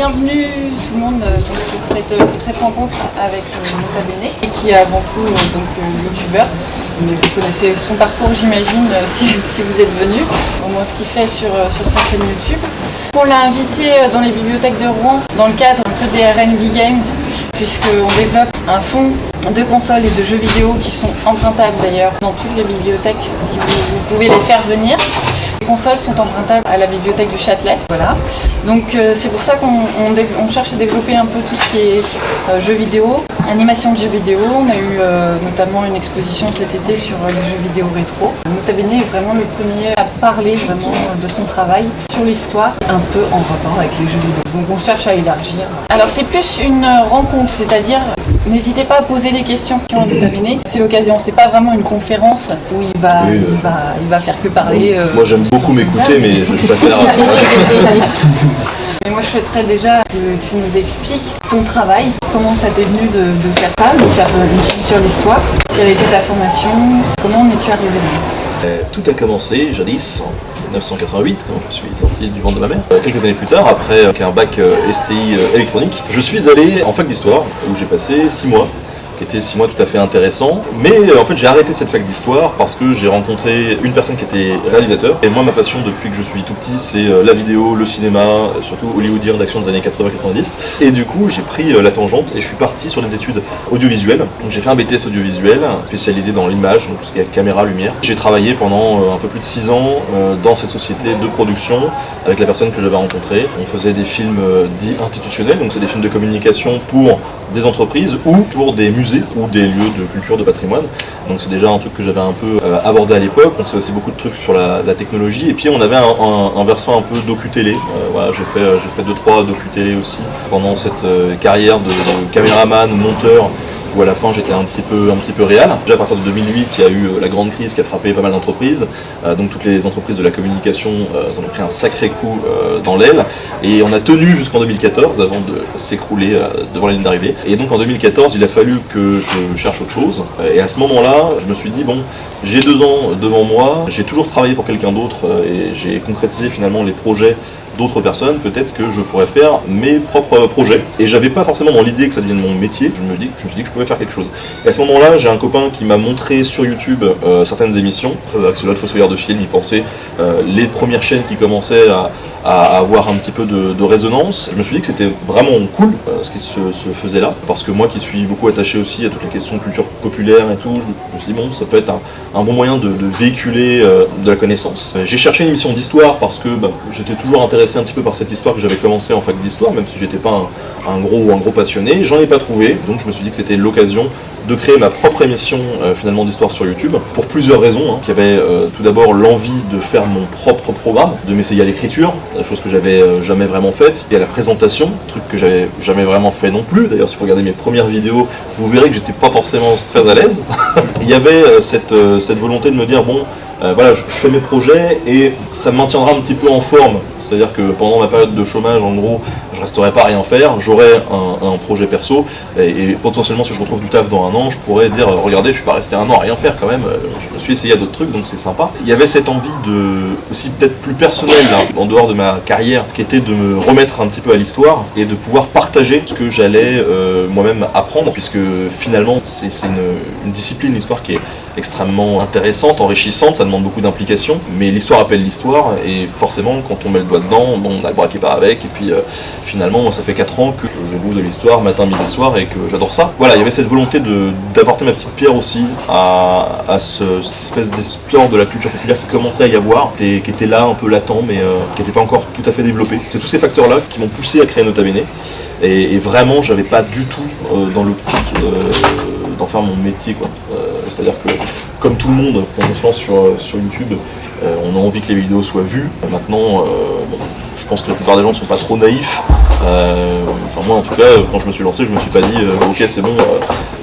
bienvenue tout le monde pour cette rencontre avec Nota Bene, et qui est avant tout youtubeur. Mais vous connaissez son parcours, j'imagine, si vous êtes venu, au moins ce qu'il fait sur sa chaîne YouTube. On l'a invité dans les bibliothèques de Rouen dans le cadre un peu des RNB Games, puisqu'on développe un fonds de consoles et de jeux vidéo qui sont empruntables d'ailleurs dans toutes les bibliothèques, si vous pouvez les faire venir. Les consoles sont empruntables à la bibliothèque du Châtelet, voilà. Donc c'est pour ça qu'on cherche à développer un peu tout ce qui est jeux vidéo, animation de jeux vidéo. On a eu notamment une exposition cet été sur les jeux vidéo rétro. Nota Bene est vraiment le premier à parler vraiment de son travail sur l'histoire, un peu en rapport avec les jeux vidéo. Donc on cherche à élargir. Alors c'est plus une rencontre, c'est-à-dire n'hésitez pas à poser des questions à Nota Bene. C'est l'occasion, c'est pas vraiment une conférence où il va faire que parler. Moi j'aime beaucoup m'écouter, mais je préfère... Mais moi je souhaiterais déjà que tu nous expliques ton travail, comment ça t'est venu de faire ça, de faire une étude sur l'histoire, quelle était ta formation, comment en es-tu arrivé là? Tout a commencé jadis, en 1988, quand je suis sorti du ventre de ma mère. Quelques années plus tard, après qu'un bac STI électronique, je suis allé en fac d'histoire, où j'ai passé 6 mois. Qui était 6 mois tout à fait intéressant, mais en fait j'ai arrêté cette fac d'histoire parce que j'ai rencontré une personne qui était réalisateur, et moi ma passion depuis que je suis tout petit c'est la vidéo, le cinéma, surtout hollywoodien d'action des années 80-90, et du coup j'ai pris la tangente et je suis parti sur des études audiovisuelles. Donc j'ai fait un BTS audiovisuel spécialisé dans l'image, donc tout ce qui est caméra, lumière. J'ai travaillé pendant un peu plus de 6 ans dans cette société de production avec la personne que j'avais rencontrée. On faisait des films dits institutionnels, donc c'est des films de communication pour des entreprises ou pour des musées ou des lieux de culture, de patrimoine. Donc c'est déjà un truc que j'avais un peu abordé à l'époque. On faisait aussi beaucoup de trucs sur la technologie. Et puis on avait un versant un peu docu-télé. Voilà, j'ai fait 2-3 docu-télé aussi pendant cette carrière de caméraman, monteur, où à la fin j'étais un petit peu réel. Déjà à partir de 2008, il y a eu la grande crise qui a frappé pas mal d'entreprises. Donc toutes les entreprises de la communication en ont pris un sacré coup dans l'aile. Et on a tenu jusqu'en 2014 avant de s'écrouler devant la ligne d'arrivée. Et donc en 2014, il a fallu que je cherche autre chose. Et à ce moment-là, je me suis dit, bon, j'ai 2 ans devant moi, j'ai toujours travaillé pour quelqu'un d'autre et j'ai concrétisé finalement les projets d'autres personnes, peut-être que je pourrais faire mes propres projets. Et j'avais pas forcément dans l'idée que ça devienne mon métier, je me suis dit que je pouvais faire quelque chose. Et à ce moment-là, j'ai un copain qui m'a montré sur YouTube certaines émissions. Axolot, Fossoyeur de film, il pensait les premières chaînes qui commençaient à avoir un petit peu de résonance. Je me suis dit que c'était vraiment cool ce qui se faisait là, parce que moi qui suis beaucoup attaché aussi à toutes les questions de culture populaire et tout, je me suis dit bon, ça peut être un bon moyen de véhiculer de la connaissance. J'ai cherché une émission d'histoire parce que j'étais toujours intéressé un petit peu par cette histoire que j'avais commencé en fac d'histoire, même si j'étais pas un gros passionné. J'en ai pas trouvé, donc je me suis dit que c'était l'occasion de créer ma propre émission finalement d'histoire sur YouTube, pour plusieurs raisons. Il y avait tout d'abord l'envie de faire mon propre programme, de m'essayer à l'écriture, chose que j'avais jamais vraiment faite, et à la présentation, truc que j'avais jamais vraiment fait non plus. D'ailleurs, si vous regardez mes premières vidéos, vous verrez que j'étais pas forcément très à l'aise. Il y avait cette volonté de me dire bon, voilà, je fais mes projets et ça me maintiendra un petit peu en forme. C'est-à-dire que pendant ma période de chômage, en gros, je resterai pas à rien faire, j'aurai un projet perso et potentiellement si je retrouve du taf dans 1 an, je pourrais dire regardez, je suis pas resté 1 an à rien faire quand même, je me suis essayé à d'autres trucs, donc c'est sympa. Il y avait cette envie aussi peut-être plus personnelle là, en dehors de ma carrière, qui était de me remettre un petit peu à l'histoire et de pouvoir partager ce que j'allais moi-même apprendre, puisque finalement c'est une discipline, l'histoire, qui est extrêmement intéressante, enrichissante, ça demande beaucoup d'implication, mais l'histoire appelle l'histoire, et forcément quand on met le doigt dedans, bon, on a le bras qui part avec, et puis finalement moi ça fait 4 ans que je bouffe de l'histoire matin, midi, soir, et que j'adore ça. Voilà, il y avait cette volonté d'apporter ma petite pierre aussi à cette espèce d'espoir de la culture populaire qui commençait à y avoir, qui était là un peu latent, mais qui n'était pas encore tout à fait développé. C'est tous ces facteurs-là qui m'ont poussé à créer Nota Bene, et vraiment j'avais pas du tout dans l'optique d'en faire mon métier, quoi. C'est-à-dire que, comme tout le monde, quand on se lance sur YouTube, on a envie que les vidéos soient vues. Maintenant, je pense que la plupart des gens ne sont pas trop naïfs. Enfin moi en tout cas, quand je me suis lancé, je me suis pas dit ok c'est bon,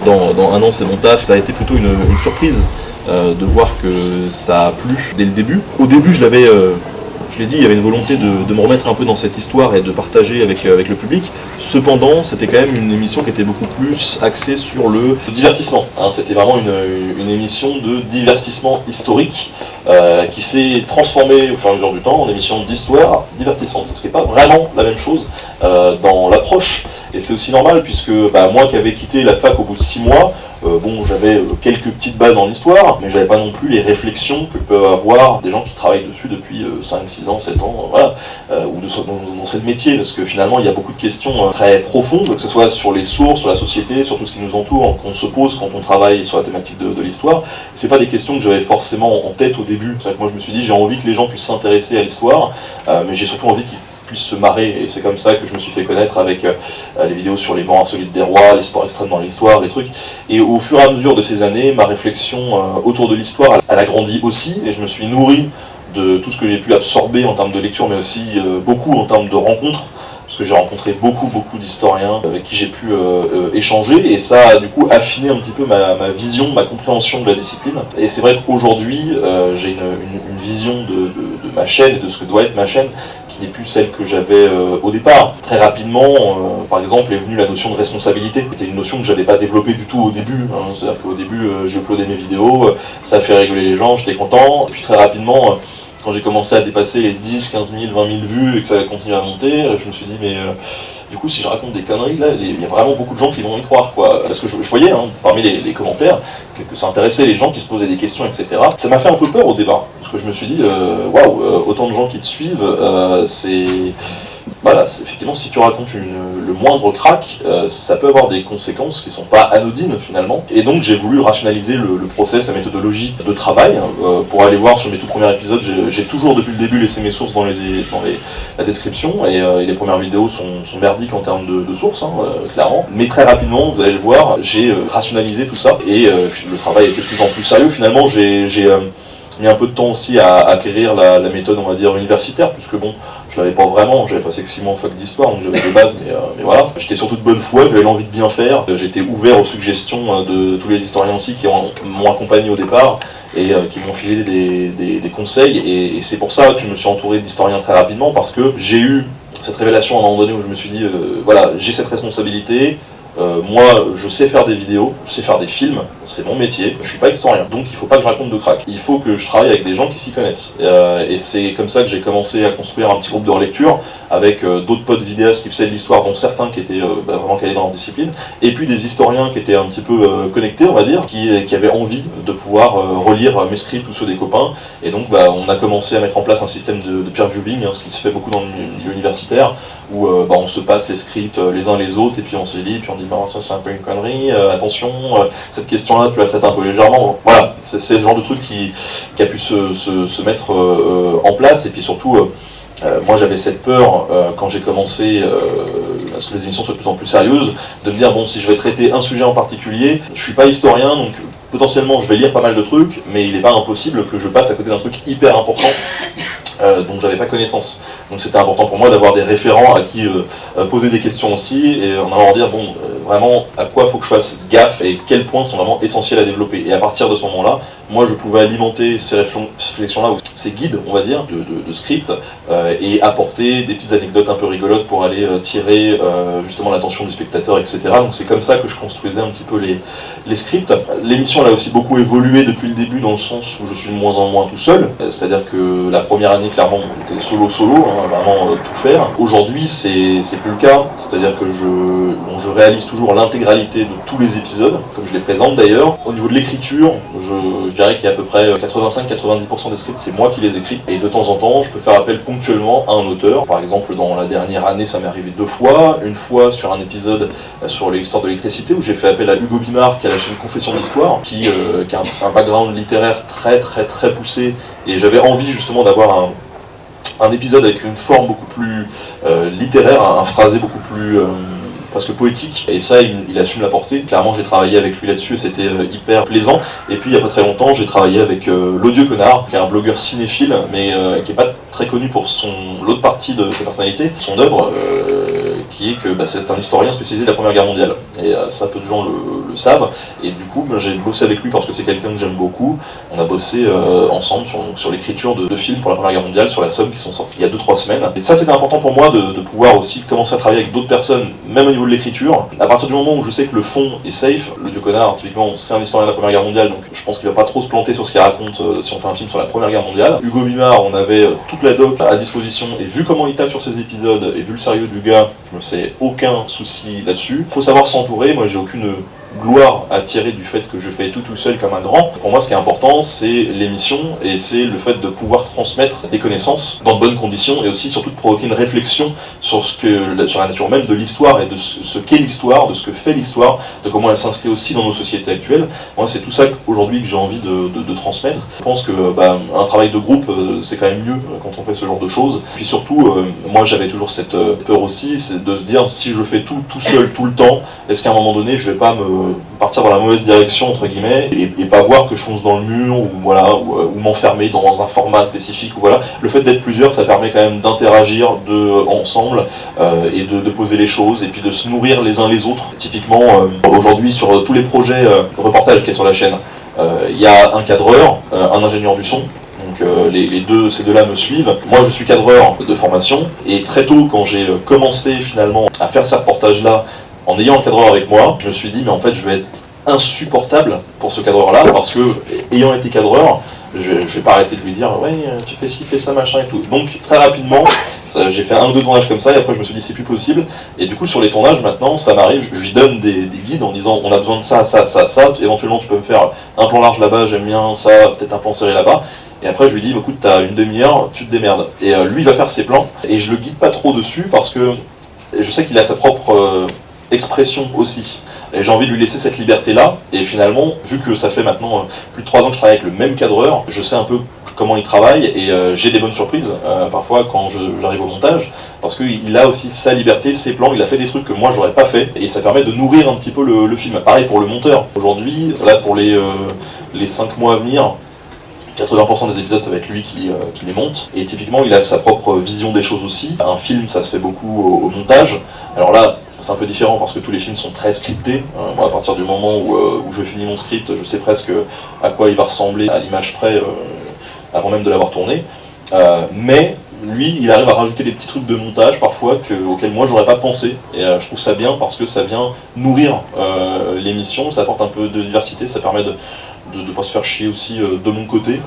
dans 1 an c'est mon taf. Ça a été plutôt une surprise de voir que ça a plu dès le début. Au début je l'ai dit, il y avait une volonté de me remettre un peu dans cette histoire et de partager avec le public. Cependant, c'était quand même une émission qui était beaucoup plus axée sur le divertissement. C'était vraiment une émission de divertissement historique qui s'est transformée au fur et à mesure du temps en émission d'histoire divertissante. Ce n'est pas vraiment la même chose. dans l'approche. Et c'est aussi normal puisque moi qui avais quitté la fac au bout de 6 mois, j'avais quelques petites bases en histoire, mais j'avais pas non plus les réflexions que peuvent avoir des gens qui travaillent dessus depuis 5, 6 ans, 7 ans, ou dans ce métier, parce que finalement il y a beaucoup de questions très profondes, que ce soit sur les sources, sur la société, sur tout ce qui nous entoure, qu'on se pose quand on travaille sur la thématique de l'histoire. C'est pas des questions que j'avais forcément en tête au début. C'est vrai que moi je me suis dit j'ai envie que les gens puissent s'intéresser à l'histoire, mais j'ai surtout envie qu'ils puissent se marrer, et c'est comme ça que je me suis fait connaître avec les vidéos sur les morts insolites des rois, les sports extrêmes dans l'histoire, les trucs. Et au fur et à mesure de ces années, ma réflexion autour de l'histoire, elle a grandi aussi, et je me suis nourri de tout ce que j'ai pu absorber en termes de lecture, mais aussi beaucoup en termes de rencontres, parce que j'ai rencontré beaucoup d'historiens avec qui j'ai pu échanger, et ça a du coup affiné un petit peu ma vision, ma compréhension de la discipline. Et c'est vrai qu'aujourd'hui, j'ai une vision de ma chaîne et de ce que doit être ma chaîne, qui n'est plus celle que j'avais au départ. Très rapidement, par exemple, est venue la notion de responsabilité. C'était une notion que j'avais pas développée du tout au début. C'est-à-dire qu'au début, j'ai uploadé mes vidéos, ça a fait rigoler les gens, j'étais content. Et puis très rapidement, quand j'ai commencé à dépasser les 10, 15 000, 20 000 vues et que ça continue à monter, je me suis dit, mais du coup, si je raconte des conneries, là, il y a vraiment beaucoup de gens qui vont y croire, quoi. Parce que je voyais, parmi les commentaires, que ça intéressait les gens qui se posaient des questions, etc. Ça m'a fait un peu peur au départ, parce que je me suis dit, waouh, autant de gens qui te suivent, c'est... Voilà, effectivement, si tu racontes le moindre crack, ça peut avoir des conséquences qui ne sont pas anodines finalement. Et donc j'ai voulu rationaliser le process, la méthodologie de travail. Pour aller voir sur mes tout premiers épisodes, j'ai toujours depuis le début laissé mes sources dans la description, et les premières vidéos sont merdiques en termes de sources, clairement. Mais très rapidement, vous allez le voir, j'ai rationalisé tout ça, et le travail était de plus en plus sérieux. Finalement, j'ai mis un peu de temps aussi à acquérir la méthode, on va dire, universitaire, puisque bon, je l'avais pas vraiment, j'avais passé que 6 mois en fac d'histoire, donc j'avais des bases, mais voilà. J'étais surtout de bonne foi, j'avais l'envie de bien faire, j'étais ouvert aux suggestions de tous les historiens aussi qui m'ont accompagné au départ, et qui m'ont filé des conseils, et c'est pour ça que je me suis entouré d'historiens très rapidement, parce que j'ai eu cette révélation à un moment donné où je me suis dit, voilà, j'ai cette responsabilité. Moi, je sais faire des vidéos, je sais faire des films, c'est mon métier, je suis pas historien, donc il faut pas que je raconte de crack. Il faut que je travaille avec des gens qui s'y connaissent. Et c'est comme ça que j'ai commencé à construire un petit groupe de relecture, avec d'autres potes vidéastes qui faisaient de l'histoire, dont certains qui étaient vraiment calés dans leur discipline, et puis des historiens qui étaient un petit peu connectés, on va dire, qui avaient envie de pouvoir relire mes scripts ou ceux des copains. Et donc on a commencé à mettre en place un système de peer viewing, ce qui se fait beaucoup dans le milieu universitaire, où on se passe les scripts les uns les autres, et puis on se lit, puis on dit ça c'est un peu une connerie, attention, cette question-là tu la traites un peu légèrement. Voilà, c'est le genre de truc qui a pu se mettre en place, et puis surtout, moi j'avais cette peur quand j'ai commencé à ce que les émissions soient de plus en plus sérieuses, de me dire bon, si je vais traiter un sujet en particulier, je suis pas historien, donc potentiellement je vais lire pas mal de trucs, mais il n'est pas impossible que je passe à côté d'un truc hyper important dont j'avais pas connaissance. Donc c'était important pour moi d'avoir des référents à qui poser des questions aussi, et en allant leur dire bon, vraiment à quoi faut que je fasse gaffe et quels points sont vraiment essentiels à développer. Et à partir de ce moment-là, moi je pouvais alimenter ces réflexions-là, ou ces guides, on va dire, de script, et apporter des petites anecdotes un peu rigolotes pour aller tirer justement l'attention du spectateur, etc. Donc c'est comme ça que je construisais un petit peu les scripts. L'émission elle a aussi beaucoup évolué depuis le début, dans le sens où je suis de moins en moins tout seul. C'est-à-dire que la première année, clairement, j'étais solo, vraiment tout faire. Aujourd'hui, c'est plus le cas. C'est-à-dire que je réalise toujours l'intégralité de tous les épisodes, comme je les présente d'ailleurs. Au niveau de l'écriture, je dirais qu'il y a à peu près 85-90% des scripts, c'est moi qui les écris. Et de temps en temps, je peux faire appel ponctuellement à un auteur. Par exemple, dans la dernière année, ça m'est arrivé 2 fois. Une fois sur un épisode sur l'histoire de l'électricité, où j'ai fait appel à Hugo Bimard, qui a la chaîne Confession d'Histoire, qui a un background littéraire très poussé. Et j'avais envie justement d'avoir un épisode avec une forme beaucoup plus littéraire, un phrasé beaucoup plus presque poétique, et ça il a su me l'apporter. Clairement j'ai travaillé avec lui là-dessus et c'était hyper plaisant. Et puis il n'y a pas très longtemps j'ai travaillé avec l'Odieux Connard, qui est un blogueur cinéphile, mais qui n'est pas très connu pour l'autre partie de sa personnalité, son œuvre, qui est que c'est un historien spécialisé de la Première Guerre mondiale. Et ça peu de gens le le savent. Et du coup, j'ai bossé avec lui parce que c'est quelqu'un que j'aime beaucoup. On a bossé ensemble sur l'écriture de films pour la Première Guerre mondiale, sur la Somme, qui sont sortis il y a 2-3 semaines. Et ça, c'était important pour moi de pouvoir aussi commencer à travailler avec d'autres personnes, même au niveau de l'écriture. À partir du moment où je sais que le fond est safe, le Dieu connard, typiquement, c'est un historien de la Première Guerre mondiale, donc je pense qu'il va pas trop se planter sur ce qu'il raconte si on fait un film sur la Première Guerre mondiale. Hugo Bimard, on avait toute la doc à disposition, et vu comment il tape sur ses épisodes, et vu le sérieux du gars, je me fais aucun souci là-dessus. Faut savoir s'entourer, moi j'ai aucune gloire à tirer du fait que je fais tout seul comme un grand. Pour moi, ce qui est important, c'est l'émission et c'est le fait de pouvoir transmettre des connaissances dans de bonnes conditions et aussi surtout de provoquer une réflexion sur la nature même de l'histoire et de ce qu'est l'histoire, de ce que fait l'histoire, de comment elle s'inscrit aussi dans nos sociétés actuelles. Moi, c'est tout ça qu'aujourd'hui que j'ai envie de transmettre. Je pense que un travail de groupe, c'est quand même mieux quand on fait ce genre de choses. Puis surtout, moi, j'avais toujours cette peur aussi, c'est de se dire si je fais tout seul tout le temps, est-ce qu'à un moment donné, je vais pas me partir dans la mauvaise direction entre guillemets et pas voir que je fonce dans le mur ou voilà ou m'enfermer dans un format spécifique ou voilà. Le fait d'être plusieurs, ça permet quand même d'interagir ensemble et de poser les choses et puis de se nourrir les uns les autres. Typiquement aujourd'hui sur tous les projets reportages qu'il y a sur la chaîne, il y a un cadreur, un ingénieur du son. Donc ces deux-là me suivent. Moi je suis cadreur de formation et très tôt quand j'ai commencé finalement à faire ces reportages-là, en ayant un cadreur avec moi, je me suis dit mais en fait je vais être insupportable pour ce cadreur-là parce que ayant été cadreur, je vais pas arrêter de lui dire ouais tu fais ci, fais ça, machin et tout. Donc très rapidement, j'ai fait 1 ou 2 tournages comme ça et après je me suis dit c'est plus possible. Et du coup sur les tournages maintenant ça m'arrive, je lui donne des guides en disant on a besoin de ça, éventuellement tu peux me faire un plan large là-bas, j'aime bien ça, peut-être un plan serré là-bas. Et après je lui dis écoute t'as une demi-heure, tu te démerdes. Et lui il va faire ses plans et je le guide pas trop dessus parce que je sais qu'il a sa propre expression aussi. Et j'ai envie de lui laisser cette liberté-là, et finalement, vu que ça fait maintenant plus de 3 ans que je travaille avec le même cadreur, je sais un peu comment il travaille, et j'ai des bonnes surprises, parfois quand j'arrive au montage, parce qu'il a aussi sa liberté, ses plans, il a fait des trucs que moi j'aurais pas fait, et ça permet de nourrir un petit peu le film. Pareil pour le monteur. Aujourd'hui, là pour les 5 mois à venir, 80% des épisodes ça va être lui qui les monte, et typiquement il a sa propre vision des choses aussi. Un film ça se fait beaucoup au montage, alors là c'est un peu différent parce que tous les films sont très scriptés. Moi à partir du moment où je finis mon script, je sais presque à quoi il va ressembler à l'image près avant même de l'avoir tourné, mais lui il arrive à rajouter des petits trucs de montage parfois auxquels moi j'aurais pas pensé, et je trouve ça bien parce que ça vient nourrir l'émission, ça apporte un peu de diversité, ça permet de ne pas se faire chier aussi de mon côté,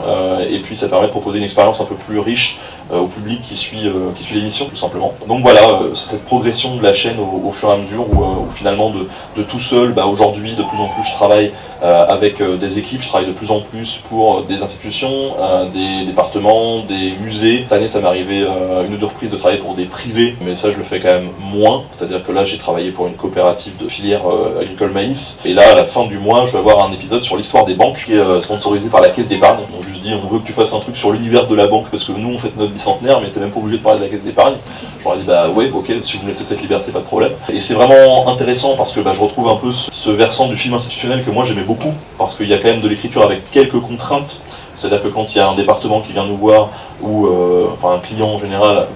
et puis ça permet de proposer une expérience un peu plus riche au public qui suit l'émission tout simplement. Donc voilà, cette progression de la chaîne au fur et à mesure où finalement de tout seul, aujourd'hui de plus en plus je travaille avec des équipes, je travaille de plus en plus pour des institutions, des départements, des musées. Cette année ça m'est arrivé 1 ou 2 reprises de travailler pour des privés, mais ça je le fais quand même moins, c'est-à-dire que là j'ai travaillé pour une coopérative de filière agricole maïs, et là à la fin du mois je vais avoir un épisode sur l'histoire des banques qui est sponsorisé par la Caisse d'épargne. On juste dit on veut que tu fasses un truc sur l'univers de la banque parce que nous on fait notre bicentenaire mais t'es même pas obligé de parler de la Caisse d'épargne. Je leur ai dit ouais ok, si vous me laissez cette liberté pas de problème. Et c'est vraiment intéressant parce que je retrouve un peu ce versant du film institutionnel que moi j'aimais beaucoup, parce qu'il y a quand même de l'écriture avec quelques contraintes. C'est-à-dire que quand il y a un département qui vient nous voir ou un client en général,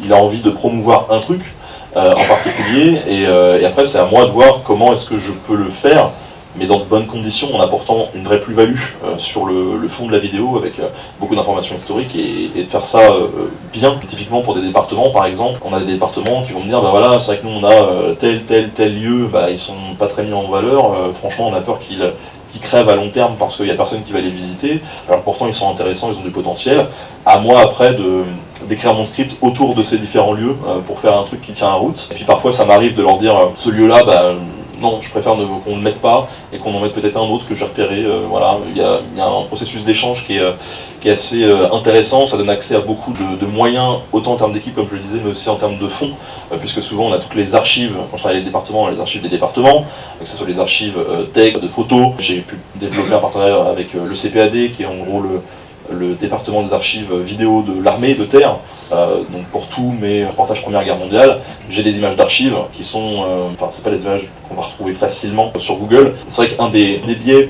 il a envie de promouvoir un truc en particulier, et après c'est à moi de voir comment est-ce que je peux le faire, mais dans de bonnes conditions, en apportant une vraie plus-value sur le fond de la vidéo, avec beaucoup d'informations historiques, et de faire ça bien. Typiquement pour des départements, par exemple, on a des départements qui vont me dire, voilà, c'est vrai que nous on a tel lieu, ils sont pas très mis en valeur, franchement on a peur qu'ils crèvent à long terme parce qu'il n'y a personne qui va les visiter, alors pourtant ils sont intéressants, ils ont du potentiel. À moi après d'écrire mon script autour de ces différents lieux pour faire un truc qui tient la route. Et puis parfois ça m'arrive de leur dire, ce lieu-là, non, je préfère qu'on ne le mette pas et qu'on en mette peut-être un autre que j'ai repéré. Voilà, il y a un processus d'échange qui est assez intéressant, ça donne accès à beaucoup de moyens, autant en termes d'équipe comme je le disais, mais aussi en termes de fonds, puisque souvent on a toutes les archives, quand je travaille avec les départements, on a les archives des départements, que ce soit les archives tech, de photos. J'ai pu développer un partenariat avec le CPAD, qui est en gros le département des archives vidéo de l'armée de terre. Donc pour tous mes reportages Première Guerre mondiale, j'ai des images d'archives qui sont, c'est pas des images qu'on va retrouver facilement sur Google. C'est vrai qu'un des biais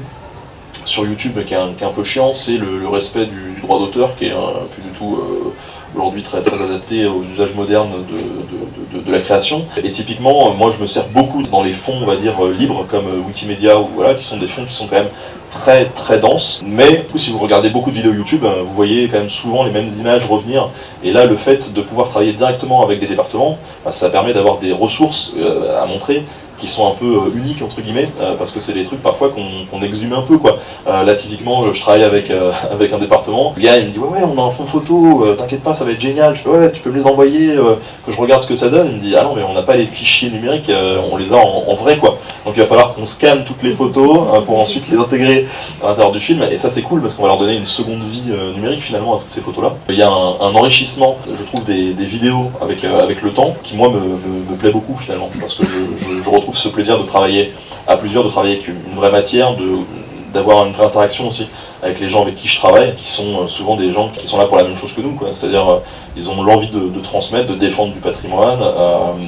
sur YouTube qui est un peu chiant, c'est le respect du droit d'auteur qui est plus du tout aujourd'hui très, très adapté aux usages modernes de la création. Et typiquement, moi je me sers beaucoup dans les fonds, on va dire, libres, comme Wikimedia, ou voilà, qui sont des fonds qui sont quand même très très denses, mais si vous regardez beaucoup de vidéos YouTube, vous voyez quand même souvent les mêmes images revenir, et là le fait de pouvoir travailler directement avec des départements, ça permet d'avoir des ressources à montrer qui sont un peu uniques entre guillemets, parce que c'est des trucs parfois qu'on exhume un peu quoi. Là typiquement je travaille avec un département, le gars il me dit ouais on a un fond photo, t'inquiète pas ça va être génial, je fais ouais tu peux me les envoyer, que je regarde ce que ça donne, il me dit ah non mais on n'a pas les fichiers numériques, on les a en vrai quoi, donc il va falloir qu'on scanne toutes les photos pour ensuite les intégrer à l'intérieur du film, et ça c'est cool parce qu'on va leur donner une seconde vie numérique finalement à toutes ces photos là. Il y a un enrichissement je trouve des vidéos avec le temps qui moi me plaît beaucoup finalement, parce que je retrouve ce plaisir de travailler à plusieurs, de travailler avec une vraie matière, d'avoir une vraie interaction aussi avec les gens avec qui je travaille, qui sont souvent des gens qui sont là pour la même chose que nous, quoi. C'est-à-dire ils ont l'envie de transmettre, de défendre du patrimoine,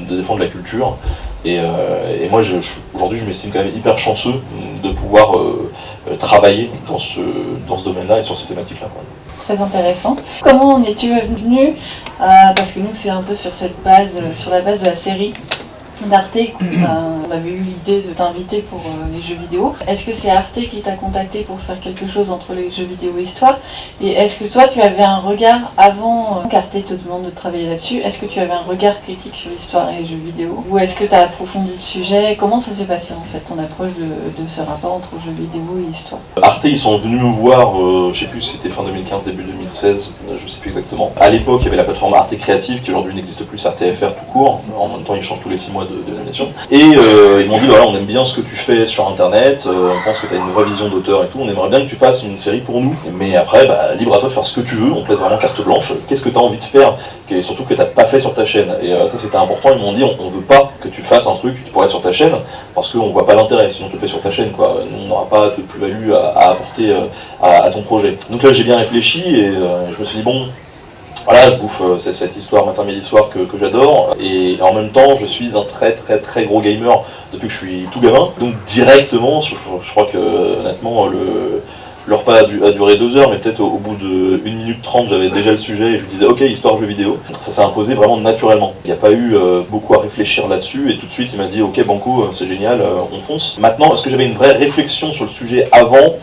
de défendre la culture, et moi aujourd'hui je m'estime quand même hyper chanceux de pouvoir travailler dans ce domaine-là et sur ces thématiques-là. Très intéressant. Comment en es-tu venu parce que nous c'est un peu sur cette base, sur la base de la série d'Arte qu'on avait eu l'idée de t'inviter pour les jeux vidéo. Est-ce que c'est Arte qui t'a contacté pour faire quelque chose entre les jeux vidéo et histoire? Et est-ce que toi tu avais un regard avant qu'Arte te demande de travailler là-dessus, est-ce que tu avais un regard critique sur l'histoire et les jeux vidéo? Ou est-ce que tu as approfondi le sujet? Comment ça s'est passé en fait, ton approche de ce rapport entre jeux vidéo et histoire? Arte ils sont venus me voir, je sais plus si c'était fin 2015, début 2016, je sais plus exactement. À l'époque il y avait la plateforme Arte Créative qui aujourd'hui n'existe plus, Arte FR tout court, en même temps ils changent tous les 6 mois de l'animation. Et ils m'ont dit voilà on aime bien ce que tu fais sur internet, on pense que tu as une vraie vision d'auteur et tout, on aimerait bien que tu fasses une série pour nous, mais après libre à toi de faire ce que tu veux, on te laisse vraiment carte blanche, qu'est-ce que tu as envie de faire, et surtout que tu n'as pas fait sur ta chaîne. Et ça c'était important, ils m'ont dit on veut pas que tu fasses un truc qui pourrait être sur ta chaîne, parce qu'on voit pas l'intérêt, sinon tu le fais sur ta chaîne quoi, nous on n'aura pas de plus-value à apporter à ton projet. Donc là j'ai bien réfléchi et je me suis dit bon, voilà, je bouffe cette histoire matin midi soir que j'adore, et en même temps je suis un très très très gros gamer depuis que je suis tout gamin, donc directement, je crois que honnêtement le repas a duré 2 heures, mais peut-être au bout de 1 minute 30 j'avais déjà le sujet et je lui disais ok histoire jeu vidéo, ça s'est imposé vraiment naturellement, il n'y a pas eu beaucoup à réfléchir là-dessus, et tout de suite il m'a dit ok banco c'est génial, on fonce. Maintenant est-ce que j'avais une vraie réflexion sur le sujet avant?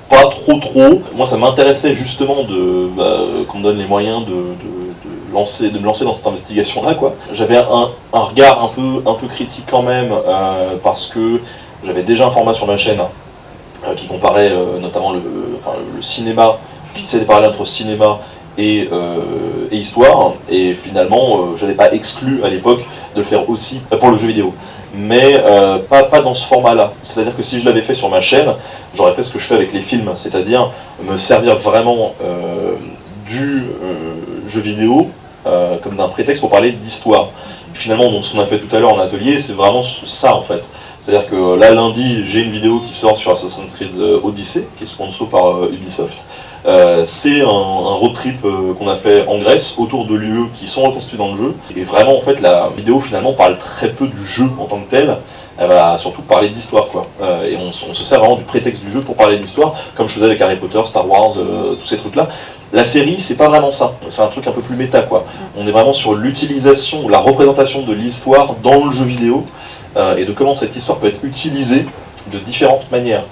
Pas trop. Moi ça m'intéressait justement qu'on me donne les moyens de me lancer dans cette investigation là quoi. J'avais un regard un peu critique quand même, parce que j'avais déjà un format sur ma chaîne qui comparait notamment le cinéma, qui essayait de parler entre cinéma et histoire, et finalement je n'avais pas exclu à l'époque de le faire aussi pour le jeu vidéo, mais pas dans ce format-là. C'est-à-dire que si je l'avais fait sur ma chaîne, j'aurais fait ce que je fais avec les films, c'est-à-dire me servir vraiment du jeu vidéo comme d'un prétexte pour parler d'histoire. Finalement, donc, ce qu'on a fait tout à l'heure en atelier, c'est vraiment ça en fait. C'est-à-dire que là, lundi, j'ai une vidéo qui sort sur Assassin's Creed Odyssey, qui est sponsor par Ubisoft. C'est un road trip qu'on a fait en Grèce autour de lieux qui sont reconstitués dans le jeu, et vraiment en fait la vidéo finalement parle très peu du jeu en tant que tel, elle va surtout parler d'histoire quoi, et on se sert vraiment du prétexte du jeu pour parler d'histoire, comme je faisais avec Harry Potter, Star Wars, tous ces trucs là. La série c'est pas vraiment ça, c'est un truc un peu plus méta quoi, on est vraiment sur l'utilisation, la représentation de l'histoire dans le jeu vidéo, et de comment cette histoire peut être utilisée de différentes manières.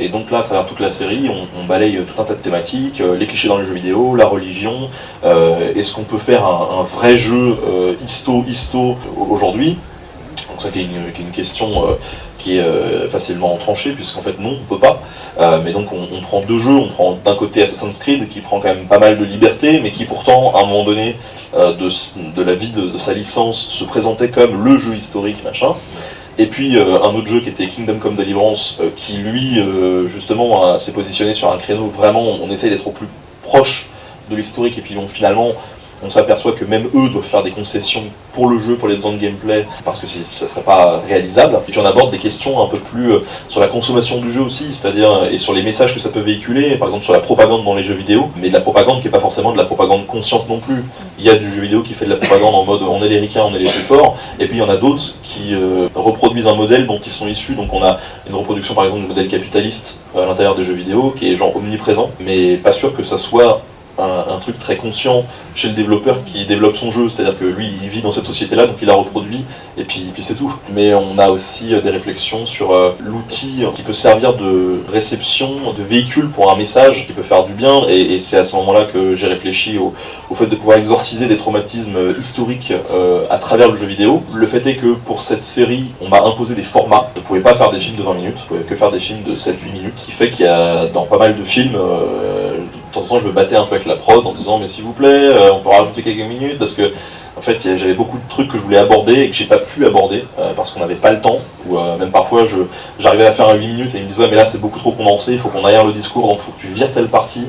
Et donc là, à travers toute la série, on balaye tout un tas de thématiques, les clichés dans les jeux vidéo, la religion, est-ce qu'on peut faire un vrai jeu histo aujourd'hui? Donc ça qui est une question qui est facilement tranchée, puisqu'en fait non, on peut pas. Mais donc on prend 2 jeux, on prend d'un côté Assassin's Creed, qui prend quand même pas mal de liberté, mais qui pourtant, à un moment donné de la vie de sa licence, se présentait comme le jeu historique, machin. Et puis un autre jeu qui était Kingdom Come Deliverance, qui lui justement s'est positionné sur un créneau vraiment, on essaye d'être au plus proche de l'historique, et puis finalement on s'aperçoit que même eux doivent faire des concessions pour le jeu, pour les besoins de gameplay, parce que ça ne serait pas réalisable. Et puis on aborde des questions un peu plus sur la consommation du jeu aussi, c'est-à-dire et sur les messages que ça peut véhiculer, par exemple sur la propagande dans les jeux vidéo, mais de la propagande qui n'est pas forcément de la propagande consciente non plus. Il y a du jeu vidéo qui fait de la propagande en mode on est les ricains, on est les plus forts, et puis il y en a d'autres qui reproduisent un modèle dont ils sont issus. Donc on a une reproduction par exemple du modèle capitaliste à l'intérieur des jeux vidéo qui est genre omniprésent, mais pas sûr que ça soit un truc très conscient chez le développeur qui développe son jeu, c'est-à-dire que lui il vit dans cette société-là, donc il la reproduit, et puis c'est tout. Mais on a aussi des réflexions sur l'outil qui peut servir de réception, de véhicule pour un message qui peut faire du bien, et c'est à ce moment-là que j'ai réfléchi au fait de pouvoir exorciser des traumatismes historiques à travers le jeu vidéo. Le fait est que pour cette série, on m'a imposé des formats. Je ne pouvais pas faire des films de 20 minutes, je pouvais que faire des films de 7-8 minutes, ce qui fait qu'il y a dans pas mal de films, de temps en temps je me battais un peu avec la prod en disant mais s'il vous plaît, on peut rajouter quelques minutes, parce que en fait j'avais beaucoup de trucs que je voulais aborder et que j'ai pas pu aborder parce qu'on n'avait pas le temps, ou même parfois j'arrivais à faire un 8 minutes et ils me disaient ouais mais là c'est beaucoup trop condensé, il faut qu'on aère le discours, donc il faut que tu vires telle partie.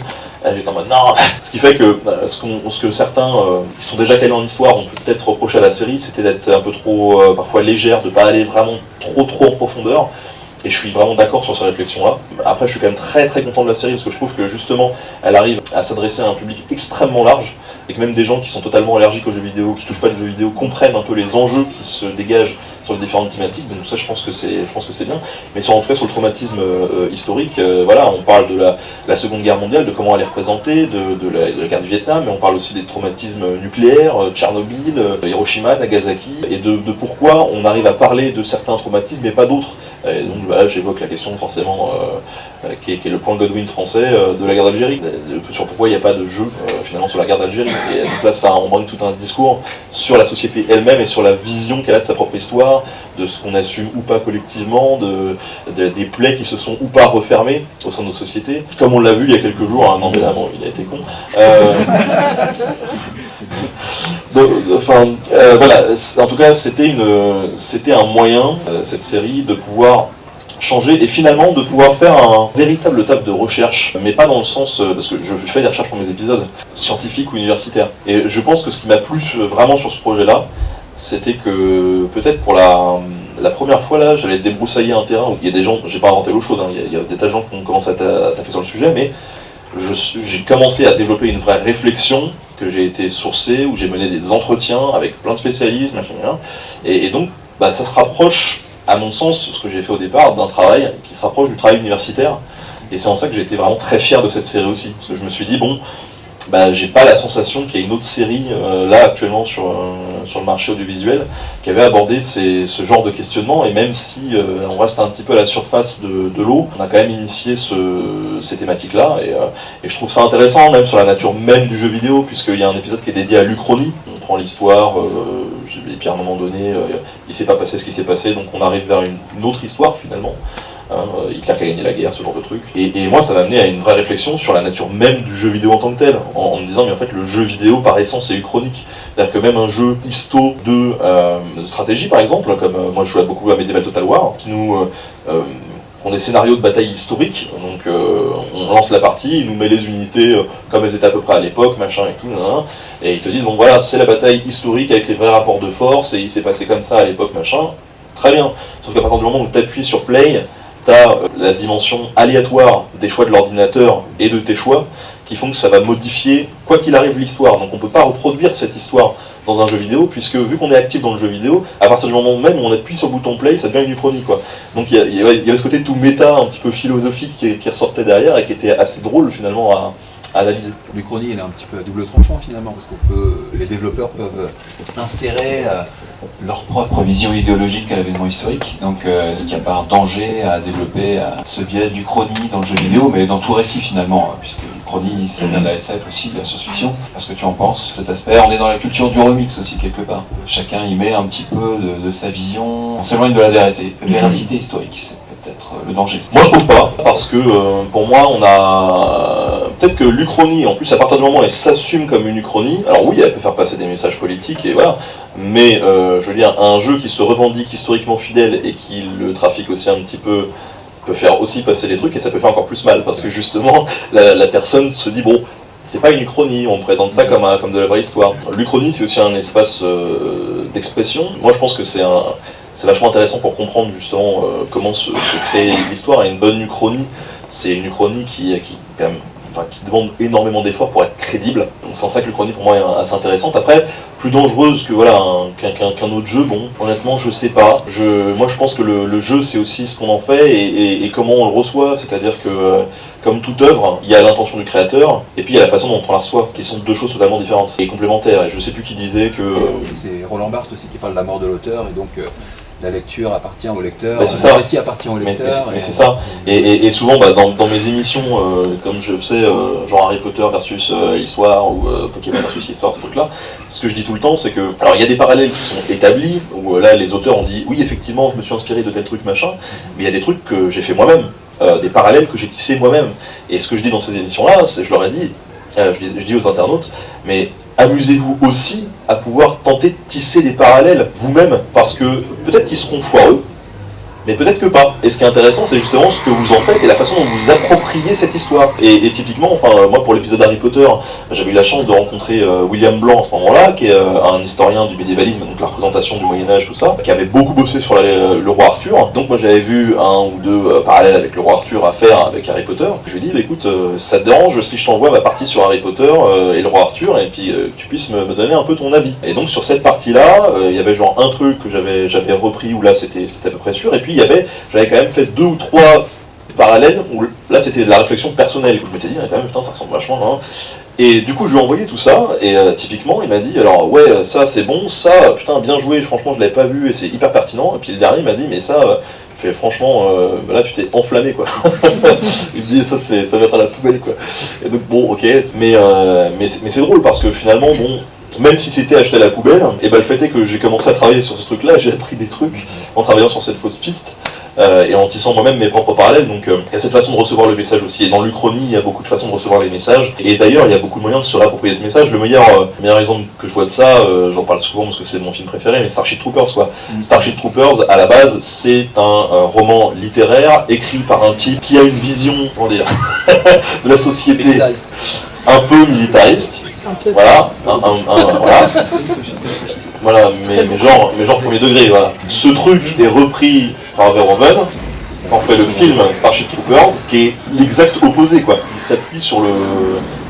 J'étais en mode non. Ce qui fait que ce que certains qui sont déjà calés en histoire ont peut-être reproché à la série, c'était d'être un peu trop parfois légère, de pas aller vraiment trop en profondeur. Et je suis vraiment d'accord sur ces réflexions-là. Après, je suis quand même très content de la série parce que je trouve que justement, elle arrive à s'adresser à un public extrêmement large et que même des gens qui sont totalement allergiques aux jeux vidéo, qui touchent pas les jeux vidéo, comprennent un peu les enjeux qui se dégagent sur les différentes thématiques. Donc ça, je pense que c'est bien. Mais en tout cas, sur le traumatisme historique, voilà, on parle de la Seconde Guerre mondiale, de comment elle est représentée, de la guerre du Vietnam, mais on parle aussi des traumatismes nucléaires, Tchernobyl, Hiroshima, Nagasaki, et de pourquoi on arrive à parler de certains traumatismes et pas d'autres. Et donc là, j'évoque la question forcément qui est le point Godwin français de la guerre d'Algérie, sur pourquoi il n'y a pas de jeu finalement sur la guerre d'Algérie. Et donc là, ça embranle tout un discours sur la société elle-même et sur la vision qu'elle a de sa propre histoire, de ce qu'on assume ou pas collectivement, des plaies qui se sont ou pas refermées au sein de nos sociétés. Comme on l'a vu il y a quelques jours, hein, non mais là, bon, il a été con. Voilà, en tout cas c'était un moyen, cette série, de pouvoir changer et finalement de pouvoir faire un véritable taf de recherche, mais pas dans le sens, parce que je fais des recherches pour mes épisodes, scientifiques ou universitaires. Et je pense que ce qui m'a plu vraiment sur ce projet-là, c'était que peut-être pour la première fois là, j'allais débroussailler un terrain où il y a des gens, j'ai pas inventé l'eau chaude, hein, il y a des tas de gens qui ont commencé à taffer sur le sujet, mais j'ai commencé à développer une vraie réflexion, que j'ai été sourcé, où j'ai mené des entretiens avec plein de spécialistes, machin, et donc ça se rapproche, à mon sens, ce que j'ai fait au départ, d'un travail qui se rapproche du travail universitaire, et c'est en ça que j'ai été vraiment très fier de cette série aussi, parce que je me suis dit, bon, j'ai pas la sensation qu'il y ait une autre série là actuellement sur le marché audiovisuel qui avait abordé ce genre de questionnement, et même si on reste un petit peu à la surface de l'eau, on a quand même initié ces thématiques-là, et je trouve ça intéressant même sur la nature même du jeu vidéo, puisqu'il y a un épisode qui est dédié à l'Uchronie. On prend l'histoire, et puis à un moment donné, il s'est pas passé ce qui s'est passé, donc on arrive vers une autre histoire finalement. Hitler qui a gagné la guerre, ce genre de truc. Et moi, ça m'a amené à une vraie réflexion sur la nature même du jeu vidéo en tant que tel, en me disant, mais en fait, le jeu vidéo, par essence, c'est uchronique. C'est-à-dire que même un jeu histo de stratégie, par exemple, comme moi je joue beaucoup à Medieval Total War, qui nous ont des scénarios de bataille historiques, donc on lance la partie, il nous met les unités comme elles étaient à peu près à l'époque, machin et tout, et ils te disent, bon voilà, c'est la bataille historique avec les vrais rapports de force, et il s'est passé comme ça à l'époque, machin, très bien. Sauf qu'à partir du moment où tu appuies sur Play, t'as la dimension aléatoire des choix de l'ordinateur et de tes choix qui font que ça va modifier, quoi qu'il arrive, l'histoire. Donc on ne peut pas reproduire cette histoire dans un jeu vidéo, puisque vu qu'on est actif dans le jeu vidéo, à partir du moment même où on appuie sur le bouton play, ça devient une uchronie, quoi. Donc il y avait ce côté tout méta, un petit peu philosophique qui ressortait derrière et qui était assez drôle finalement à analyser. L'Uchronie, elle est un petit peu à double tranchant finalement, parce les développeurs peuvent insérer leur propre vision idéologique à l'événement historique. Donc est-ce qu'il n'y a pas un danger à développer ce biais de l'Uchronie dans le jeu vidéo, mais dans tout récit finalement, puisque l'Uchronie, ça vient de la SF aussi, de la science-fiction. Est-ce que tu en penses, cet aspect? On est dans la culture du remix aussi quelque part. Chacun y met un petit peu de sa vision, on s'éloigne de la véracité historique. C'est peut-être le danger. Moi je trouve pas, parce que pour moi on a... Peut-être que l'Uchronie, en plus à partir du moment où elle s'assume comme une Uchronie, alors oui elle peut faire passer des messages politiques et voilà, mais je veux dire, un jeu qui se revendique historiquement fidèle et qui le trafique aussi un petit peu, peut faire aussi passer des trucs et ça peut faire encore plus mal, parce que justement la personne se dit bon, c'est pas une uchronie, on présente ça comme de la vraie histoire. L'Uchronie c'est aussi un espace d'expression. Moi je pense que c'est vachement intéressant pour comprendre justement comment se crée l'histoire, et une bonne uchronie, c'est une uchronie qui quand même, qui demande énormément d'efforts pour être crédible. C'est en ça que l'Uchronie pour moi est assez intéressante. Après, plus dangereuse que voilà qu'un autre jeu, bon, honnêtement je sais pas. Moi je pense que le jeu c'est aussi ce qu'on en fait et comment on le reçoit, c'est-à-dire que comme toute œuvre, il y a l'intention du créateur, et puis il y a la façon dont on la reçoit, qui sont deux choses totalement différentes et complémentaires. Et je sais plus qui disait que... C'est Roland Barthes aussi qui parle de la mort de l'auteur, et donc la lecture appartient au lecteur, le récit appartient au lecteur. Mais c'est ça. Et souvent, dans mes émissions, comme je fais, genre Harry Potter versus Histoire, ou Pokémon versus Histoire, ces trucs-là, ce que je dis tout le temps, c'est que... Alors, il y a des parallèles qui sont établis, où là, les auteurs ont dit, oui, effectivement, je me suis inspiré de tel truc, machin, mais il y a des trucs que j'ai fait moi-même, des parallèles que j'ai tissés moi-même. Et ce que je dis dans ces émissions-là, je leur ai dit, je dis aux internautes, mais amusez-vous aussi à pouvoir tenter de tisser des parallèles vous-même, parce que peut-être qu'ils seront foireux, mais peut-être que pas. Et ce qui est intéressant, c'est justement ce que vous en faites et la façon dont vous appropriez cette histoire. Et typiquement, enfin, moi pour l'épisode Harry Potter, j'avais eu la chance de rencontrer William Blanc à ce moment-là, qui est un historien du médiévalisme, donc la représentation du Moyen-Âge, tout ça, qui avait beaucoup bossé sur le roi Arthur. Donc moi j'avais vu un ou deux parallèles avec le roi Arthur à faire avec Harry Potter. Je lui ai dit, bah, écoute, ça te dérange si je t'envoie ma partie sur Harry Potter et le roi Arthur, et puis que tu puisses me donner un peu ton avis. Et donc sur cette partie-là, il y avait genre un truc que j'avais repris, où là c'était à peu près sûr, et puis j'avais quand même fait 2 ou 3 parallèles, où là c'était de la réflexion personnelle, où je m'étais dit, quand même, putain, ça ressemble vachement, hein. Et du coup je lui ai envoyé tout ça, et typiquement il m'a dit, alors ouais, ça c'est bon, ça, putain, bien joué, franchement je l'avais pas vu, et c'est hyper pertinent, et puis le dernier il m'a dit, mais ça, franchement, là tu t'es enflammé, quoi. Il me dit, ça va être à la poubelle, quoi. Et donc bon, ok, mais c'est drôle, parce que finalement, bon, même si c'était acheté à la poubelle, et ben le fait est que j'ai commencé à travailler sur ce truc-là, j'ai appris des trucs en travaillant sur cette fausse piste, et en tissant moi-même mes propres parallèles. Donc il y a cette façon de recevoir le message aussi. Et dans l'Uchronie, il y a beaucoup de façons de recevoir les messages. Et d'ailleurs, il y a beaucoup de moyens de se réapproprier ce message. Le meilleur exemple que je vois de ça, j'en parle souvent parce que c'est mon film préféré, mais Starship Troopers, quoi. Starship Troopers, à la base, c'est un roman littéraire écrit par un type qui a une vision, comment dire, de la société un peu militariste. Voilà, voilà, mais genre premier degré, voilà. Ce truc est repris par Verhoeven, quand on fait le film Starship Troopers, qui est l'exact opposé, quoi. Il s'appuie sur le...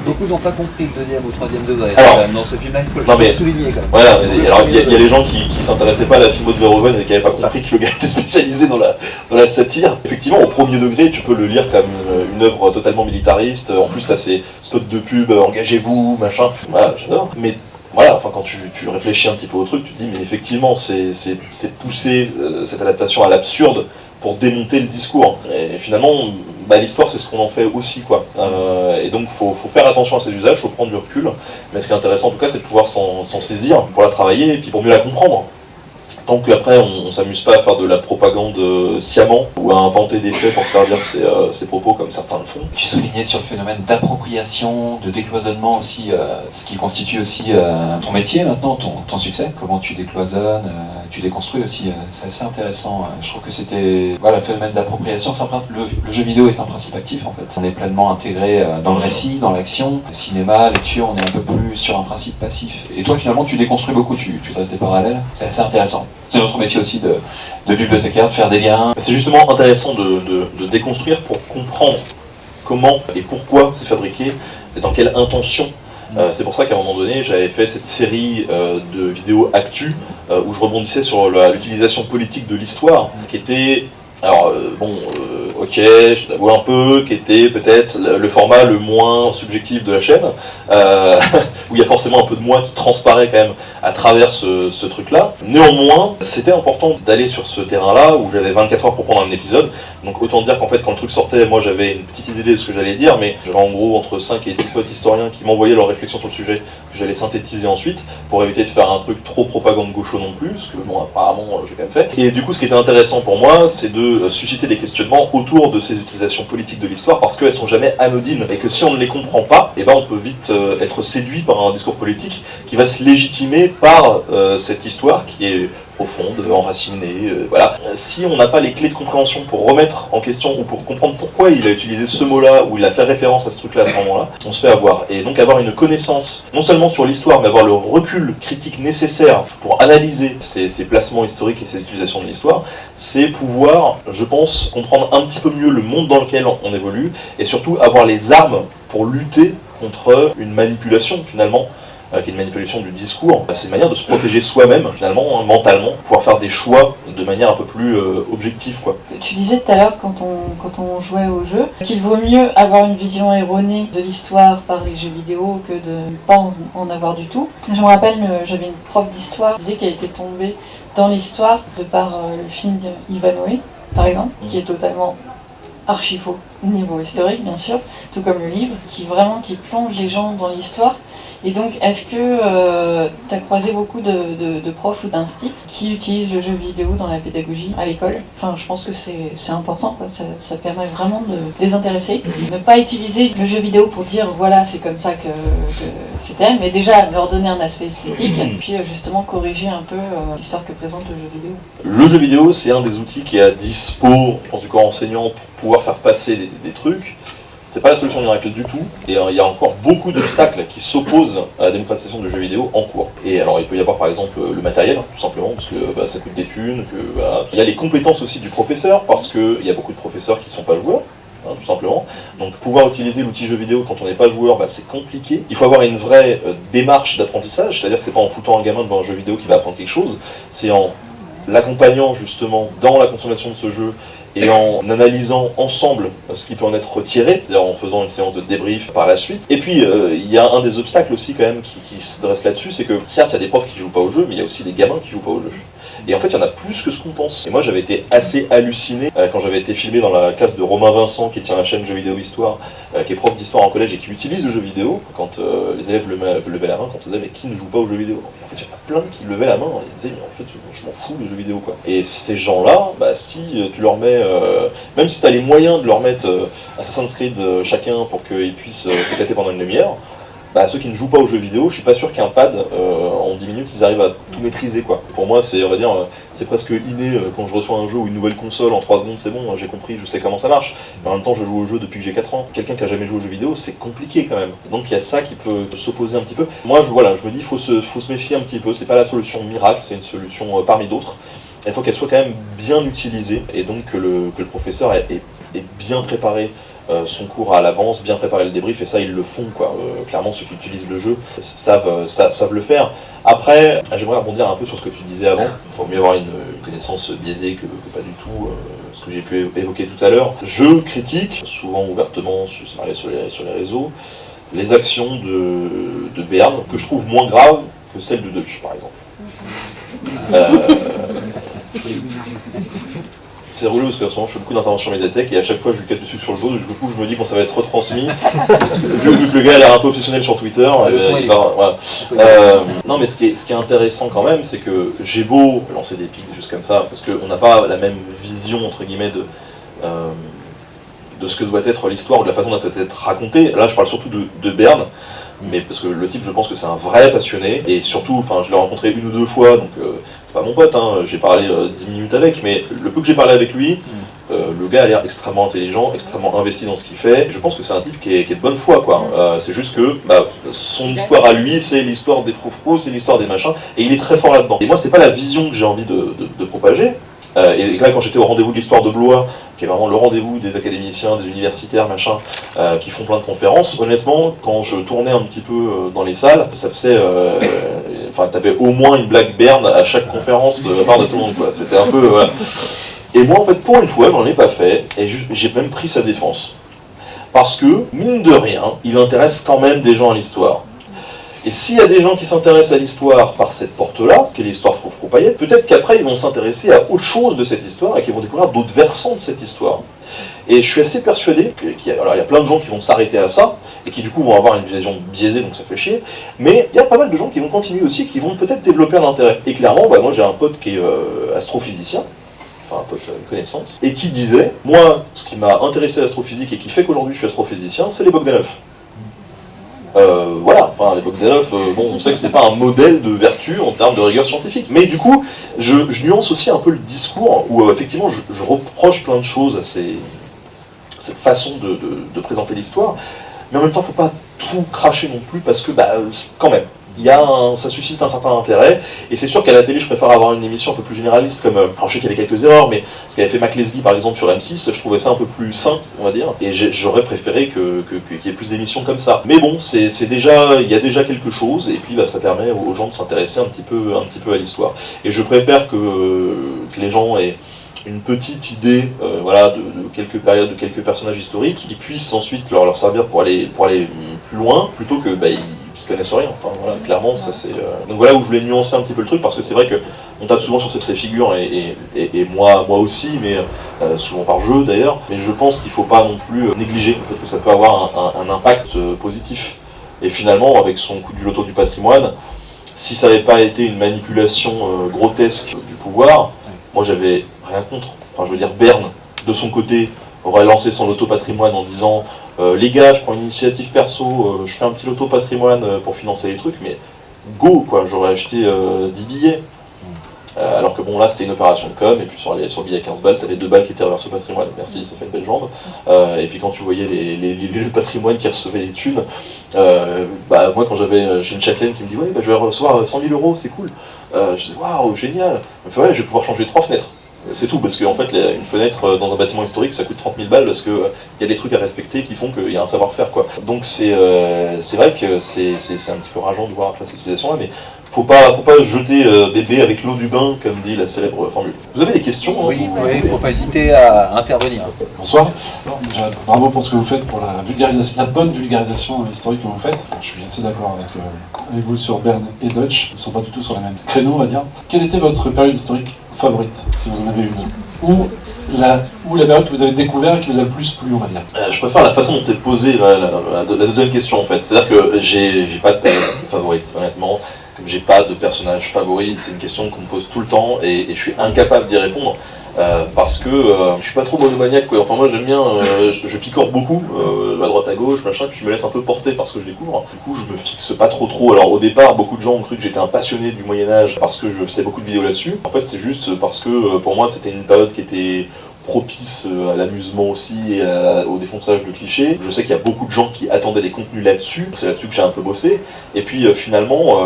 Beaucoup n'ont pas compris le deuxième ou troisième degré. Alors, dans ce film-là, il faut le souligner, quand même. Voilà, alors il y a les gens qui s'intéressaient pas à la filmo de Verhoeven et qui n'avaient pas compris que le gars était spécialisé dans la satire. Effectivement, au premier degré, tu peux le lire comme une œuvre totalement militariste. En plus, t'as ces spots de pub, engagez-vous, machin. Voilà, j'adore. Mais voilà, enfin, quand tu réfléchis un petit peu au truc, tu te dis, mais effectivement, c'est pousser cette adaptation à l'absurde pour démonter le discours. Et finalement, l'histoire, c'est ce qu'on en fait aussi, quoi. Et donc, faut faire attention à ces usages, faut prendre du recul. Mais ce qui est intéressant, en tout cas, c'est de pouvoir s'en saisir pour la travailler et puis pour mieux la comprendre. Tant qu'après, on s'amuse pas à faire de la propagande sciemment ou à inventer des faits pour servir ses propos comme certains le font. Tu soulignais sur le phénomène d'appropriation, de décloisonnement aussi, ce qui constitue aussi ton métier maintenant, ton succès. Comment tu décloisonnes, tu déconstruis aussi, c'est assez intéressant. Je trouve que c'était... Voilà, le phénomène d'appropriation, le jeu vidéo est un principe actif en fait. On est pleinement intégré dans le récit, dans l'action, le cinéma, lecture, on est un peu plus sur un principe passif. Et toi finalement tu déconstruis beaucoup, tu dresses des parallèles, c'est assez intéressant. C'est notre métier aussi de bibliothécaire, de faire des liens. C'est justement intéressant de déconstruire pour comprendre comment et pourquoi c'est fabriqué et dans quelle intention. C'est pour ça qu'à un moment donné, j'avais fait cette série de vidéos actu où je rebondissais sur l'utilisation politique de l'histoire, qui était... Alors, ok, je t'avoue un peu, qui était peut-être le format le moins subjectif de la chaîne, où il y a forcément un peu de moi qui transparaît quand même à travers ce truc-là. Néanmoins, c'était important d'aller sur ce terrain-là, où j'avais 24 heures pour prendre un épisode, donc autant dire qu'en fait, quand le truc sortait, moi j'avais une petite idée de ce que j'allais dire, mais j'avais en gros entre 5 et 10 potes historiens qui m'envoyaient leurs réflexions sur le sujet, que j'allais synthétiser ensuite, pour éviter de faire un truc trop propagande gaucho non plus, ce que bon, apparemment, j'ai quand même fait. Et du coup, ce qui était intéressant pour moi, c'est de susciter des questionnements autour de ces utilisations politiques de l'histoire, parce qu'elles sont jamais anodines, et que si on ne les comprend pas, on peut vite être séduit par un discours politique qui va se légitimer par cette histoire qui est profonde, enracinée, voilà. Si on n'a pas les clés de compréhension pour remettre en question ou pour comprendre pourquoi il a utilisé ce mot-là ou il a fait référence à ce truc-là à ce moment-là, on se fait avoir. Et donc avoir une connaissance, non seulement sur l'histoire, mais avoir le recul critique nécessaire pour analyser ces placements historiques et ces utilisations de l'histoire, c'est pouvoir, je pense, comprendre un petit peu mieux le monde dans lequel on évolue et surtout avoir les armes pour lutter contre une manipulation finalement qui est une manipulation du discours, c'est une manière de se protéger soi-même, finalement, hein, mentalement, pouvoir faire des choix de manière un peu plus objective, quoi. Tu disais tout à l'heure, quand on jouait au jeu, qu'il vaut mieux avoir une vision erronée de l'histoire par les jeux vidéo que de ne pas en avoir du tout. Je me rappelle, j'avais une prof d'histoire qui disait qu'elle était tombée dans l'histoire de par le film de Ivanhoe, par exemple, qui est totalement archi faux, niveau historique bien sûr, tout comme le livre, qui plonge les gens dans l'histoire. Et donc, est-ce que tu as croisé beaucoup de profs ou d'instits qui utilisent le jeu vidéo dans la pédagogie à l'école? Enfin, je pense que c'est important, quoi. Ça permet vraiment de les intéresser. Ne pas utiliser le jeu vidéo pour dire voilà, c'est comme ça que c'était, mais déjà leur donner un aspect esthétique, et puis justement corriger un peu l'histoire que présente le jeu vidéo. Le jeu vidéo, c'est un des outils qui est à dispo, je pense, du corps enseignant pour pouvoir faire passer des trucs. C'est pas la solution miracle du tout, et il y a encore beaucoup d'obstacles qui s'opposent à la démocratisation du jeu vidéo en cours. Et alors il peut y avoir par exemple le matériel, tout simplement, parce que ça coûte des thunes, Il y a les compétences aussi du professeur, parce qu'il y a beaucoup de professeurs qui ne sont pas joueurs, hein, tout simplement. Donc pouvoir utiliser l'outil jeu vidéo quand on n'est pas joueur, c'est compliqué. Il faut avoir une vraie démarche d'apprentissage, c'est-à-dire que c'est pas en foutant un gamin devant un jeu vidéo qui va apprendre quelque chose, c'est en l'accompagnant justement dans la consommation de ce jeu et en analysant ensemble ce qui peut en être retiré, c'est-à-dire en faisant une séance de débrief par la suite. Et puis, il y a un des obstacles aussi quand même qui se dresse là-dessus, c'est que certes, il y a des profs qui jouent pas au jeu, mais il y a aussi des gamins qui jouent pas au jeu. Et en fait, il y en a plus que ce qu'on pense. Et moi, j'avais été assez halluciné quand j'avais été filmé dans la classe de Romain Vincent, qui tient la chaîne Jeux Vidéo Histoire, qui est prof d'histoire en collège et qui utilise le jeu vidéo. Quand les élèves levaient la main, quand on disait mais qui ne joue pas aux jeux vidéo? Et en fait, il y en a plein qui levaient la main et ils disaient mais en fait, je m'en fous des jeux vidéo, quoi. Et ces gens-là, si tu leur mets, même si tu as les moyens de leur mettre Assassin's Creed chacun pour qu'ils puissent s'éclater pendant une demi-heure, ceux qui ne jouent pas aux jeux vidéo, je suis pas sûr qu'un pad, en 10 minutes, ils arrivent à tout maîtriser, quoi. Pour moi, c'est, on va dire, c'est presque inné quand je reçois un jeu ou une nouvelle console, en 3 secondes, c'est bon, j'ai compris, je sais comment ça marche. Mais en même temps, je joue au jeu depuis que j'ai 4 ans. Quelqu'un qui a jamais joué aux jeux vidéo, c'est compliqué quand même. Donc il y a ça qui peut s'opposer un petit peu. Moi, je me dis, faut se méfier un petit peu. C'est pas la solution miracle, c'est une solution parmi d'autres. Il faut qu'elle soit quand même bien utilisée et donc que le professeur est bien préparé son cours à l'avance, bien préparer le débrief, et ça ils le font, quoi. Clairement, ceux qui utilisent le jeu savent le faire. Après, j'aimerais rebondir un peu sur ce que tu disais avant. Il faut mieux avoir une connaissance biaisée que pas du tout, ce que j'ai pu évoquer tout à l'heure. Je critique, souvent ouvertement, sur les réseaux, les actions de Berne, que je trouve moins graves que celles de Deutsch, par exemple. C'est relou parce qu'en ce moment je fais beaucoup d'interventions médiathèques et à chaque fois je lui casse du sucre sur le dos, du coup je me dis quand ça va être retransmis, vu que le gars a l'air un peu obsessionnel sur Twitter, voilà. Non mais ce qui est intéressant quand même, c'est que j'ai beau lancer des pics, des choses comme ça, parce qu'on n'a pas la même vision entre guillemets de ce que doit être l'histoire ou de la façon dont elle doit être racontée. Là je parle surtout de Berne, mais parce que le type je pense que c'est un vrai passionné, et surtout, je l'ai rencontré 1 ou 2 fois, donc c'est pas mon pote, hein, j'ai parlé 10 minutes avec, mais le peu que j'ai parlé avec lui, le gars a l'air extrêmement intelligent, extrêmement investi dans ce qu'il fait. Je pense que c'est un type qui est de bonne foi, quoi. C'est juste que son histoire à lui, c'est l'histoire des froufrous, c'est l'histoire des machins, et il est très fort là-dedans. Et moi, c'est pas la vision que j'ai envie de propager. Et là, quand j'étais au rendez-vous de l'histoire de Blois, qui est vraiment le rendez-vous des académiciens, des universitaires, machin, qui font plein de conférences, honnêtement, quand je tournais un petit peu dans les salles, ça faisait... t'avais au moins une blague Berne à chaque conférence de la part de tout le monde, quoi. C'était un peu... Voilà. Et moi, en fait, pour une fois, j'en ai pas fait, et j'ai même pris sa défense. Parce que, mine de rien, il intéresse quand même des gens à l'histoire. Et s'il y a des gens qui s'intéressent à l'histoire par cette porte-là, qui est l'histoire froufrou-paillette, peut-être qu'après ils vont s'intéresser à autre chose de cette histoire et qu'ils vont découvrir d'autres versants de cette histoire. Et je suis assez persuadé qu'il y a plein de gens qui vont s'arrêter à ça, et qui du coup vont avoir une vision biaisée, donc ça fait chier, mais il y a pas mal de gens qui vont continuer aussi, qui vont peut-être développer un intérêt. Et clairement, moi j'ai un pote qui est astrophysicien, un pote, une connaissance, et qui disait, moi, ce qui m'a intéressé à l'astrophysique et qui fait qu'aujourd'hui je suis astrophysicien, c'est les Bogdanov. Les Bogdanov, on sait que c'est pas un modèle de vertu en termes de rigueur scientifique. Mais du coup, je nuance aussi un peu le discours, où effectivement je reproche plein de choses à cette façon de présenter l'histoire, mais en même temps, faut pas tout cracher non plus, parce que, quand même, ça suscite un certain intérêt, et c'est sûr qu'à la télé je préfère avoir une émission un peu plus généraliste, comme, alors je sais qu'il y avait quelques erreurs, mais ce qu'avait fait Mac Lesguy par exemple sur M6, je trouvais ça un peu plus sain, on va dire, et j'aurais préféré qu'il y ait plus d'émissions comme ça. Mais bon, il y a déjà quelque chose, et puis ça permet aux gens de s'intéresser un petit peu à l'histoire. Et je préfère que les gens aient une petite idée de quelques périodes, de quelques personnages historiques, qui puissent ensuite leur servir pour aller plus loin, plutôt que qui connaissent rien. Enfin voilà, clairement, ça c'est. Donc voilà où je voulais nuancer un petit peu le truc, parce que c'est vrai qu'on tape souvent sur ces figures, et moi aussi, mais souvent par jeu d'ailleurs. Mais je pense qu'il ne faut pas non plus négliger le fait que ça peut avoir un impact positif. Et finalement, avec son coup du loto du patrimoine, si ça n'avait pas été une manipulation grotesque du pouvoir, moi j'avais rien contre. Enfin je veux dire, Berne, de son côté, aurait lancé son loto patrimoine en disant les gars, je prends une initiative perso, je fais un petit loto patrimoine pour financer les trucs, mais go quoi, j'aurais acheté 10 billets. Alors que bon là c'était une opération de com, et puis sur le billet à 15 balles, t'avais 2 balles qui étaient reversées au patrimoine, merci, ça fait une belle jambe. Et puis quand tu voyais le patrimoine qui recevait les thunes, moi quand j'ai une châtelaine qui me dit ouais je vais recevoir 100 000 €, c'est cool. Je disais waouh génial, elle me fait ouais je vais pouvoir changer 3 fenêtres. C'est tout, parce qu'en fait, une fenêtre dans un bâtiment historique, ça coûte 30 000 balles, parce qu'il y a des trucs à respecter qui font qu'il y a un savoir-faire, quoi. Donc c'est vrai que c'est un petit peu rageant de voir après cette situation-là, mais faut pas jeter bébé avec l'eau du bain, comme dit la célèbre formule. Vous avez des questions? Oui, il ne faut pas hésiter à intervenir. Bonsoir. Déjà, bravo pour ce que vous faites, pour la bonne vulgarisation historique que vous faites. Je suis assez d'accord avec vous sur Berne et Deutsch. Ils ne sont pas du tout sur les mêmes créneaux, on va dire. Quelle était votre période historique favorite, si vous en avez une? Ou la période que vous avez découvert et qui vous a le plus plu, on va dire? Je préfère la façon dont est posée la deuxième question, en fait. C'est-à-dire que j'ai pas de période favorite, honnêtement. Comme j'ai pas de personnage favori, c'est une question qu'on me pose tout le temps, et je suis incapable d'y répondre. Parce que je suis pas trop monomaniaque, quoi. Enfin moi j'aime bien, je picore beaucoup, à droite à gauche, machin, puis je me laisse un peu porter par ce que je découvre. Du coup je me fixe pas trop. Alors au départ, beaucoup de gens ont cru que j'étais un passionné du Moyen-Âge parce que je faisais beaucoup de vidéos là-dessus. En fait c'est juste parce que pour moi c'était une période qui était propice à l'amusement aussi et au défonçage de clichés. Je sais qu'il y a beaucoup de gens qui attendaient des contenus là-dessus, c'est là-dessus que j'ai un peu bossé. Et puis finalement,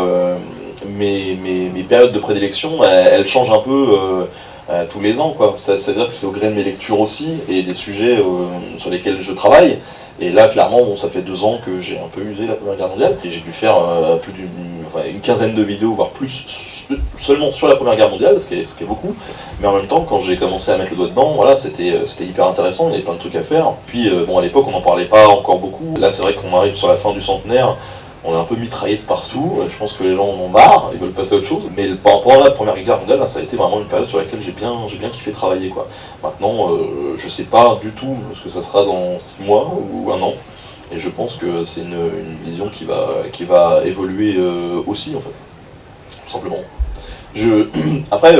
mes périodes de prédilection, elles changent un peu tous les ans, quoi. C'est-à-dire que c'est au gré de mes lectures aussi, et des sujets sur lesquels je travaille. Et là, clairement, ça fait 2 ans que j'ai un peu usé la Première Guerre mondiale, et j'ai dû faire une quinzaine de vidéos, voire plus, seulement sur la Première Guerre mondiale, ce qui est beaucoup. Mais en même temps, quand j'ai commencé à mettre le doigt dedans, voilà, c'était hyper intéressant, il y avait plein de trucs à faire. Puis, à l'époque, on n'en parlait pas encore beaucoup. Là, c'est vrai qu'on arrive sur la fin du centenaire, on est un peu mitraillé de partout, je pense que les gens en ont marre, ils veulent passer à autre chose. Mais pendant la Première Guerre mondiale, ça a été vraiment une période sur laquelle j'ai bien kiffé travailler, quoi. Maintenant, je sais pas du tout ce que ça sera dans 6 mois ou 1 an, et je pense que c'est une vision qui va évoluer aussi, en fait, tout simplement. Après,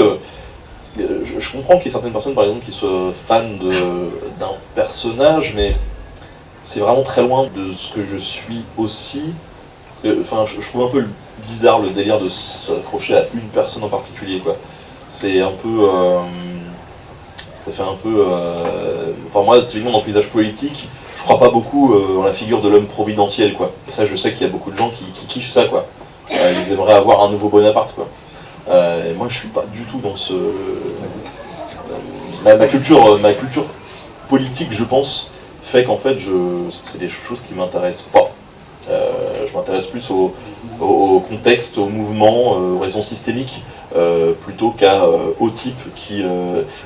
je comprends qu'il y ait certaines personnes, par exemple, qui soient fans d'un personnage, mais c'est vraiment très loin de ce que je suis aussi. Enfin, je trouve un peu bizarre le délire de s'accrocher à une personne en particulier, quoi. C'est un peu... ça fait un peu... Enfin moi, typiquement dans le paysage politique, je crois pas beaucoup en la figure de l'homme providentiel, quoi. Et ça, je sais qu'il y a beaucoup de gens qui kiffent ça, quoi. Ils aimeraient avoir un nouveau Bonaparte, quoi. Et moi, je suis pas du tout dans ce... Ma culture politique, je pense, fait qu'en fait, c'est des choses qui m'intéressent pas. Je m'intéresse plus au contexte, au mouvement, aux raisons systémiques, plutôt au type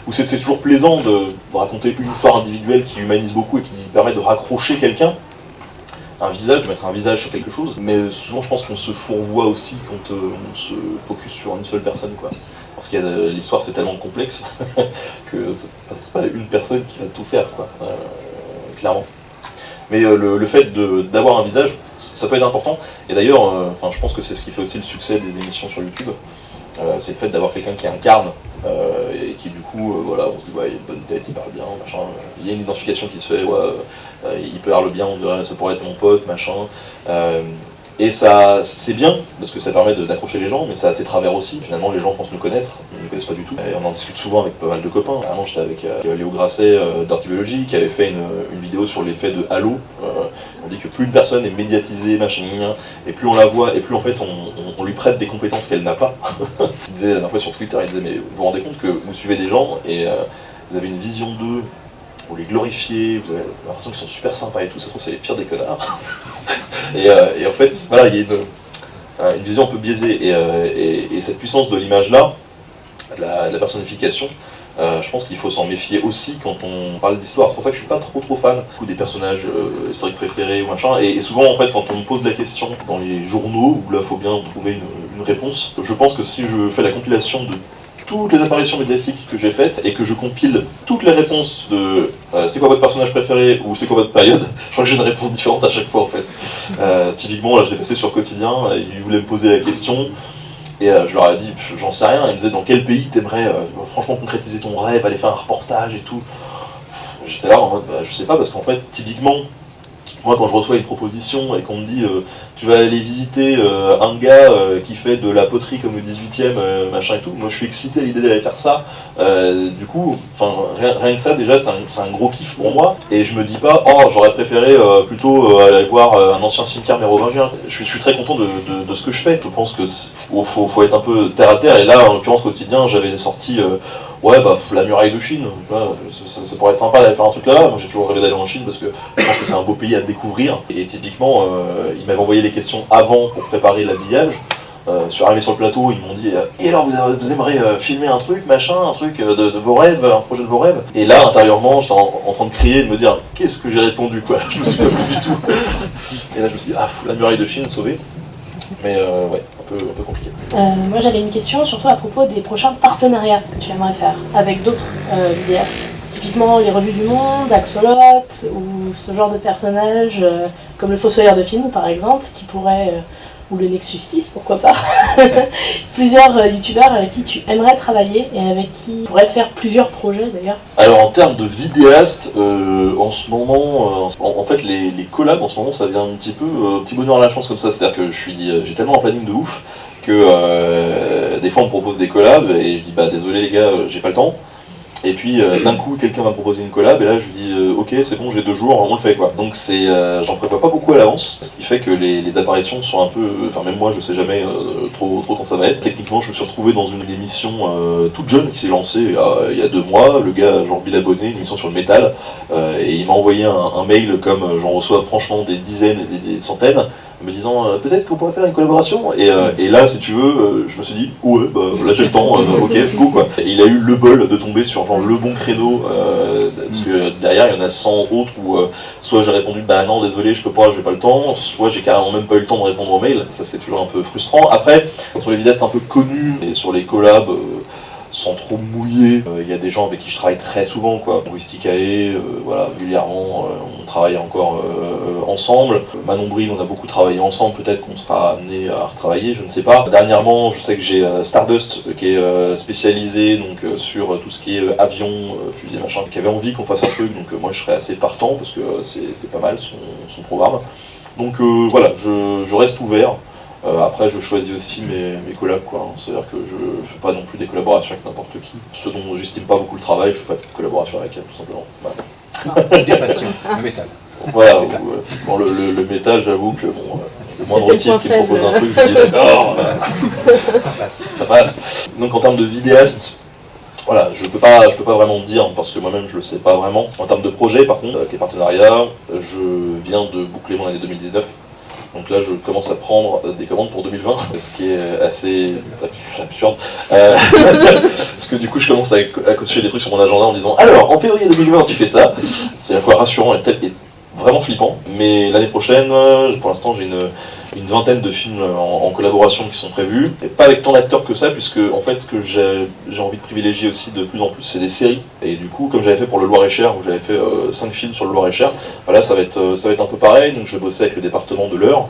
où c'est toujours plaisant de raconter une histoire individuelle qui humanise beaucoup et qui permet de raccrocher quelqu'un, de mettre un visage sur quelque chose. Mais souvent je pense qu'on se fourvoie aussi quand on se focus sur une seule personne, quoi. Parce que l'histoire c'est tellement complexe que c'est pas une personne qui va tout faire, quoi, clairement. Mais le fait d'avoir un visage, ça peut être important. Et d'ailleurs, je pense que c'est ce qui fait aussi le succès des émissions sur YouTube. C'est le fait d'avoir quelqu'un qui incarne, et qui du coup, voilà, on se dit, ouais, il a une bonne tête, il parle bien, machin. Il y a une identification qui se fait, ouais, il parle bien, on dirait, ça pourrait être mon pote, machin. Et ça, c'est bien, parce que ça permet d'accrocher les gens, mais ça a ses travers aussi. Finalement, les gens pensent nous connaître, ils ne nous connaissent pas du tout. Et on en discute souvent avec pas mal de copains. Avant, j'étais avec Léo Grasset d'Artibologie, qui avait fait une vidéo sur l'effet de Halo. On dit que plus une personne est médiatisée, machin, et plus on la voit, et plus en fait on lui prête des compétences qu'elle n'a pas. Il disait la dernière fois sur Twitter, il disait mais vous vous rendez compte que vous suivez des gens et vous avez une vision d'eux, vous les glorifiez, vous avez l'impression qu'ils sont super sympas et tout, ça se trouve c'est les pires des connards. et en fait, voilà, il y a une vision un peu biaisée, et cette puissance de l'image là, de la personnification, je pense qu'il faut s'en méfier aussi quand on parle d'histoire. C'est pour ça que je suis pas trop fan des personnages historiques préférés ou machin. Et souvent en fait quand on me pose la question dans les journaux, où là il faut bien trouver une réponse, je pense que si je fais la compilation de toutes les apparitions médiatiques que j'ai faites et que je compile toutes les réponses de c'est quoi votre personnage préféré ou c'est quoi votre période, je crois que j'ai une réponse différente à chaque fois en fait. Typiquement là je l'ai passé sur Quotidien, ils voulaient me poser la question. Et je leur ai dit, j'en sais rien, ils me disaient dans quel pays t'aimerais franchement concrétiser ton rêve, aller faire un reportage et tout. J'étais là en mode, je sais pas, parce qu'en fait, typiquement, moi quand je reçois une proposition et qu'on me dit tu vas aller visiter un gars qui fait de la poterie comme au 18e, machin et tout, moi je suis excité à l'idée d'aller faire ça. Du coup, rien que ça déjà c'est un gros kiff pour moi, et je me dis pas oh j'aurais préféré plutôt aller voir un ancien cimetière mérovingien. Je suis très content de ce que je fais. Je pense que faut être un peu terre à terre, et là en l'occurrence Quotidien j'avais sorti ouais la muraille de Chine, ça pourrait être sympa d'aller faire un truc là. Moi j'ai toujours rêvé d'aller en Chine parce que je pense que c'est un beau pays à découvrir, et typiquement ils m'avaient envoyé les questions avant pour préparer l'habillage. Sur arrivé sur le plateau, ils m'ont dit et alors vous aimeriez filmer un truc, machin, un truc de vos rêves, un projet de vos rêves. Et là intérieurement j'étais en train de crier, de me dire qu'est-ce que j'ai répondu quoi. Je me souviens plus du tout. Et là je me suis dit la muraille de Chine sauvée. Mais ouais, un peu compliqué. Moi j'avais une question surtout à propos des prochains partenariats que tu aimerais faire avec d'autres vidéastes. Typiquement les revues du Monde, Axolot, ou ce genre de personnages comme le Fossoyeur de film par exemple, qui pourrait, ou le Nexus 6 pourquoi pas, plusieurs youtubeurs avec qui tu aimerais travailler et avec qui tu pourrais faire plusieurs projets d'ailleurs. Alors en termes de vidéastes, en ce moment, en fait les collabs en ce moment ça vient un petit peu, petit bonheur à la chance comme ça, c'est-à-dire que j'ai tellement un planning de ouf que des fois on me propose des collabs et je dis désolé les gars, j'ai pas le temps. Et puis d'un coup quelqu'un va me proposer une collab et là je lui dis ok c'est bon j'ai 2 jours, on le fait quoi. Donc j'en prévois pas beaucoup à l'avance, ce qui fait que les apparitions sont un peu, même moi je sais jamais trop quand ça va être. Techniquement je me suis retrouvé dans une émission toute jeune qui s'est lancée il y a 2 mois, le gars Jean-Bill Abonné, une émission sur le métal, et il m'a envoyé un mail comme j'en reçois franchement des dizaines et des centaines, me disant peut-être qu'on pourrait faire une collaboration, et là si tu veux je me suis dit ouais là j'ai le temps, ok go quoi. Et il a eu le bol de tomber sur genre le bon credo, parce que derrière il y en a 100 autres où soit j'ai répondu non désolé je peux pas, j'ai pas le temps, soit j'ai carrément même pas eu le temps de répondre aux mails. Ça c'est toujours un peu frustrant. Après sur les vidéastes un peu connus et sur les collabs sans trop mouiller, il y a des gens avec qui je travaille très souvent quoi. Wisticae, voilà, régulièrement on travaille encore ensemble. Manon Bril, on a beaucoup travaillé ensemble, peut-être qu'on sera amené à retravailler, je ne sais pas. Dernièrement je sais que j'ai Stardust qui est spécialisé donc sur tout ce qui est avion, fusée machin, qui avait envie qu'on fasse un truc, donc moi je serais assez partant parce que c'est pas mal son programme. Donc voilà, je reste ouvert. Après je choisis aussi mes collabs quoi, c'est-à-dire que je fais pas non plus des collaborations avec n'importe qui. Ceux dont j'estime pas beaucoup le travail, je fais pas de collaboration avec elle tout simplement. Voilà. Des passions, le métal. Voilà, bon, le métal j'avoue que le moindre type qui me propose un truc, je dis d'accord, ça passe. Donc en termes de vidéaste, voilà, je peux pas vraiment dire parce que moi-même je le sais pas vraiment. En termes de projet par contre, avec les partenariats, je viens de boucler mon année 2019. Donc là, je commence à prendre des commandes pour 2020, ce qui est assez absurde. Parce que du coup, je commence à cocher des trucs sur mon agenda en disant « Alors, en février 2020, tu fais ça ». C'est à la fois rassurant et vraiment flippant. Mais l'année prochaine, pour l'instant, j'ai une vingtaine de films en collaboration qui sont prévus. Et pas avec tant d'acteurs que ça, puisque en fait, ce que j'ai envie de privilégier aussi de plus en plus, c'est des séries. Et du coup, comme j'avais fait pour le Loir-et-Cher, où j'avais fait 5 films sur le Loir-et-Cher, voilà, ça va être un peu pareil. Donc je vais bosser avec le département de l'Eure,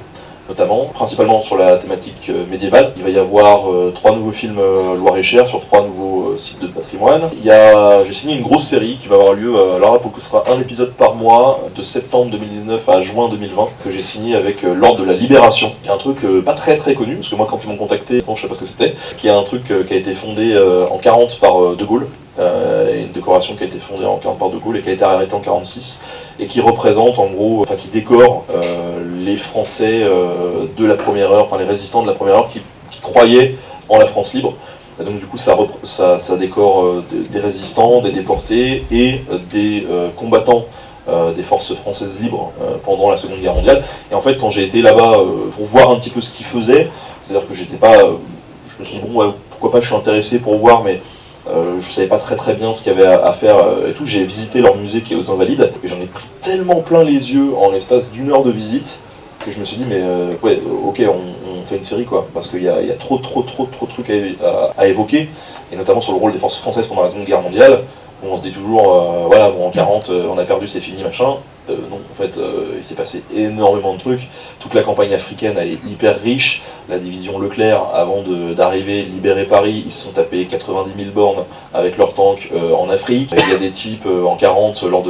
notamment, principalement sur la thématique médiévale. Il va y avoir 3 nouveaux films Loir-et-Cher sur 3 nouveaux sites de patrimoine. J'ai signé une grosse série qui va avoir lieu, alors là pour que ce sera un épisode par mois, de septembre 2019 à juin 2020, que j'ai signé avec l'Ordre de la Libération, qui est un truc pas très connu, parce que moi quand ils m'ont contacté, bon, je sais pas ce que c'était, qui est un truc qui a été fondé en 40 par De Gaulle. une décoration qui a été fondée en 40 par De Gaulle et qui a été arrêtée en 46, et qui représente en gros, enfin qui décore les Français de la première heure, enfin les résistants de la première heure qui croyaient en la France libre. Et donc du coup ça décore des résistants, des déportés et des combattants des forces françaises libres pendant la Seconde Guerre mondiale. Et en fait quand j'ai été là-bas pour voir un petit peu ce qu'ils faisaient, c'est-à-dire que j'étais pas, je me suis dit bon ouais, pourquoi pas, je suis intéressé pour voir, mais je savais pas très bien ce qu'il y avait à faire et tout. J'ai visité leur musée qui est aux Invalides et j'en ai pris tellement plein les yeux en l'espace d'1 heure de visite que je me suis dit mais ouais ok, on fait une série quoi, parce qu'il y a trop de trucs à évoquer, et notamment sur le rôle des forces françaises pendant la Seconde Guerre mondiale, où on se dit toujours voilà bon en 40 on a perdu, c'est fini machin. Non, en fait, il s'est passé énormément de trucs. Toute la campagne africaine, elle est hyper riche. La division Leclerc, avant d'arriver, libérer Paris, ils se sont tapés 90 000 bornes avec leurs tanks en Afrique. Il y a des types en 40, lors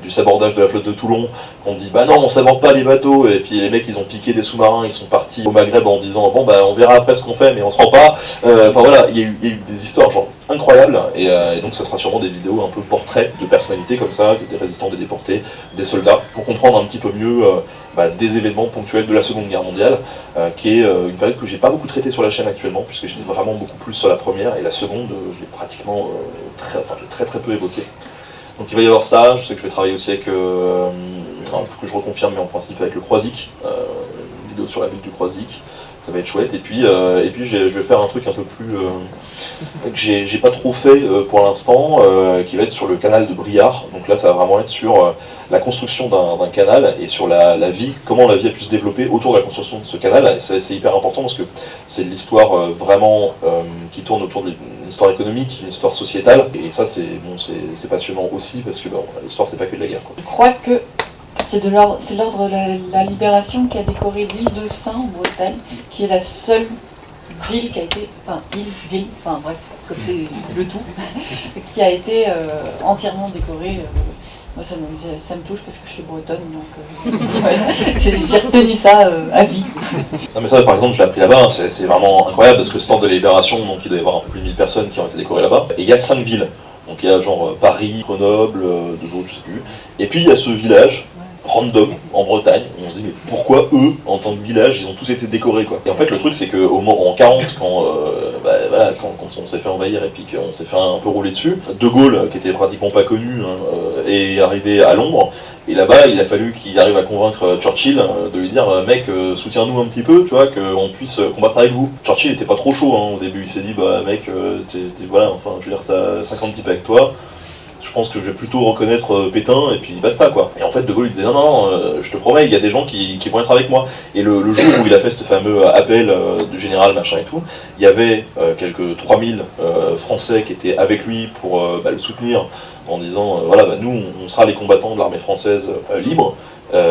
du sabordage de la flotte de Toulon, qu'on dit bah non, on saborde pas les bateaux. Et puis les mecs, ils ont piqué des sous-marins, ils sont partis au Maghreb en disant bon bah on verra après ce qu'on fait, mais on se rend pas. Enfin voilà, il y a eu des histoires genre incroyables. Et donc ça sera sûrement des vidéos un peu portraits de personnalités comme ça, des résistants, des déportés, des soldats, pour comprendre un petit peu mieux des événements ponctuels de la Seconde Guerre mondiale, qui est une période que j'ai pas beaucoup traitée sur la chaîne actuellement, puisque j'étais vraiment beaucoup plus sur la première, et la seconde, je l'ai pratiquement très peu évoqué. Donc il va y avoir ça, je sais que je vais travailler aussi avec, il faut que je reconfirme, mais en principe avec le Croisic, une vidéo sur la ville du Croisic, ça va être chouette, et puis je vais faire un truc un peu plus que j'ai pas trop fait pour l'instant, qui va être sur le canal de Briard. Donc là ça va vraiment être sur la construction d'un canal et sur la vie, comment la vie a pu se développer autour de la construction de ce canal. Et c'est hyper important parce que c'est de l'histoire vraiment qui tourne autour d'une histoire économique, une histoire sociétale, et ça c'est passionnant aussi parce que l'histoire c'est pas que de la guerre, quoi. Je crois que c'est l'ordre de la Libération qui a décoré l'île de Saint en Bretagne, qui est la seule ville qui a été, ville, bref, comme c'est le tout, qui a été entièrement décorée. Moi ça me touche parce que je suis bretonne, donc voilà. J'ai retenu ça à vie. Non mais ça par exemple je l'ai appris là-bas, c'est vraiment incroyable parce que le stand de la Libération, donc il doit y avoir un peu plus de 1000 personnes qui ont été décorées là-bas, et il y a 5 villes. Donc il y a genre Paris, Grenoble, 2 autres je sais plus, et puis il y a ce village random en Bretagne, on se dit mais pourquoi eux, en tant que village, ils ont tous été décorés quoi. Et en fait le truc c'est que en 40, quand on s'est fait envahir et puis qu'on s'est fait un peu rouler dessus, De Gaulle, qui était pratiquement pas connu, est arrivé à Londres, et là-bas il a fallu qu'il arrive à convaincre Churchill de lui dire mec soutiens-nous un petit peu, tu vois, qu'on puisse combattre avec vous. Churchill était pas trop chaud au début, il s'est dit bah mec voilà, enfin je veux dire t'as 50 types avec toi, je pense que je vais plutôt reconnaître Pétain et puis basta quoi. Et en fait De Gaulle il disait non, je te promets, il y a des gens qui vont être avec moi. Et le jour où il a fait ce fameux appel du général machin et tout, il y avait quelques 3000 Français qui étaient avec lui pour le soutenir en disant voilà nous on sera les combattants de l'armée française libre.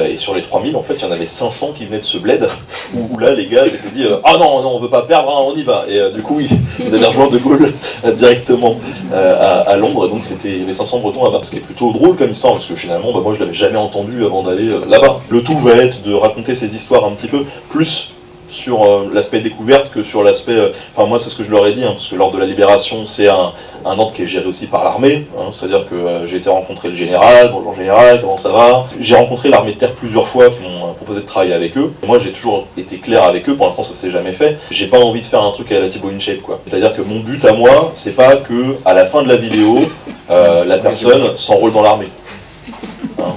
Et sur les 3000, en fait, il y en avait 500 qui venaient de ce bled, où là, les gars s'étaient dit ah non, on veut pas perdre, on y va. Et du coup, ils avaient rejoint De Gaulle directement à Londres, et donc il y avait 500 Bretons là-bas. Ce qui est plutôt drôle comme histoire, parce que finalement, moi je l'avais jamais entendu avant d'aller là-bas. Le tout va être de raconter ces histoires un petit peu plus sur l'aspect découverte que sur l'aspect... Enfin moi c'est ce que je leur ai dit, parce que lors de la Libération c'est un ordre qui est géré aussi par l'armée, c'est-à-dire que j'ai été rencontrer le général, bonjour général, comment ça va. J'ai rencontré l'armée de terre plusieurs fois qui m'ont proposé de travailler avec eux. Et moi j'ai toujours été clair avec eux, pour l'instant ça s'est jamais fait. J'ai pas envie de faire un truc à la Thibaut InShape quoi. C'est-à-dire que mon but à moi, c'est pas que à la fin de la vidéo, la personne s'enrôle dans l'armée.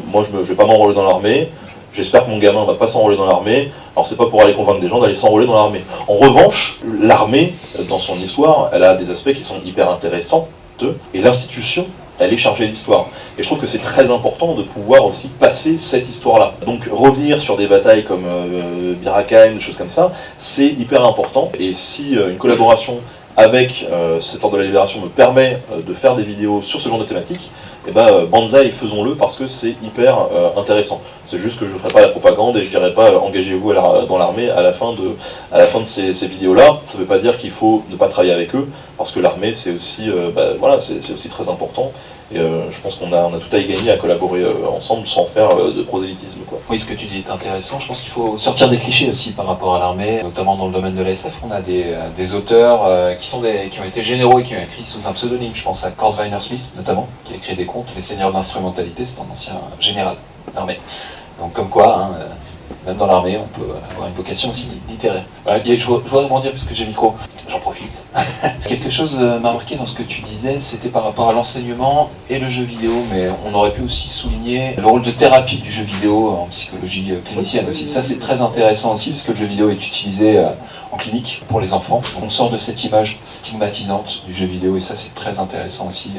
Moi je vais pas m'enrôler dans l'armée. J'espère que mon gamin va pas s'enrôler dans l'armée. Alors c'est pas pour aller convaincre des gens d'aller s'enrôler dans l'armée. En revanche, l'armée, dans son histoire, elle a des aspects qui sont hyper intéressants, et l'institution, elle est chargée d'histoire. Et je trouve que c'est très important de pouvoir aussi passer cette histoire-là. Donc revenir sur des batailles comme Bir Hakeim, des choses comme ça, c'est hyper important. Et si une collaboration avec cet ordre de la Libération me permet de faire des vidéos sur ce genre de thématique, et banzai, faisons-le parce que c'est hyper intéressant. C'est juste que je ne ferai pas la propagande et je dirai pas engagez-vous dans l'armée à la fin de ces vidéos-là. Ça ne veut pas dire qu'il faut ne pas travailler avec eux, parce que l'armée c'est aussi, c'est aussi très important. Et je pense qu'on a tout à y gagner à collaborer ensemble sans faire de prosélytisme, quoi. Oui, ce que tu dis est intéressant. Je pense qu'il faut sortir des clichés aussi par rapport à l'armée, notamment dans le domaine de la SF. On a des auteurs qui ont été généraux et qui ont écrit sous un pseudonyme. Je pense à Cordwainer Smith, notamment, qui a écrit des contes. Les Seigneurs de l'instrumentalité, c'est un ancien général d'armée. Donc comme quoi, hein, même dans l'armée, on peut avoir une vocation aussi littéraire. Voilà, je voudrais rebondir puisque j'ai le micro, j'en profite. Quelque chose m'a marqué dans ce que tu disais, c'était par rapport à l'enseignement et le jeu vidéo, mais on aurait pu aussi souligner le rôle de thérapie du jeu vidéo en psychologie clinicienne aussi. Ça c'est très intéressant aussi parce que le jeu vidéo est utilisé en clinique pour les enfants. On sort de cette image stigmatisante du jeu vidéo et ça c'est très intéressant aussi.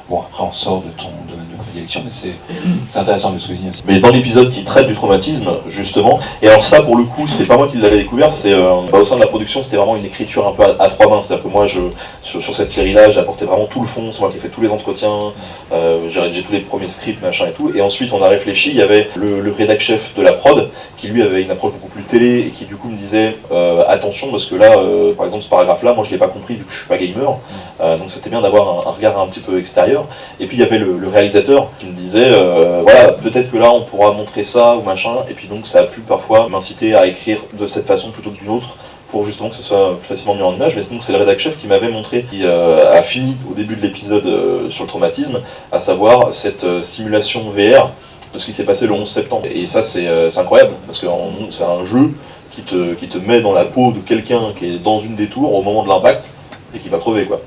Bon, après on sort de ton domaine de prédilection, mais c'est intéressant de le souligner aussi. Mais dans l'épisode qui traite du traumatisme, justement, et alors ça pour le coup, c'est pas moi qui l'avais découvert, c'est au sein de la production, c'était vraiment une écriture un peu à trois mains. C'est-à-dire que moi, sur cette série-là, j'apportais vraiment tout le fond, c'est moi qui ai fait tous les entretiens, j'ai rédigé tous les premiers scripts, machin et tout, et ensuite on a réfléchi, il y avait le rédac chef de la prod, qui lui avait une approche beaucoup plus télé, et qui du coup me disait attention, parce que là, par exemple ce paragraphe-là, moi je l'ai pas compris, vu que je suis pas gamer, donc c'était bien d'avoir un regard un petit peu extérieur. Et puis il y avait le réalisateur qui me disait voilà, peut-être que là on pourra montrer ça ou machin, et puis donc ça a pu parfois m'inciter à écrire de cette façon plutôt que d'une autre pour justement que ce soit plus facilement mis en image. Mais donc c'est le rédac chef qui m'avait montré, qui a fini au début de l'épisode sur le traumatisme, à savoir cette simulation VR de ce qui s'est passé le 11 septembre. Et ça c'est incroyable, parce que c'est un jeu qui te met dans la peau de quelqu'un qui est dans une des tours au moment de l'impact et qui va crever, quoi.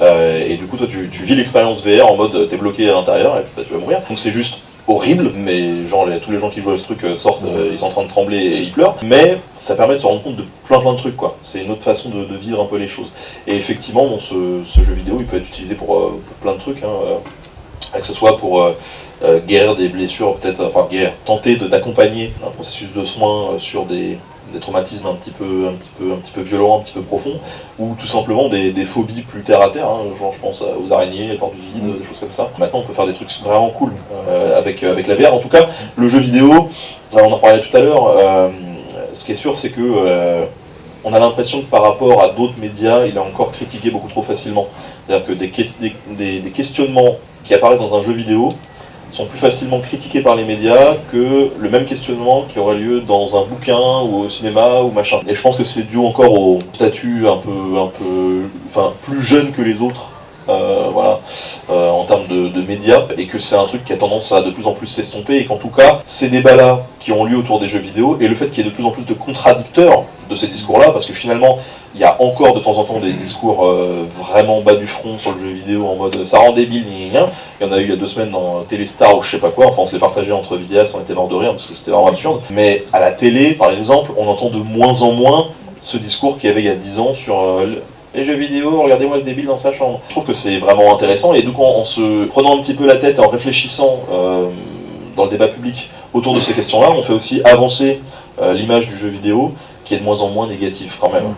Et du coup toi tu vis l'expérience VR en mode t'es bloqué à l'intérieur et puis tu vas mourir. Donc c'est juste horrible, mais genre tous les gens qui jouent à ce truc sortent, ils sont en train de trembler et ils pleurent, mais ça permet de se rendre compte de plein de trucs, quoi. C'est une autre façon de vivre un peu les choses. Et effectivement bon, ce jeu vidéo il peut être utilisé pour plein de trucs, hein, que ce soit pour guérir des blessures, peut-être, enfin tenter d'accompagner un processus de soins sur des traumatismes un petit peu violents, un petit peu profonds, ou tout simplement des phobies plus terre à terre, hein, genre je pense aux araignées, les portes du vide, des choses comme ça. Maintenant on peut faire des trucs vraiment cool avec la VR. En tout cas, le jeu vidéo, on en parlait tout à l'heure, ce qui est sûr c'est que on a l'impression que par rapport à d'autres médias, il est encore critiqué beaucoup trop facilement. C'est-à-dire que des questionnements qui apparaissent dans un jeu vidéo sont plus facilement critiqués par les médias que le même questionnement qui aurait lieu dans un bouquin ou au cinéma ou machin. Et je pense que c'est dû encore au statut un peu, enfin, plus jeune que les autres, voilà, en termes de médias, et que c'est un truc qui a tendance à de plus en plus s'estomper, et qu'en tout cas, ces débats-là qui ont lieu autour des jeux vidéo, et le fait qu'il y ait de plus en plus de contradicteurs de ces discours-là, parce que finalement, il y a encore de temps en temps des discours vraiment bas du front sur le jeu vidéo en mode ça rend débile, il y en a eu il y a 2 semaines dans Téléstar ou je sais pas quoi, enfin on se les partageait entre vidéastes, on était mort de rire parce que c'était vraiment absurde. Mais à la télé, par exemple, on entend de moins en moins ce discours qu'il y avait il y a 10 ans sur les jeux vidéo, regardez-moi ce débile dans sa chambre. Je trouve que c'est vraiment intéressant, et donc en se prenant un petit peu la tête et en réfléchissant dans le débat public autour de ces questions-là, on fait aussi avancer l'image du jeu vidéo, qui est de moins en moins négatif quand même.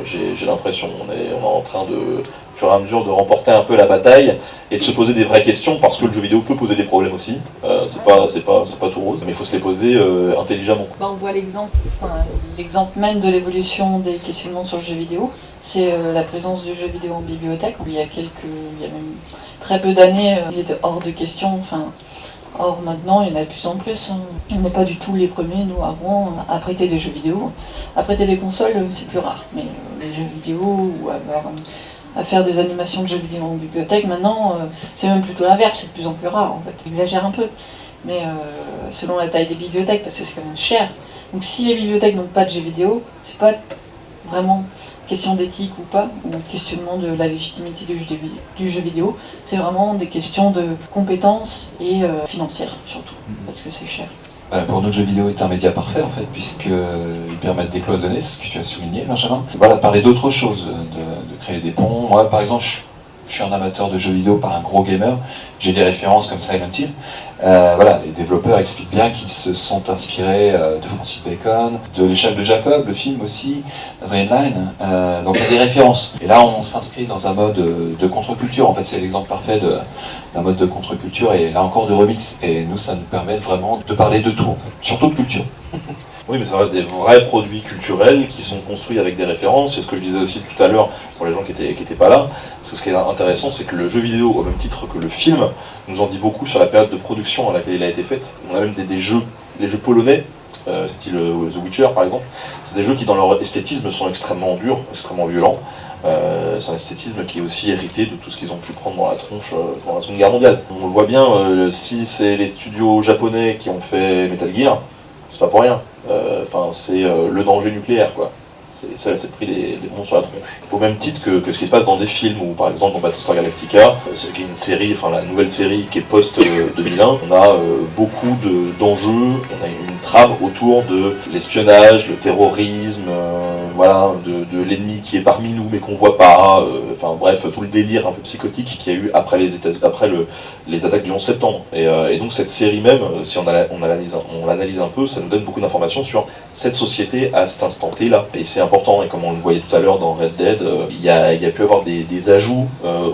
J'ai l'impression, on est en train de, au fur et à mesure, de remporter un peu la bataille et de se poser des vraies questions, parce que le jeu vidéo peut poser des problèmes aussi. C'est pas tout rose, mais il faut se les poser intelligemment. On voit l'exemple même de l'évolution des questionnements sur le jeu vidéo, c'est la présence du jeu vidéo en bibliothèque. Il y a même très peu d'années, il était hors de question. Or maintenant, il y en a de plus en plus. On n'est pas du tout les premiers, nous, avant, à prêter des jeux vidéo. À prêter des consoles, c'est plus rare. Mais les jeux vidéo, ou à faire des animations de jeux vidéo en bibliothèque, maintenant, c'est même plutôt l'inverse, c'est de plus en plus rare, en fait. J'exagère un peu, mais selon la taille des bibliothèques, parce que c'est quand même cher. Donc si les bibliothèques n'ont pas de jeux vidéo, c'est pas vraiment question d'éthique ou pas, ou questionnement de la légitimité du jeu vidéo, c'est vraiment des questions de compétences et financières surtout, parce que c'est cher. Pour nous, le jeu vidéo est un média parfait en fait, puisqu'il permet de décloisonner, c'est ce que tu as souligné, Benjamin. Voilà, parler d'autres choses, de créer des ponts. Moi, par exemple, je suis un amateur de jeux vidéo par un gros gamer, j'ai des références comme Silent Hill. Voilà, les développeurs expliquent bien qu'ils se sont inspirés de Francis Bacon, de L'échelle de Jacob, le film aussi, Dreamline, donc il y a des références. Et là, on s'inscrit dans un mode de contre-culture, en fait, c'est l'exemple parfait d'un mode de contre-culture, et là encore de remix. Et nous, ça nous permet vraiment de parler de tout, en fait, surtout de culture. Oui, mais ça reste des vrais produits culturels qui sont construits avec des références. C'est ce que je disais aussi tout à l'heure pour les gens qui étaient pas là. Ce qui est intéressant, c'est que le jeu vidéo, au même titre que le film, nous en dit beaucoup sur la période de production à laquelle il a été fait. On a même des jeux, les jeux polonais, style The Witcher par exemple. C'est des jeux qui, dans leur esthétisme, sont extrêmement durs, extrêmement violents. C'est un esthétisme qui est aussi hérité de tout ce qu'ils ont pu prendre dans la tronche pendant la Seconde Guerre mondiale. On le voit bien, si c'est les studios japonais qui ont fait Metal Gear, c'est pas pour rien. C'est le danger nucléaire, quoi. C'est le prix des bombes sur la tronche. Au même titre que ce qui se passe dans des films, ou par exemple dans Battlestar Galactica, c'est une série, la nouvelle série qui est post-2001, on a beaucoup d'enjeux, on a une trame autour de l'espionnage, le terrorisme, de l'ennemi qui est parmi nous mais qu'on voit pas, bref, tout le délire un peu psychotique qu'il y a eu après les attaques du 11 septembre. Et donc cette série même, si on l'analyse un peu, ça nous donne beaucoup d'informations sur cette société à cet instant T là. Et c'est important, et comme on le voyait tout à l'heure dans Red Dead, il y a pu avoir des ajouts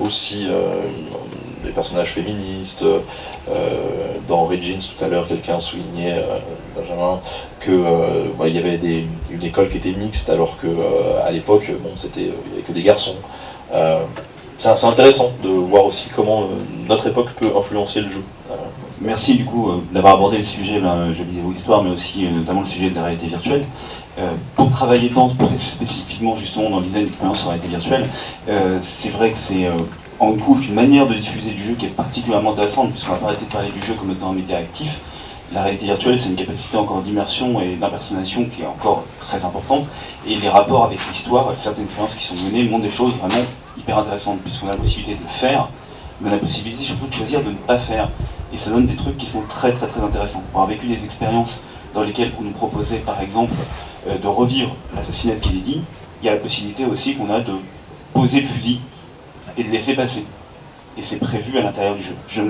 aussi, des personnages féministes. Dans Origins tout à l'heure, quelqu'un soulignait, Benjamin, qu'il y avait une école qui était mixte, alors qu'à l'époque, il n'y avait que des garçons. C'est intéressant de voir aussi comment notre époque peut influencer le jeu. Merci du coup d'avoir abordé le sujet jeux vidéo histoire, mais aussi notamment le sujet de la réalité virtuelle. Pour travailler spécifiquement justement dans le design d'expérience en réalité virtuelle, c'est vrai que c'est en couche une manière de diffuser du jeu qui est particulièrement intéressante, puisqu'on va pas arrêter de parler du jeu comme étant un média actif. La réalité virtuelle, c'est une capacité encore d'immersion et d'impersonnation qui est encore très importante, et les rapports avec l'histoire, certaines expériences qui sont menées montrent des choses vraiment hyper intéressantes, puisqu'on a la possibilité de le faire, mais on a la possibilité surtout de choisir de ne pas faire, et ça donne des trucs qui sont très très très intéressants. Pour avoir vécu des expériences dans lesquelles on nous proposait par exemple de revivre l'assassinat de Kennedy, il y a la possibilité aussi qu'on a de poser le fusil et de laisser passer. Et c'est prévu à l'intérieur du jeu. Je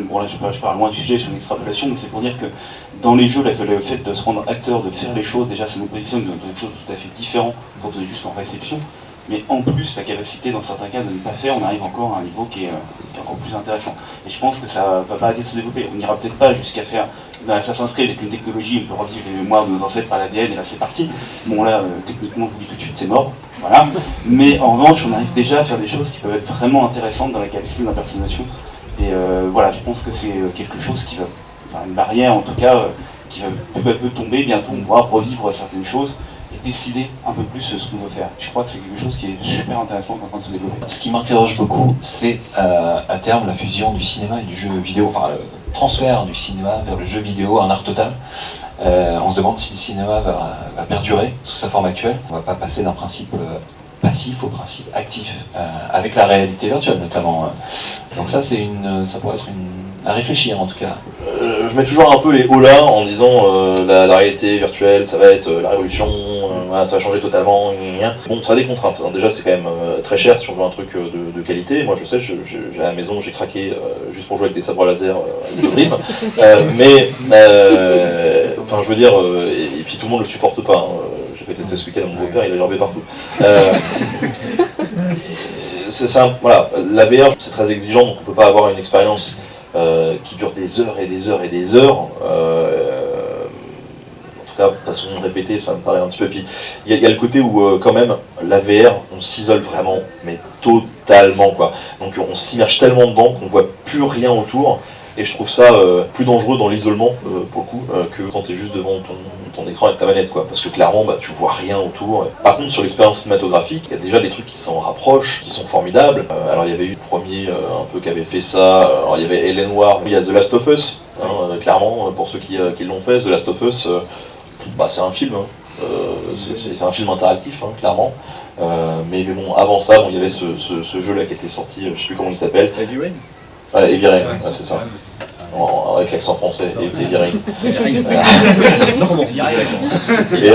parle loin du sujet sur une extrapolation, mais c'est pour dire que dans les jeux, le fait de se rendre acteur, de faire les choses, déjà ça nous positionne dans quelque chose de tout à fait différent quand on est juste en réception. Mais en plus, la capacité dans certains cas de ne pas faire, on arrive encore à un niveau qui est encore plus intéressant. Et je pense que ça va pas arrêter de se développer. On n'ira peut-être pas jusqu'à faire Assassin's Creed avec une technologie, on peut revivre les mémoires de nos ancêtres par l'ADN, et là c'est parti. Bon là, techniquement, je vous dis tout de suite, c'est mort. Voilà. Mais en revanche, on arrive déjà à faire des choses qui peuvent être vraiment intéressantes dans la capacité d'impersonnation. Et je pense que c'est quelque chose qui va, une barrière en tout cas, qui va peu à peu tomber. Bientôt, on pourra revivre certaines choses et décider un peu plus ce qu'on veut faire. Je crois que c'est quelque chose qui est super intéressant qui est en train de se développer. Ce qui m'interroge beaucoup, c'est à terme la fusion du cinéma et du jeu vidéo, le transfert du cinéma vers le jeu vidéo, un art total. On se demande si le cinéma va perdurer sous sa forme actuelle. On ne va pas passer d'un principe passif au principe actif, avec la réalité virtuelle notamment. Donc ça pourrait être à réfléchir en tout cas. Je mets toujours un peu les hauts là en disant la réalité virtuelle, ça va être la révolution, ça va changer totalement. Bon, ça a des contraintes. Déjà, c'est quand même très cher si on veut un truc de qualité. Moi, je sais, j'ai à la maison, j'ai craqué juste pour jouer avec des sabres laser avec Dream. Je veux dire, et puis tout le monde le supporte pas. J'ai fait tester ce week-end à mon beau-père, il a gerbé partout. La VR, c'est très exigeant, donc on peut pas avoir une expérience qui dure des heures et des heures et des heures. En tout cas, de façon répétée, ça me paraît un petit peu. Puis il y a le côté où, quand même, la VR, on s'isole vraiment, mais totalement, quoi. Donc on s'immerge tellement dedans qu'on voit plus rien autour. Et je trouve ça plus dangereux dans l'isolement, pour le coup, que quand tu es juste devant ton écran avec ta manette, quoi. Parce que clairement, tu vois rien autour. Par contre, sur l'expérience cinématographique, il y a déjà des trucs qui s'en rapprochent, qui sont formidables. Alors il y avait eu le premier un peu qui avait fait ça. Alors il y avait Ellen Ward, il y a The Last of Us, clairement, pour ceux qui l'ont fait. The Last of Us, c'est un film. C'est un film interactif, clairement. Mais bon, avant ça, il y avait ce jeu-là qui était sorti, je sais plus comment il s'appelle. Heavy Rain. Heavy Rain, c'est ça. Avec l'accent français, Heavy Rain. Et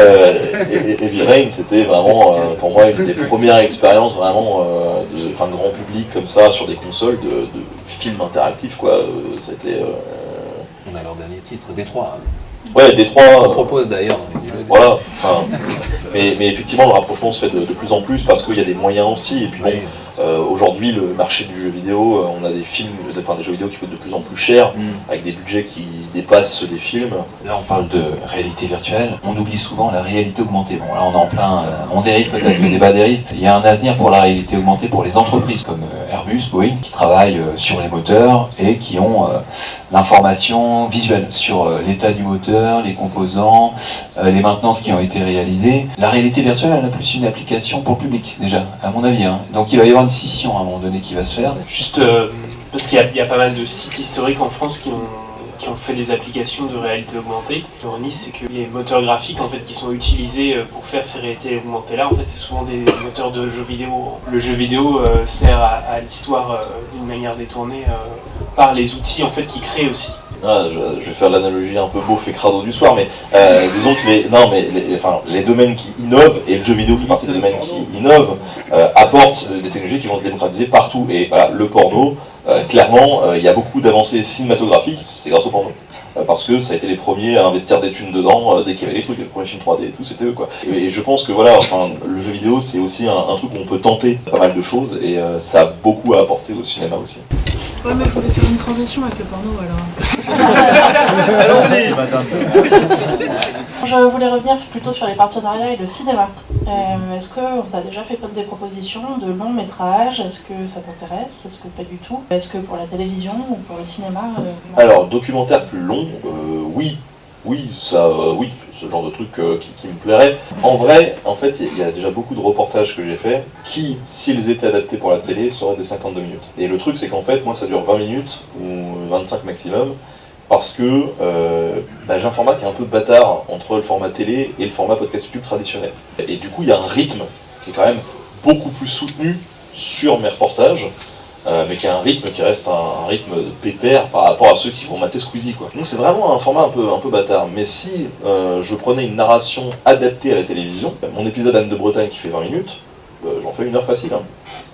Heavy Rain, c'était vraiment, pour moi, une des premières expériences vraiment de grand public comme ça, sur des consoles, de films interactifs, quoi. C'était... On a leur dernier titre, Détroit. Ouais, Détroit. On propose d'ailleurs. Voilà. Mais effectivement, le rapprochement se fait de plus en plus parce qu'il y a des moyens aussi. Et puis bon, aujourd'hui, le marché du jeu vidéo, on a des jeux vidéo qui coûtent de plus en plus cher, avec des budgets qui dépassent ceux des films. Là, on parle de réalité virtuelle. On oublie souvent la réalité augmentée. Bon, là, on est en plein... on dérive peut-être, le débat dérive. Il y a un avenir pour la réalité augmentée pour les entreprises comme Airbus, Boeing, qui travaillent sur les moteurs et qui ont l'information visuelle sur l'état du moteur, les composants, les maintenances qui ont été réalisées. La réalité virtuelle, elle a plus une application pour le public, déjà, à mon avis. Donc il va y avoir une scission à un moment donné qui va se faire. Juste parce qu'il y a pas mal de sites historiques en France qui ont fait des applications de réalité augmentée. Nice, c'est que les moteurs graphiques en fait, qui sont utilisés pour faire ces réalités augmentées-là, en fait, c'est souvent des moteurs de jeux vidéo. Le jeu vidéo sert à l'histoire d'une manière détournée par les outils en fait, qu'ils créent aussi. Ah, je vais faire l'analogie un peu beauf et crado du soir, mais disons que les domaines qui innovent, et le jeu vidéo fait partie des domaines qui innovent, apportent des technologies qui vont se démocratiser partout. Et voilà, le porno, clairement, il y a beaucoup d'avancées cinématographiques, c'est grâce au porno. Parce que ça a été les premiers à investir des thunes dedans, dès qu'il y avait des trucs, les premiers films 3D et tout, c'était eux quoi. Et je pense que voilà, le jeu vidéo c'est aussi un truc où on peut tenter pas mal de choses, et ça a beaucoup à apporter au cinéma aussi. Ouais, mais je voulais faire une transition avec le porno alors. Allons-y, madame. Je voulais revenir plutôt sur les partenariats et le cinéma. Est-ce qu'on t'a déjà fait des propositions de longs métrages? Est-ce que ça t'intéresse? Est-ce que pas du tout? Est-ce que pour la télévision ou pour le cinéma Alors, documentaire plus long, oui, ce genre de truc qui me plairait. En vrai, en fait, il y a déjà beaucoup de reportages que j'ai faits qui, s'ils étaient adaptés pour la télé, seraient des 52 minutes. Et le truc, c'est qu'en fait, moi, ça dure 20 minutes ou 25 maximum, parce que j'ai un format qui est un peu bâtard entre le format télé et le format podcast YouTube traditionnel. Et du coup, il y a un rythme qui est quand même beaucoup plus soutenu sur mes reportages, mais qui a un rythme qui reste un rythme pépère par rapport à ceux qui vont mater Squeezie quoi. Donc c'est vraiment un format un peu bâtard. Mais si je prenais une narration adaptée à la télévision, mon épisode Anne de Bretagne qui fait 20 minutes, j'en fais 1 heure facile.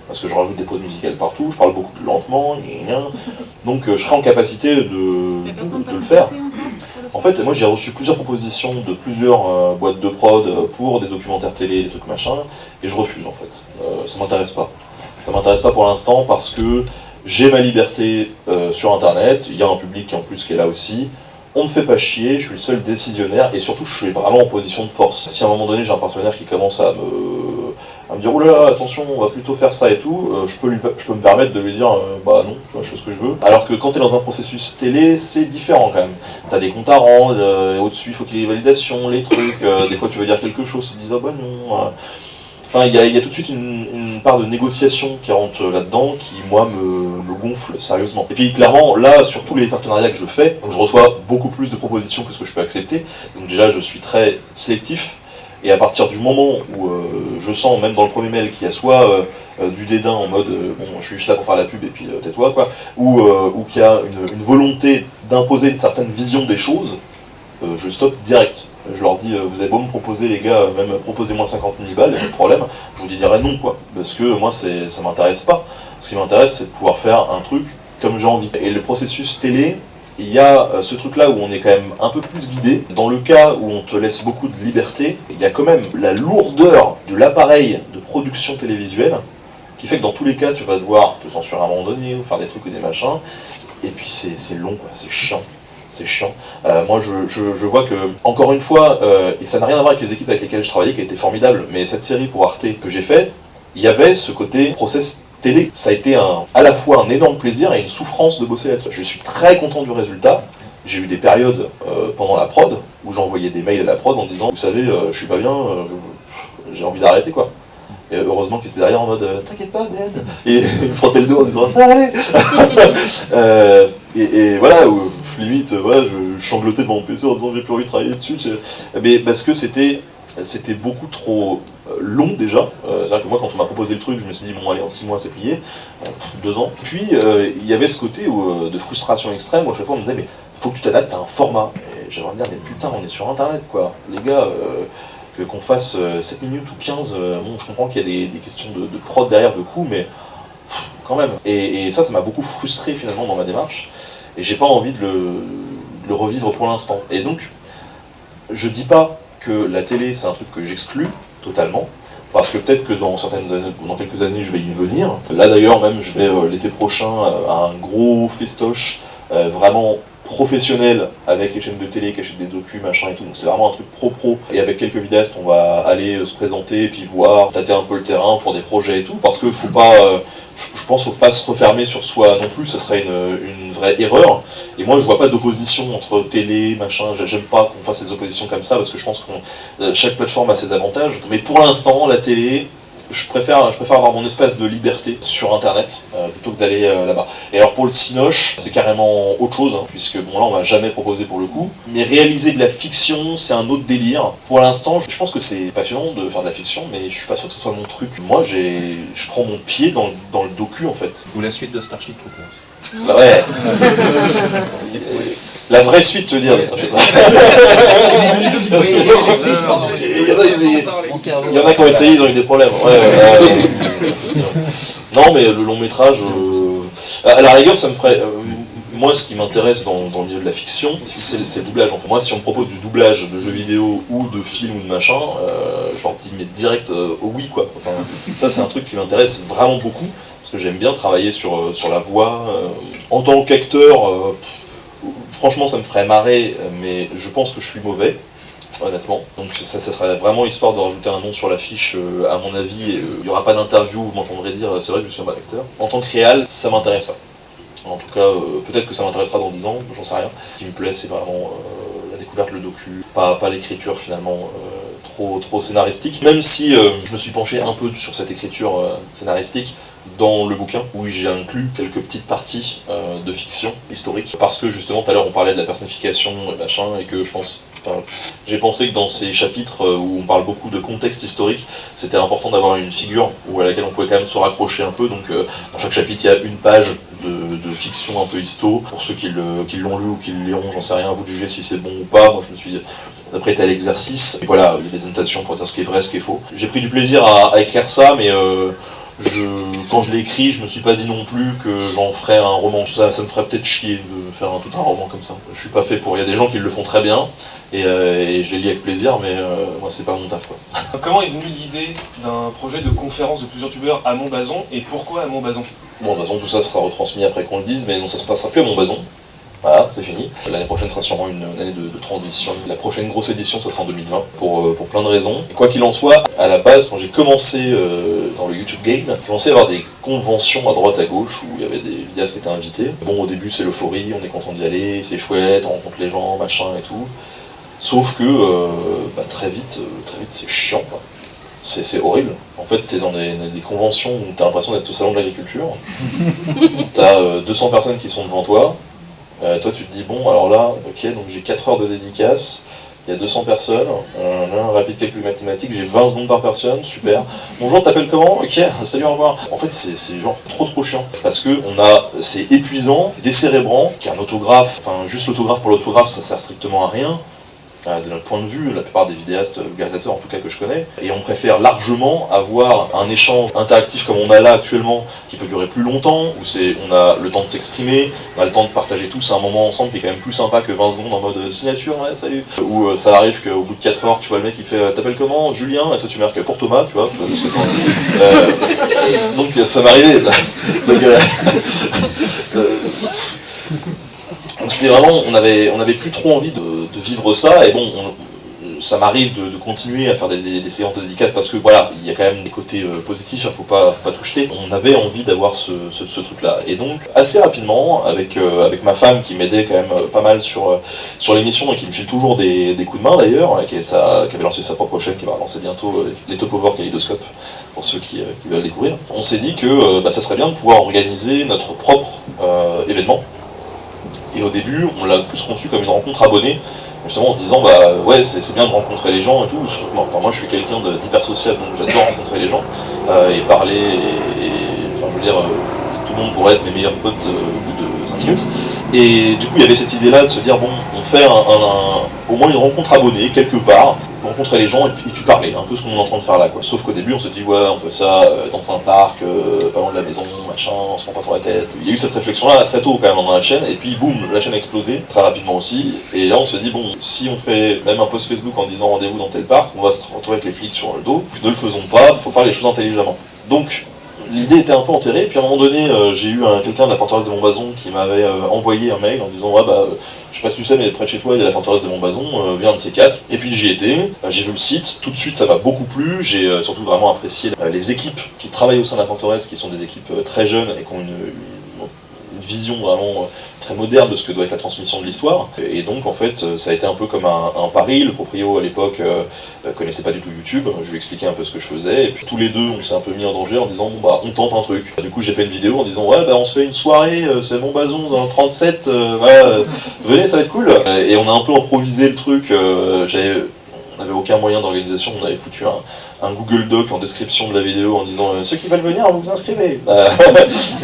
Parce que je rajoute des pauses musicales partout, je parle beaucoup plus lentement, donc je serai en capacité de le faire. En fait, moi j'ai reçu plusieurs propositions de plusieurs boîtes de prod pour des documentaires télé, des trucs machin, et je refuse en fait. Ça m'intéresse pas. Ça m'intéresse pas pour l'instant parce que j'ai ma liberté sur internet, il y a un public qui en plus qui est là aussi, on me fait pas chier, je suis le seul décisionnaire et surtout je suis vraiment en position de force. Si à un moment donné j'ai un partenaire qui commence à me dire oulala attention on va plutôt faire ça et tout, je peux me permettre de lui dire bah non, tu vois, je fais ce que je veux. Alors que quand tu es dans un processus télé, c'est différent quand même. T'as des comptes à rendre, au-dessus il faut qu'il y ait des validations, les trucs, des fois tu veux dire quelque chose, ils disent ah bah non. Enfin, il y a tout de suite une part de négociation qui rentre là-dedans, qui moi me gonfle sérieusement. Et puis clairement, là, sur tous les partenariats que je fais, donc je reçois beaucoup plus de propositions que ce que je peux accepter. Donc déjà, je suis très sélectif. Et à partir du moment où je sens, même dans le premier mail, qu'il y a soit du dédain en mode bon, je suis juste là pour faire la pub et puis tais-toi, quoi, ou qu'il y a une volonté d'imposer une certaine vision des choses, je stoppe direct. Je leur dis, vous avez beau me proposer les gars, même proposez-moi 50 000 balles, il n'y a pas de problème, je vous dirai non quoi, parce que moi ça m'intéresse pas. Ce qui m'intéresse c'est de pouvoir faire un truc comme j'ai envie. Et le processus télé, il y a ce truc là où on est quand même un peu plus guidé. Dans le cas où on te laisse beaucoup de liberté, il y a quand même la lourdeur de l'appareil de production télévisuelle, qui fait que dans tous les cas tu vas devoir te censurer à un moment donné, ou faire des trucs ou des machins, et puis c'est long quoi, c'est chiant. C'est chiant. Moi, je vois que, encore une fois, et ça n'a rien à voir avec les équipes avec lesquelles je travaillais, qui étaient formidables, mais cette série pour Arte que j'ai fait, il y avait ce côté process télé. Ça a été à la fois un énorme plaisir et une souffrance de bosser là-dessus. Je suis très content du résultat. J'ai eu des périodes pendant la prod où j'envoyais des mails à la prod en disant, vous savez, je suis pas bien, j'ai envie d'arrêter quoi. Et heureusement qu'ils étaient derrière en mode t'inquiète pas Ben, et ils me frottaient le dos en disant ça allait. Et voilà, limite voilà, je changlotais devant mon PC en disant j'ai plus envie de travailler dessus, mais parce que c'était beaucoup trop long déjà. C'est-à-dire que moi quand on m'a proposé le truc je me suis dit bon allez en 6 mois c'est plié, 2 ans. Puis il y avait ce côté de frustration extrême où à chaque fois on me disait mais faut que tu t'adaptes à un format. Et j'aimerais me dire mais putain on est sur internet quoi, les gars. Qu'on fasse 7 minutes ou 15, bon je comprends qu'il y a des questions de prod derrière, de coût, mais quand même. Et ça m'a beaucoup frustré finalement dans ma démarche, et j'ai pas envie de le revivre pour l'instant. Et donc, je dis pas que la télé c'est un truc que j'exclus totalement, parce que peut-être que dans quelques années je vais y venir. Là d'ailleurs même je vais l'été prochain à un gros festoche, vraiment professionnel avec les chaînes de télé qui achètent des docus, machin et tout. Donc c'est vraiment un truc pro. Et avec quelques vidéastes, on va aller se présenter et puis voir, tâter un peu le terrain pour des projets et tout. Parce que faut pas, je pense qu'il faut pas se refermer sur soi non plus, ça serait une vraie erreur. Et moi je vois pas d'opposition entre télé, machin, j'aime pas qu'on fasse des oppositions comme ça parce que je pense que chaque plateforme a ses avantages. Mais pour l'instant, la télé, je préfère avoir mon espace de liberté sur internet plutôt que d'aller là-bas. Et alors pour le Cinoche, c'est carrément autre chose, hein, puisque bon là on m'a jamais proposé pour le coup. Mais réaliser de la fiction, c'est un autre délire. Pour l'instant, je pense que c'est passionnant de faire de la fiction, mais je suis pas sûr que ce soit mon truc. Moi je prends mon pied dans le docu en fait. Ou la suite de Starship Troopers. Bah ouais. La vraie suite, te dire, ça, je sais pas. Il y en a qui ont essayé, ils ont eu des problèmes. Non, mais le long métrage, à la rigueur, ça me ferait. Moi, ce qui m'intéresse dans le milieu de la fiction, c'est le doublage. En fait. Moi, si on me propose du doublage de jeux vidéo ou de films ou de machin, je leur dis mais direct oui quoi. Enfin, ça, c'est un truc qui m'intéresse vraiment beaucoup parce que j'aime bien travailler sur la voix. En tant qu'acteur, franchement, ça me ferait marrer, mais je pense que je suis mauvais. Honnêtement. Donc ça serait vraiment histoire de rajouter un nom sur l'affiche, à mon avis, il n'y aura pas d'interview où vous m'entendrez dire c'est vrai que je suis un bon acteur. En tant que réal, ça m'intéresse pas. En tout cas, peut-être que ça m'intéressera dans 10 ans, j'en sais rien. Ce qui me plaît, c'est vraiment la découverte, le docu, pas l'écriture finalement trop scénaristique. Même si je me suis penché un peu sur cette écriture scénaristique dans le bouquin, où j'ai inclus quelques petites parties de fiction historique. Parce que justement, tout à l'heure, on parlait de la personnification, machin, et que je pense... j'ai pensé que dans ces chapitres où on parle beaucoup de contexte historique, c'était important d'avoir une figure à laquelle on pouvait quand même se raccrocher un peu. Donc dans chaque chapitre, il y a une page de fiction un peu histo. Pour ceux qui l'ont lu ou qui le liront, j'en sais rien, à vous de juger si c'est bon ou pas. Moi je me suis prêté à l'exercice. Et voilà, il y a des annotations pour dire ce qui est vrai, ce qui est faux. J'ai pris du plaisir à écrire ça, mais quand je l'ai écrit, je me suis pas dit non plus que j'en ferais un roman. Ça me ferait peut-être chier de faire tout un roman comme ça. Je suis pas fait pour. Il y a des gens qui le font très bien. Et je les lis avec plaisir, mais moi c'est pas mon taf quoi. Comment est venue l'idée d'un projet de conférence de plusieurs youtubeurs à Montbazon et pourquoi à Montbazon? Bon, de toute façon tout ça sera retransmis après qu'on le dise, mais non, ça se passera plus à Montbazon. Voilà, c'est fini. L'année prochaine sera sûrement une année de transition. La prochaine grosse édition, ça sera en 2020, pour plein de raisons. Et quoi qu'il en soit, à la base, quand j'ai commencé dans le YouTube Game, j'ai commencé à avoir des conventions à droite à gauche où il y avait des vidéastes qui étaient invités. Bon, au début c'est l'euphorie, on est content d'y aller, c'est chouette, on rencontre les gens, machin et tout. Sauf que très vite c'est chiant. C'est horrible. En fait, t'es dans des conventions où t'as l'impression d'être au salon de l'agriculture. T'as 200 personnes qui sont devant toi. Toi, tu te dis, bon, alors là, ok, donc j'ai 4 heures de dédicace, il y a 200 personnes, rapide calcul mathématique, j'ai 20 secondes par personne, super. Bonjour, t'appelles comment? Ok, salut, au revoir. En fait, c'est genre trop chiant. Parce que c'est épuisant, décérébrant, qu'un autographe, enfin, juste l'autographe pour l'autographe, ça sert strictement à rien. De notre point de vue, la plupart des vidéastes, vulgarisateurs en tout cas que je connais, et on préfère largement avoir un échange interactif comme on a là actuellement, qui peut durer plus longtemps, où on a le temps de s'exprimer, on a le temps de partager tous un moment ensemble qui est quand même plus sympa que 20 secondes en mode signature, ouais, salut. Où ça arrive qu'au bout de 4 heures, tu vois le mec qui fait t'appelles comment? Julien, et toi tu marques pour Thomas, tu vois, parce que donc ça m'arrivait. Donc c'était vraiment, on avait plus trop envie de vivre ça, et bon, ça m'arrive de continuer à faire des séances de dédicaces parce que voilà, il y a quand même des côtés positifs, faut pas tout jeter. On avait envie d'avoir ce truc-là. Et donc, assez rapidement, avec ma femme qui m'aidait quand même pas mal sur l'émission et qui me file toujours des coups de main d'ailleurs, qui avait lancé sa propre chaîne, qui va lancer bientôt les Top Over Kaleidoscope, pour ceux qui veulent découvrir. On s'est dit que ça serait bien de pouvoir organiser notre propre événement. Et au début, on l'a plus conçu comme une rencontre abonnée, justement en se disant ouais, c'est bien de rencontrer les gens et tout. Enfin, moi je suis quelqu'un d'hyper sociable, donc j'adore rencontrer les gens et parler, enfin je veux dire, tout le monde pourrait être mes meilleurs potes au bout de 5 minutes. Et du coup il y avait cette idée là de se dire bon, on fait au moins une rencontre abonnée quelque part, rencontrer les gens et puis parler, un peu ce qu'on est en train de faire là quoi. Sauf qu'au début on se dit ouais, on fait ça dans un parc, pas loin de la maison, machin, on se prend pas trop la tête. Il y a eu cette réflexion là très tôt quand même dans la chaîne, et puis boum, la chaîne a explosé très rapidement aussi, et là on se dit bon, si on fait même un post Facebook en disant rendez-vous dans tel parc, on va se retrouver avec les flics sur le dos. Ne le faisons pas, faut faire les choses intelligemment. Donc l'idée était un peu enterrée, et puis à un moment donné, j'ai eu quelqu'un de la forteresse de Montbazon qui m'avait envoyé un mail en disant ouais bah je sais pas si tu sais mais près de chez toi il y a la forteresse de Montbazon, viens de ces quatre. Et puis j'y étais, j'ai vu le site, tout de suite ça m'a beaucoup plu, j'ai surtout vraiment apprécié les équipes qui travaillent au sein de la forteresse, qui sont des équipes très jeunes et qui ont une vision vraiment très moderne de ce que doit être la transmission de l'histoire. Et donc en fait ça a été un peu comme un pari. Le proprio à l'époque connaissait pas du tout YouTube, je lui expliquais un peu ce que je faisais, et puis tous les deux on s'est un peu mis en danger en disant bon bah on tente un truc. Du coup j'ai fait une vidéo en disant ouais bah on se fait une soirée, c'est Montbazon dans le 37, venez ça va être cool. Et on a un peu improvisé le truc, on n'avait aucun moyen d'organisation, on avait foutu un Google Doc en description de la vidéo en disant ceux qui veulent venir, vous vous inscrivez.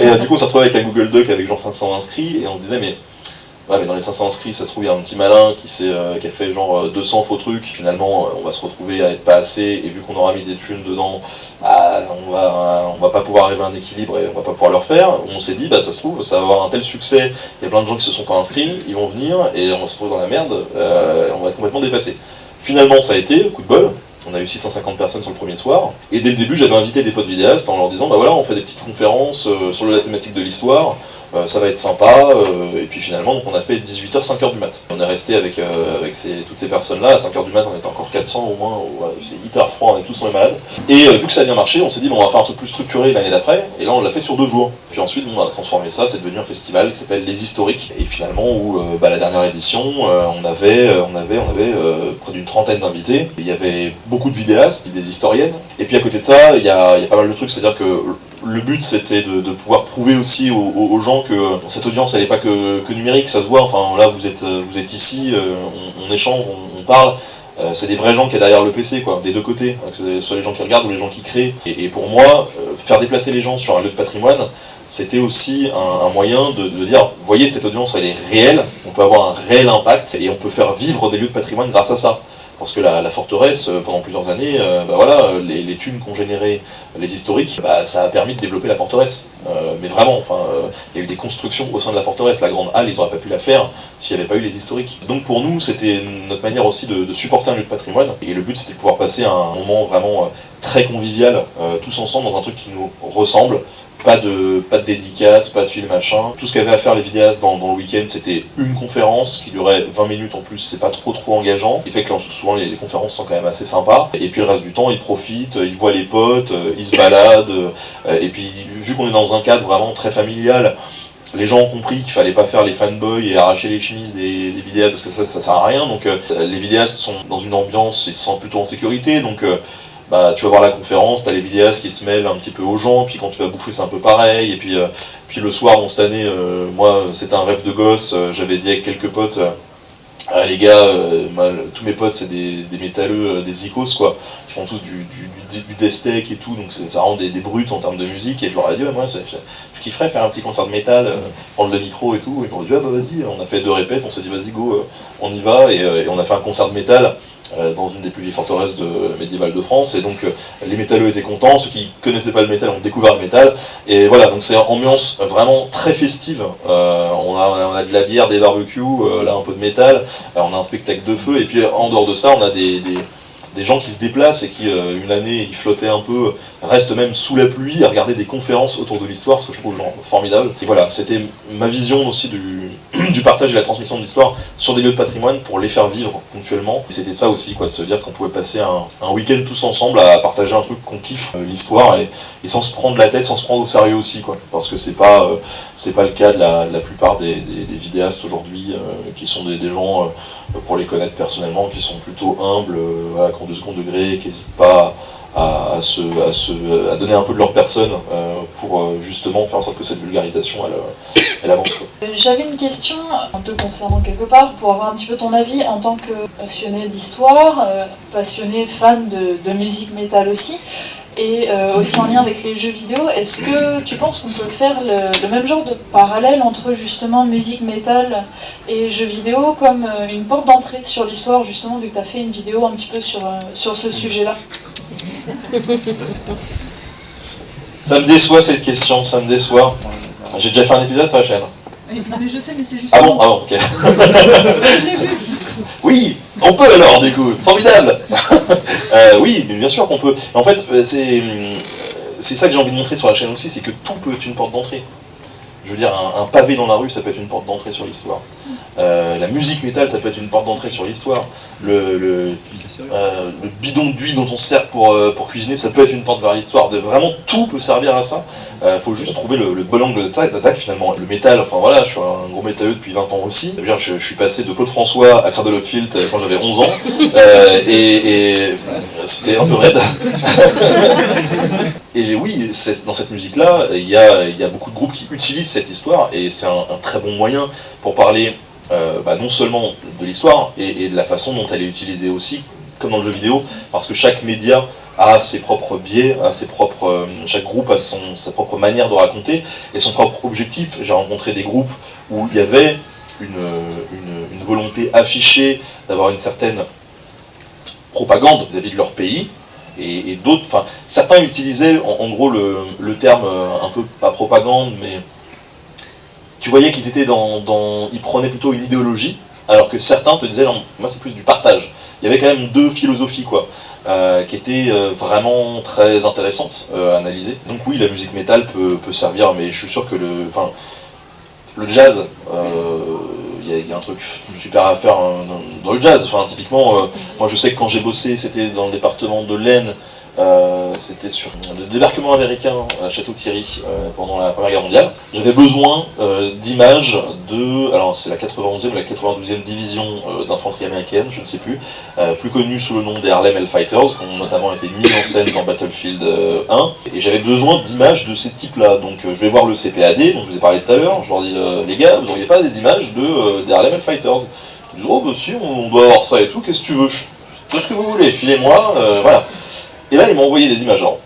Et du coup on s'est retrouvé avec un Google Doc avec genre 500 inscrits, et on se disait mais dans les 500 inscrits ça se trouve il y a un petit malin qui a fait genre 200 faux trucs, finalement on va se retrouver à être pas assez, et vu qu'on aura mis des thunes dedans, on va pas pouvoir arriver à un équilibre et on va pas pouvoir le refaire. On s'est dit ça se trouve ça va avoir un tel succès, il y a plein de gens qui se sont pas inscrits, ils vont venir et on va se retrouver dans la merde, on va être complètement dépassé. Finalement ça a été, coup de bol, on a eu 650 personnes sur le premier soir, et dès le début j'avais invité des potes vidéastes en leur disant bah voilà on fait des petites conférences sur la thématique de l'histoire, ça va être sympa, et puis finalement donc on a fait 18h, 5h du mat. On est resté avec toutes ces personnes-là, à 5h du mat on était encore 400 au moins, c'est hyper froid, on est tous tombés malades. Et vu que ça a bien marché, on s'est dit bon on va faire un truc plus structuré l'année d'après, et là on l'a fait sur 2 jours. Puis ensuite on a transformé ça, c'est devenu un festival qui s'appelle Les Historiques, et finalement où la dernière édition, on avait près d'une trentaine d'invités, il y avait beaucoup de vidéastes, des historiennes, et puis à côté de ça il y a pas mal de trucs, c'est-à-dire que le but c'était de pouvoir prouver aussi aux gens que cette audience elle n'est pas que numérique, ça se voit, enfin là vous êtes ici, on échange, on parle, c'est des vrais gens qui est derrière le PC quoi, des deux côtés, que ce soit les gens qui regardent ou les gens qui créent. Et pour moi, faire déplacer les gens sur un lieu de patrimoine, c'était aussi un moyen de dire, vous voyez cette audience elle est réelle, on peut avoir un réel impact et on peut faire vivre des lieux de patrimoine grâce à ça. Parce que la forteresse, pendant plusieurs années, les thunes qu'ont généré les historiques, ça a permis de développer la forteresse. Mais vraiment, il y a eu des constructions au sein de la forteresse. La grande halle, ils n'auraient pas pu la faire s'il n'y avait pas eu les historiques. Donc pour nous, c'était notre manière aussi de supporter un lieu de patrimoine. Et le but, c'était de pouvoir passer un moment vraiment très convivial, tous ensemble, dans un truc qui nous ressemble. Pas de dédicace, pas de film machin. Tout ce qu'avaient à faire les vidéastes dans le week-end, c'était une conférence qui durait 20 minutes en plus, c'est pas trop engageant. Ce qui fait que souvent les conférences sont quand même assez sympas. Et puis le reste du temps, ils profitent, ils voient les potes, ils se baladent. Et puis vu qu'on est dans un cadre vraiment très familial, les gens ont compris qu'il fallait pas faire les fanboys et arracher les chemises des vidéastes parce que ça sert à rien. Donc les vidéastes sont dans une ambiance, ils se sentent plutôt en sécurité. Donc tu vas voir la conférence, t'as les vidéastes qui se mêlent un petit peu aux gens, puis quand tu vas bouffer c'est un peu pareil, et puis le soir, cette année, moi c'était un rêve de gosse, j'avais dit avec quelques potes, les gars, tous mes potes c'est des métalleux, des icos quoi, ils font tous du deathtech et tout, donc ça rend des brutes en termes de musique, et je leur ai dit moi je kifferais faire un petit concert de métal, prendre le micro et tout, et ils m'ont dit vas-y, on a fait 2 répètes, on s'est dit vas-y go, on y va, et on a fait un concert de métal dans une des plus vieilles forteresses médiévales de France, et donc les métalleux étaient contents, ceux qui connaissaient pas le métal ont découvert le métal, et voilà, donc c'est une ambiance vraiment très festive, on a de la bière, des barbecues, là un peu de métal, on a un spectacle de feu, et puis en dehors de ça on a des gens qui se déplacent et qui, une année, ils flottaient un peu, restent même sous la pluie à regarder des conférences autour de l'histoire, ce que je trouve formidable. Et voilà, c'était ma vision aussi du partage et de la transmission de l'histoire sur des lieux de patrimoine pour les faire vivre ponctuellement. Et c'était ça aussi, quoi, de se dire qu'on pouvait passer un week-end tous ensemble à partager un truc qu'on kiffe, l'histoire, et sans se prendre la tête, sans se prendre au sérieux aussi, quoi. Parce que c'est pas le cas de la plupart des vidéastes aujourd'hui, qui sont des gens, pour les connaître personnellement, qui sont plutôt humbles, qui ont du second degré, qui n'hésitent pas à donner un peu de leur personne pour justement faire en sorte que cette vulgarisation elle avance. J'avais une question en te concernant quelque part pour avoir un petit peu ton avis en tant que passionné d'histoire, passionné fan de musique métal aussi, et aussi en lien avec les jeux vidéo. Est-ce que tu penses qu'on peut faire le même genre de parallèle entre justement musique métal et jeux vidéo comme une porte d'entrée sur l'histoire, justement, vu que tu as fait une vidéo un petit peu sur ce sujet-là? Ça me déçoit cette question, ça me déçoit. J'ai déjà fait un épisode sur la chaîne. Mais je sais, mais c'est juste. Ah bon, ok. Je l'ai vu. Oui, on peut alors du coup, formidable. Oui, mais bien sûr qu'on peut. En fait, c'est ça que j'ai envie de montrer sur la chaîne aussi, c'est que tout peut être une porte d'entrée. Je veux dire, un pavé dans la rue, ça peut être une porte d'entrée sur l'histoire. La musique métal, ça peut être une porte d'entrée sur l'histoire. Le bidon d'huile dont on se sert pour cuisiner, ça peut être une porte vers l'histoire. Vraiment, tout peut servir à ça. Faut juste trouver le bon angle d'attaque finalement. Le métal, enfin voilà, je suis un gros métalleux depuis 20 ans aussi. Je suis passé de Claude François à Cradle of Filth quand j'avais 11 ans. Et c'était un peu raide. Et oui, dans cette musique-là, il y a beaucoup de groupes qui utilisent cette histoire, et c'est un très bon moyen pour parler non seulement de l'histoire, et de la façon dont elle est utilisée aussi, comme dans le jeu vidéo, parce que chaque média a ses propres biais, chaque groupe a sa propre manière de raconter, et son propre objectif. J'ai rencontré des groupes où il y avait une volonté affichée d'avoir une certaine propagande vis-à-vis de leur pays, et d'autres, enfin, certains utilisaient en gros le terme un peu, pas propagande, mais tu voyais qu'ils étaient ils prenaient plutôt une idéologie, alors que certains te disaient non, moi c'est plus du partage. Il y avait quand même deux philosophies quoi, qui étaient vraiment très intéressantes à analyser. Donc oui, la musique métal peut servir, mais je suis sûr que le jazz, il y a un truc super à faire dans le jazz. Enfin, typiquement, moi je sais que quand j'ai bossé, c'était dans le département de l'Aisne, c'était sur le débarquement américain à Château-Thierry pendant la Première Guerre mondiale. J'avais besoin d'images alors c'est la 91e ou la 92e division d'infanterie américaine, je ne sais plus, plus connue sous le nom des Harlem Hellfighters, qui ont notamment été mis en scène dans Battlefield 1, et j'avais besoin d'images de ces types-là. Donc je vais voir le CPAD, dont je vous ai parlé tout à l'heure, je leur dis les gars, vous n'auriez pas des images des Harlem Hellfighters? Ils disent oh bah si, on doit avoir ça et tout, qu'est-ce que tu veux? Tout ce que vous voulez, filez-moi, voilà. Et là, ils m'ont envoyé des images. Alors,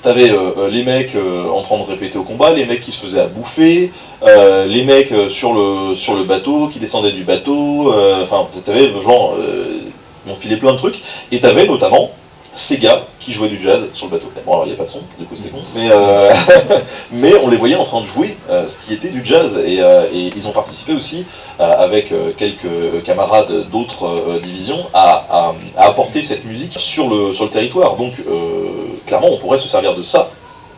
t'avais les mecs en train de répéter au combat, les mecs qui se faisaient à bouffer, les mecs sur le bateau, qui descendaient du bateau, enfin, t'avais genre, ils m'ont filé plein de trucs, et t'avais notamment ces gars qui jouaient du jazz sur le bateau. Bon, alors il n'y a pas de son, du coup c'était con, mais on les voyait en train de jouer ce qui était du jazz, et ils ont participé aussi avec quelques camarades d'autres divisions à apporter cette musique sur le territoire. Donc clairement on pourrait se servir de ça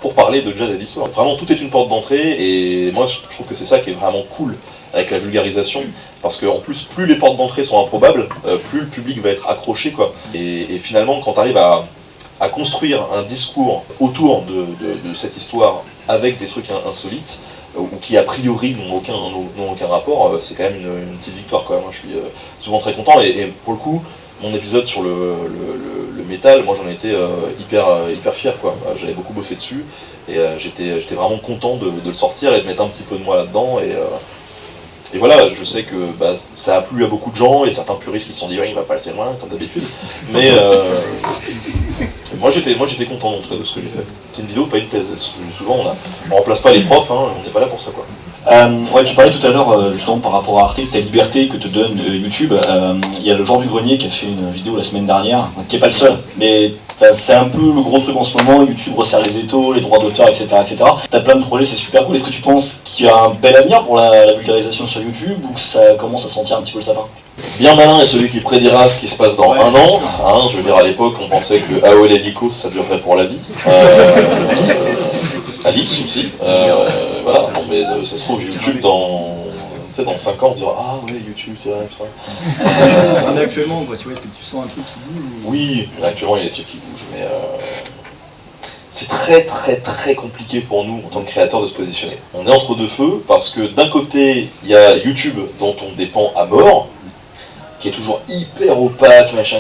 pour parler de jazz et d'histoire. Vraiment tout est une porte d'entrée, et moi je trouve que c'est ça qui est vraiment cool avec la vulgarisation, parce qu'en plus, plus les portes d'entrée sont improbables, plus le public va être accroché, quoi. Et finalement, quand tu arrives à construire un discours autour de cette histoire avec des trucs insolites, ou qui a priori n'ont aucun rapport, c'est quand même une petite victoire, quoi. Moi je suis souvent très content, et pour le coup, mon épisode sur le métal, moi j'en étais hyper fier, quoi. J'avais beaucoup bossé dessus, et j'étais vraiment content de le sortir et de mettre un petit peu de moi là-dedans, et voilà, je sais que ça a plu à beaucoup de gens, et certains puristes qui se sont dit ouais, il va pas aller loin, comme d'habitude, mais moi j'étais content en tout cas de ce que j'ai fait. C'est une vidéo, pas une thèse. Souvent on remplace pas les profs, hein, on n'est pas là pour ça, quoi. Ouais, tu parlais tout à l'heure justement par rapport à Arte, de ta liberté que te donne YouTube. Il y a le Genre du Grenier qui a fait une vidéo la semaine dernière, qui est pas le seul, mais c'est un peu le gros truc en ce moment. YouTube resserre les étaux, les droits d'auteur, etc., etc. T'as plein de projets, c'est super cool. Est-ce que tu penses qu'il y a un bel avenir pour la vulgarisation sur YouTube, ou que ça commence à sentir un petit peu le sapin? Bien malin est celui qui prédira ce qui se passe dans un an. Hein, je veux dire, à l'époque, on pensait que AOL et Lycos, ça durerait pour la vie. Alice aussi. Voilà, non, mais ça se trouve, YouTube, dans 5 ans, on se dira ah ouais, YouTube, c'est vrai, putain. Mais actuellement, quoi, tu vois, est-ce que tu sens un truc qui bouge ou... Oui, actuellement, il y a des trucs qui bougent, mais c'est très compliqué pour nous, en tant que créateurs, de se positionner. On est entre deux feux, parce que d'un côté, il y a YouTube, dont on dépend à mort, qui est toujours hyper opaque, machin,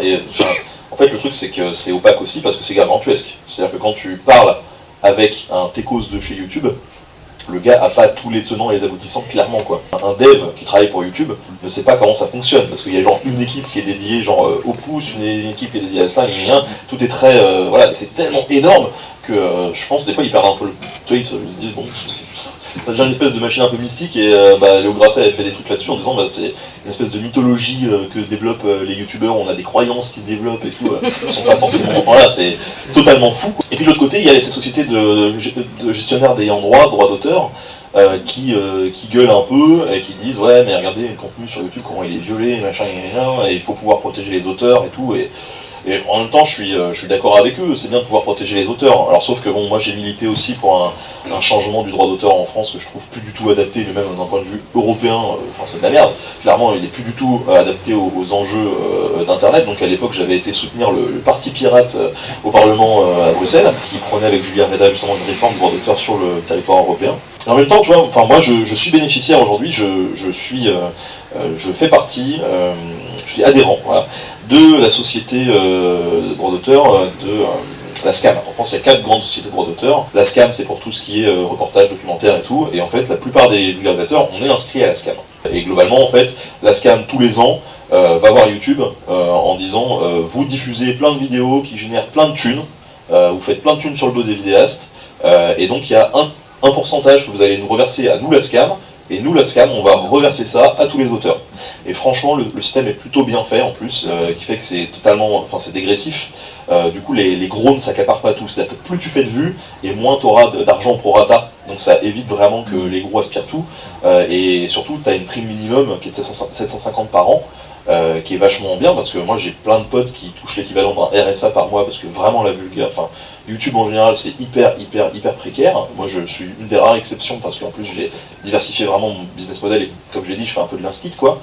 et enfin, en fait le truc c'est que c'est opaque aussi parce que c'est gargantuesque. C'est-à-dire que quand tu parles avec un techos de chez YouTube, le gars a pas tous les tenants et les aboutissants clairement, quoi. Un dev qui travaille pour YouTube ne sait pas comment ça fonctionne, parce qu'il y a genre une équipe qui est dédiée genre au pouce, une équipe qui est dédiée à ça, tout est très voilà, c'est tellement énorme que je pense des fois ils perdent un peu le... Tu vois, ils se disent bon, ça devient une espèce de machine un peu mystique, et Léo Grasset avait fait des trucs là-dessus en disant c'est une espèce de mythologie que développent les youtubeurs, on a des croyances qui se développent et tout, qui sont pas forcément... Voilà, c'est totalement fou, quoi. Et puis de l'autre côté, il y a cette société de gestionnaires d'ayant droit d'auteur, qui gueulent un peu et qui disent ouais mais regardez le contenu sur YouTube, comment il est violé, machin, et il faut pouvoir protéger les auteurs et tout, et Et en même temps, je suis d'accord avec eux, c'est bien de pouvoir protéger les auteurs. Alors sauf que bon, moi j'ai milité aussi pour un changement du droit d'auteur en France que je trouve plus du tout adapté, mais même d'un point de vue européen, enfin c'est de la merde. Clairement, il est plus du tout adapté aux enjeux d'Internet. Donc à l'époque, j'avais été soutenir le Parti Pirate au Parlement à Bruxelles, qui prenait avec Julien Reda justement une réforme du droit d'auteur sur le territoire européen. Et en même temps, tu vois, enfin moi je suis bénéficiaire aujourd'hui, je fais partie, je suis adhérent, voilà, de la société de droit d'auteur de la SCAM. En France, il y a 4 grandes sociétés de droit d'auteur. La SCAM, c'est pour tout ce qui est reportage, documentaire et tout. Et en fait, la plupart des vulgarisateurs, on est inscrits à la SCAM. Et globalement, en fait, la SCAM, tous les ans, va voir YouTube en disant vous diffusez plein de vidéos qui génèrent plein de thunes, vous faites plein de thunes sur le dos des vidéastes, et donc il y a un pourcentage que vous allez nous reverser à nous, la SCAM, et nous, la SCAM, on va reverser ça à tous les auteurs. Et franchement, le système est plutôt bien fait en plus, qui fait que c'est totalement, enfin c'est dégressif. Du coup, les gros ne s'accaparent pas tout. C'est-à-dire que plus tu fais de vues, et moins tu auras d'argent pro rata. Donc ça évite vraiment que les gros aspirent tout. Et surtout, tu as une prime minimum qui est de 750 par an, qui est vachement bien, parce que moi j'ai plein de potes qui touchent l'équivalent d'un RSA par mois, parce que vraiment la vulgaire, enfin YouTube en général c'est hyper précaire. Moi je suis une des rares exceptions, parce qu'en plus j'ai diversifié vraiment mon business model, et comme je l'ai dit, je fais un peu de l'instit quoi.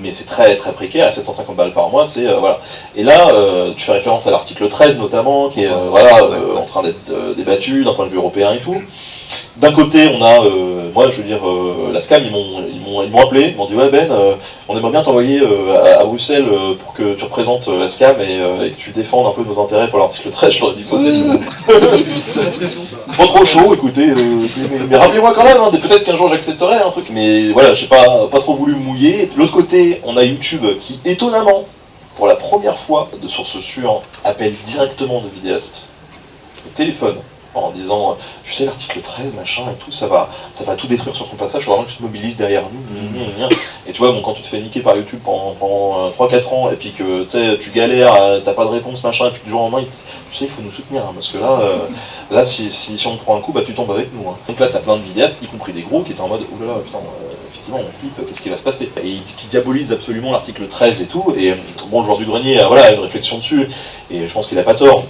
Mais c'est très précaire, et 750 balles par mois, c'est voilà. Et là, tu fais référence à l'article 13 notamment, qui est en train d'être débattu d'un point de vue européen et tout. D'un côté, on a, moi je veux dire, la SCAM, ils m'ont appelé, ils m'ont dit ouais Ben, on aimerait bien t'envoyer à Bruxelles pour que tu représentes la SCAM et que tu défendes un peu nos intérêts pour l'article 13. Je leur ai dit pas trop chaud, écoutez, mais rappelez-moi quand même, hein, peut-être qu'un jour j'accepterai un truc, mais voilà, j'ai pas trop voulu me mouiller. De l'autre côté, on a YouTube qui, étonnamment, pour la première fois de source sûre, appelle directement des vidéastes au téléphone, en disant, tu sais, l'article 13, machin et tout, ça va tout détruire sur ton passage, il faut vraiment que tu te mobilises derrière nous. Et tu vois, bon, quand tu te fais niquer par YouTube pendant 3-4 ans, et puis que tu galères, t'as pas de réponse, machin, et puis du jour au lendemain, tu sais, il faut nous soutenir, hein, parce que là si on prend un coup, bah tu tombes avec nous. Hein. Donc là, t'as plein de vidéastes, y compris des gros, qui étaient en mode, oulala, putain, effectivement, on flippe, qu'est-ce qui va se passer? Et qui diabolisent absolument l'article 13 et tout, et bon, le joueur du grenier a une réflexion dessus, et je pense qu'il a pas tort.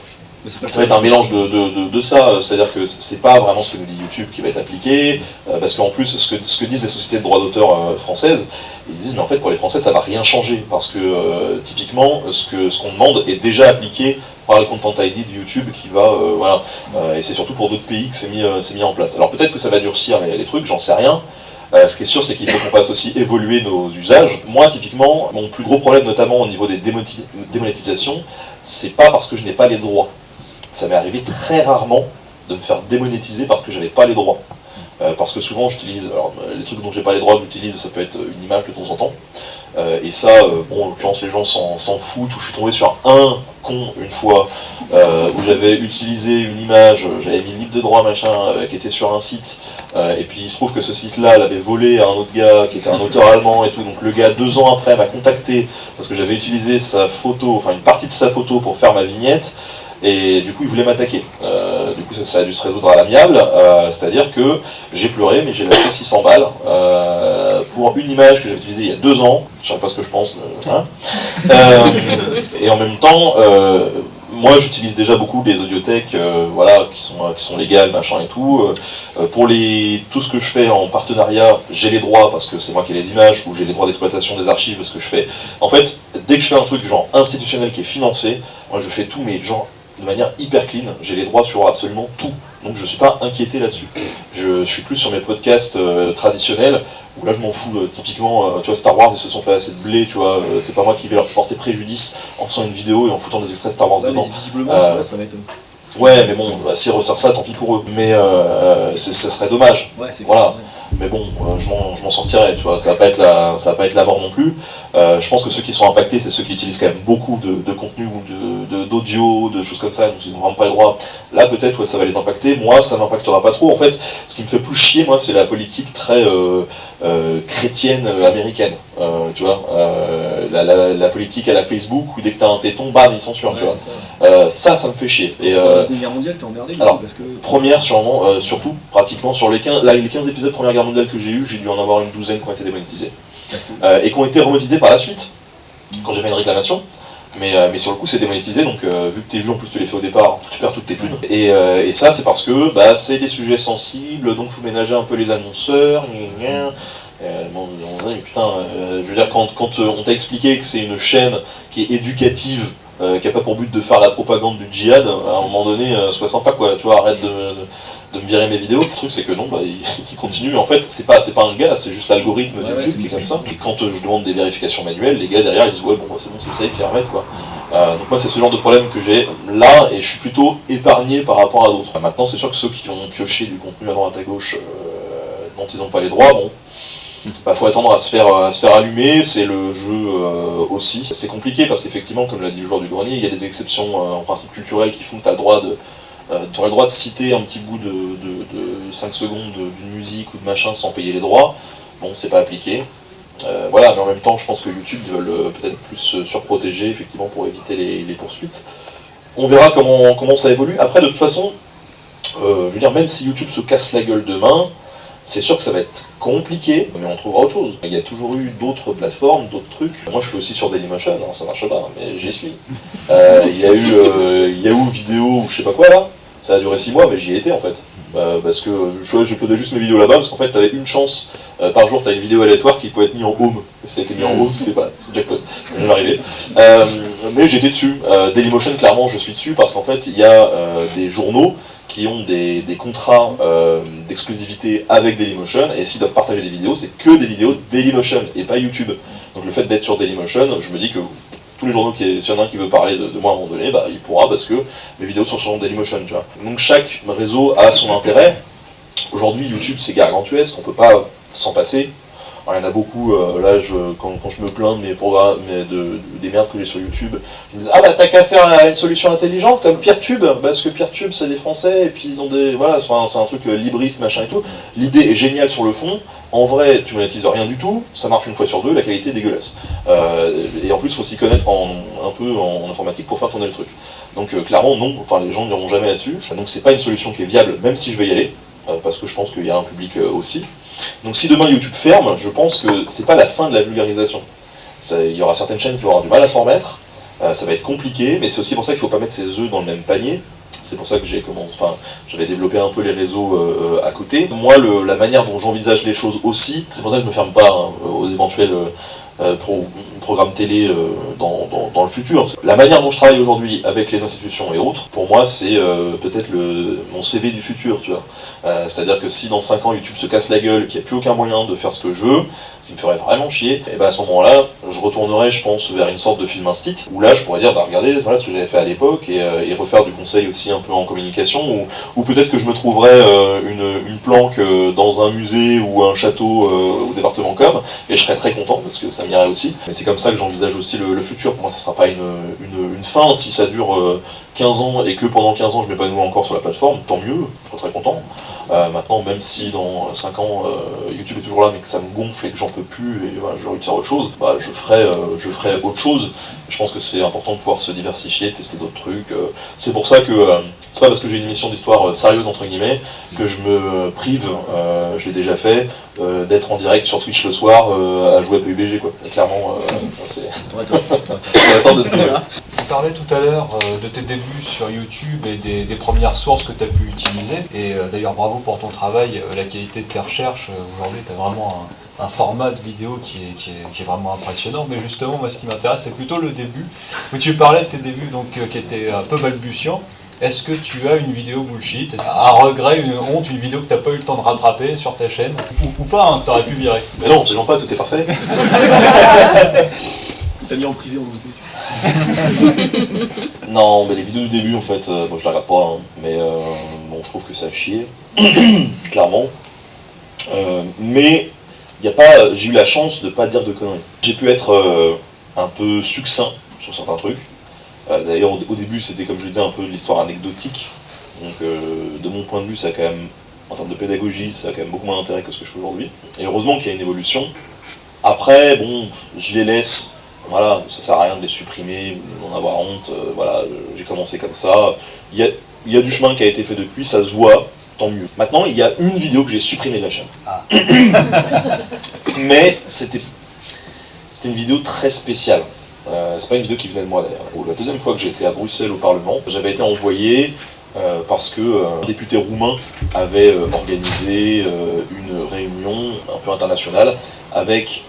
Ça va être un mélange de ça, c'est-à-dire que c'est pas vraiment ce que nous dit YouTube qui va être appliqué, parce qu'en plus, ce que disent les sociétés de droits d'auteur françaises, ils disent mais en fait pour les Français ça va rien changer, parce que typiquement ce qu'on demande est déjà appliqué par le Content ID de YouTube qui va, voilà, et c'est surtout pour d'autres pays que c'est mis en place. Alors peut-être que ça va durcir les trucs, j'en sais rien. Ce qui est sûr, c'est qu'il faut qu'on fasse aussi évoluer nos usages. Moi, typiquement, mon plus gros problème, notamment au niveau des démonétisations, c'est pas parce que je n'ai pas les droits. Ça m'est arrivé très rarement de me faire démonétiser parce que j'avais pas les droits. Parce que souvent j'utilise, alors les trucs dont j'ai pas les droits que j'utilise, ça peut être une image de temps en temps. Et ça, bon, en l'occurrence les gens s'en foutent, ou je suis tombé sur un con une fois, où j'avais utilisé une image, j'avais mis libre de droit machin, qui était sur un site, et puis il se trouve que ce site-là l'avait volé à un autre gars, qui était un auteur allemand et tout, donc le gars 2 ans après m'a contacté, parce que j'avais utilisé sa photo, enfin une partie de sa photo pour faire ma vignette, et du coup il voulait m'attaquer. Du coup ça a dû se résoudre à l'amiable, c'est-à-dire que j'ai pleuré, mais j'ai lâché 600 balles pour une image que j'avais utilisée il y a 2 ans, je sais pas ce que je pense, hein. Et en même temps, moi j'utilise déjà beaucoup des audiothèques voilà, qui sont légales, machin et tout. Pour tout ce que je fais en partenariat, j'ai les droits parce que c'est moi qui ai les images, ou j'ai les droits d'exploitation des archives parce que je fais... En fait, dès que je fais un truc genre institutionnel qui est financé, moi je fais tout, mais genre de manière hyper clean, j'ai les droits sur absolument tout. Donc je suis pas inquiété là-dessus. Je suis plus sur mes podcasts traditionnels, où là je m'en fous, typiquement, tu vois, Star Wars, ils se sont fait assez de blé, tu vois, c'est pas moi qui vais leur porter préjudice en faisant une vidéo et en foutant des extraits Star Wars dedans. Visiblement, ça m'étonne. Ouais, mais bon, s'ils ressortent ça, tant pis pour eux. Mais ça serait dommage. Ouais, c'est voilà. Mais bon, je m'en sortirai, tu vois, ça va pas être la mort non plus. Je pense que ceux qui sont impactés, c'est ceux qui utilisent quand même beaucoup de contenu ou d'audio, de choses comme ça, donc ils n'ont vraiment pas le droit. Là, peut-être, ouais, ça va les impacter. Moi, ça m'impactera pas trop. En fait, ce qui me fait plus chier, moi, c'est la politique très chrétienne américaine. Tu vois, la politique à la Facebook, où dès que t'as un téton, bam, ils censurent, tu vois. Ça me fait chier. Et la Seconde Guerre mondiale, t'es emmerdé. Alors, parce que... première, sûrement, surtout, pratiquement, sur les 15 épisodes de Première Guerre mondiale que j'ai eu, j'ai dû en avoir une douzaine qui ont été démonétisés. Et qui ont été remonétisés par la suite, quand j'ai fait une réclamation. Mais sur le coup c'est démonétisé, donc vu que tes vues en plus tu les fais au départ, tu perds toutes tes thunes. Et ça c'est parce que c'est des sujets sensibles, donc faut ménager un peu les annonceurs, putain, je veux dire quand on t'a expliqué que c'est une chaîne qui est éducative, qui a pas pour but de faire la propagande du djihad, à un moment donné, sois sympa quoi, tu vois, arrête de me virer mes vidéos. Le truc c'est que non, il continue, en fait c'est pas un gars, c'est juste l'algorithme de YouTube qui est comme ça. Et quand je demande des vérifications manuelles, les gars derrière ils disent ouais bon c'est bon, c'est safe, ils remettent quoi. Donc moi c'est ce genre de problème que j'ai là, et je suis plutôt épargné par rapport à d'autres. Maintenant c'est sûr que ceux qui ont pioché du contenu à droite à gauche dont ils n'ont pas les droits, bon, faut attendre à se faire allumer, c'est le jeu aussi. C'est compliqué parce qu'effectivement, comme l'a dit le joueur du grenier, il y a des exceptions en principe culturel qui font que tu as le droit de citer un petit bout de 5 secondes d'une musique ou de machin sans payer les droits. Bon, c'est pas appliqué. Voilà, mais en même temps, je pense que YouTube veulent peut-être plus surprotéger, effectivement, pour éviter les poursuites. On verra comment ça évolue. Après, de toute façon, je veux dire, même si YouTube se casse la gueule demain, c'est sûr que ça va être compliqué, mais on trouvera autre chose. Il y a toujours eu d'autres plateformes, d'autres trucs. Moi je suis aussi sur Dailymotion, ça marche pas, mais j'y suis. Il y a eu Yahoo Vidéo ou je sais pas quoi là, ça a duré 6 mois, mais j'y ai été en fait. Parce que je podais juste mes vidéos là-bas, parce qu'en fait t'avais une chance par jour, t'as une vidéo aléatoire qui pouvait être mise en home. Si ça a été mis en home, c'est jackpot, ça m'est arrivé. Mais j'étais dessus. Dailymotion, clairement je suis dessus, parce qu'en fait il y a des journaux qui ont des contrats d'exclusivité avec Dailymotion, et s'ils doivent partager des vidéos, c'est que des vidéos Dailymotion, et pas YouTube. Donc le fait d'être sur Dailymotion, je me dis que tous les journaux, s'il y en a un qui veut parler de moi à un moment donné, il pourra, parce que mes vidéos sont sur Dailymotion, tu vois. Donc chaque réseau a son intérêt. Aujourd'hui, YouTube, c'est gargantuesque, on peut pas s'en passer. Alors, il y en a beaucoup, là, quand je me plains de mes programmes, des merdes que j'ai sur YouTube, ils me disent « Ah bah t'as qu'à faire une solution intelligente comme Peertube, parce que Peertube c'est des Français, et puis ils ont des... Voilà, c'est un truc libriste, machin et tout. » L'idée est géniale sur le fond, en vrai, tu monétises rien du tout, ça marche une fois sur deux, la qualité est dégueulasse. Et en plus, il faut s'y connaître un peu en informatique pour faire tourner le truc. Donc clairement, non, enfin les gens n'iront jamais là-dessus. Donc c'est pas une solution qui est viable, même si je vais y aller, parce que je pense qu'il y a un public aussi. Donc si demain YouTube ferme, je pense que c'est pas la fin de la vulgarisation. Il y aura certaines chaînes qui vont avoir du mal à s'en remettre, ça va être compliqué, mais c'est aussi pour ça qu'il ne faut pas mettre ses œufs dans le même panier. C'est pour ça que j'avais développé un peu les réseaux à côté. Moi, la manière dont j'envisage les choses aussi, c'est pour ça que je ne me ferme pas aux éventuels programmes télé dans le futur. La manière dont je travaille aujourd'hui avec les institutions et autres, pour moi, c'est peut-être mon CV du futur, tu vois. C'est-à-dire que si dans 5 ans YouTube se casse la gueule, qu'il n'y a plus aucun moyen de faire ce que je veux, ce qui me ferait vraiment chier, et à ce moment-là, je retournerai, je pense, vers une sorte de film instit, où là je pourrais dire, regardez, voilà ce que j'avais fait à l'époque, et refaire du conseil aussi un peu en communication, ou peut-être que je me trouverais une planque dans un musée ou un château au département com, et je serais très content, parce que ça m'irait aussi. Mais c'est comme ça que j'envisage aussi le futur. Pour moi, ce ne sera pas une fin. Si ça dure 15 ans et que pendant 15 ans je m'épanouis encore sur la plateforme, tant mieux, je serai très content. Maintenant, même si dans 5 ans YouTube est toujours là mais que ça me gonfle et que j'en peux plus et j'ai envie de faire autre chose, je ferai autre chose. Je pense que c'est important de pouvoir se diversifier, tester d'autres trucs. C'est pour ça que c'est pas parce que j'ai une émission d'histoire sérieuse entre guillemets que je me prive, je l'ai déjà fait, d'être en direct sur Twitch le soir à jouer à PUBG quoi. Et clairement, c'est... Tu parlais tout à l'heure de tes débuts sur YouTube et des premières sources que tu as pu utiliser. Et d'ailleurs bravo pour ton travail, la qualité de tes recherches. Aujourd'hui tu as vraiment un format de vidéo qui est vraiment impressionnant. Mais justement, moi ce qui m'intéresse c'est plutôt le début. Où tu parlais de tes débuts donc, qui étaient un peu balbutiants. Est-ce que tu as une vidéo bullshit, un regret, une honte, une vidéo que tu n'as pas eu le temps de rattraper sur ta chaîne ou pas, hein, que tu aurais pu virer? Mais non, absolument pas, tout est parfait. T'as mis en privé en OSD. Non, mais les vidéos du début en fait, bon, je la regarde pas, hein, mais bon, je trouve que ça a chier, clairement. Mais y a pas, j'ai eu la chance de pas dire de conneries. J'ai pu être un peu succinct sur certains trucs. D'ailleurs, au début, c'était comme je le disais, un peu de l'histoire anecdotique. Donc, de mon point de vue, ça a quand même, en termes de pédagogie, ça a quand même beaucoup moins d'intérêt que ce que je fais aujourd'hui. Et heureusement qu'il y a une évolution. Après, bon, je les laisse. Voilà, ça sert à rien de les supprimer, d'en avoir honte. Voilà, j'ai commencé comme ça. Il y a du chemin qui a été fait depuis, ça se voit, tant mieux. Maintenant, il y a une vidéo que j'ai supprimée de la chaîne. Ah. Mais c'était une vidéo très spéciale. C'est pas une vidéo qui venait de moi d'ailleurs. La deuxième fois que j'étais à Bruxelles au Parlement, j'avais été envoyé parce que un député roumain avait organisé une réunion un peu internationale avec,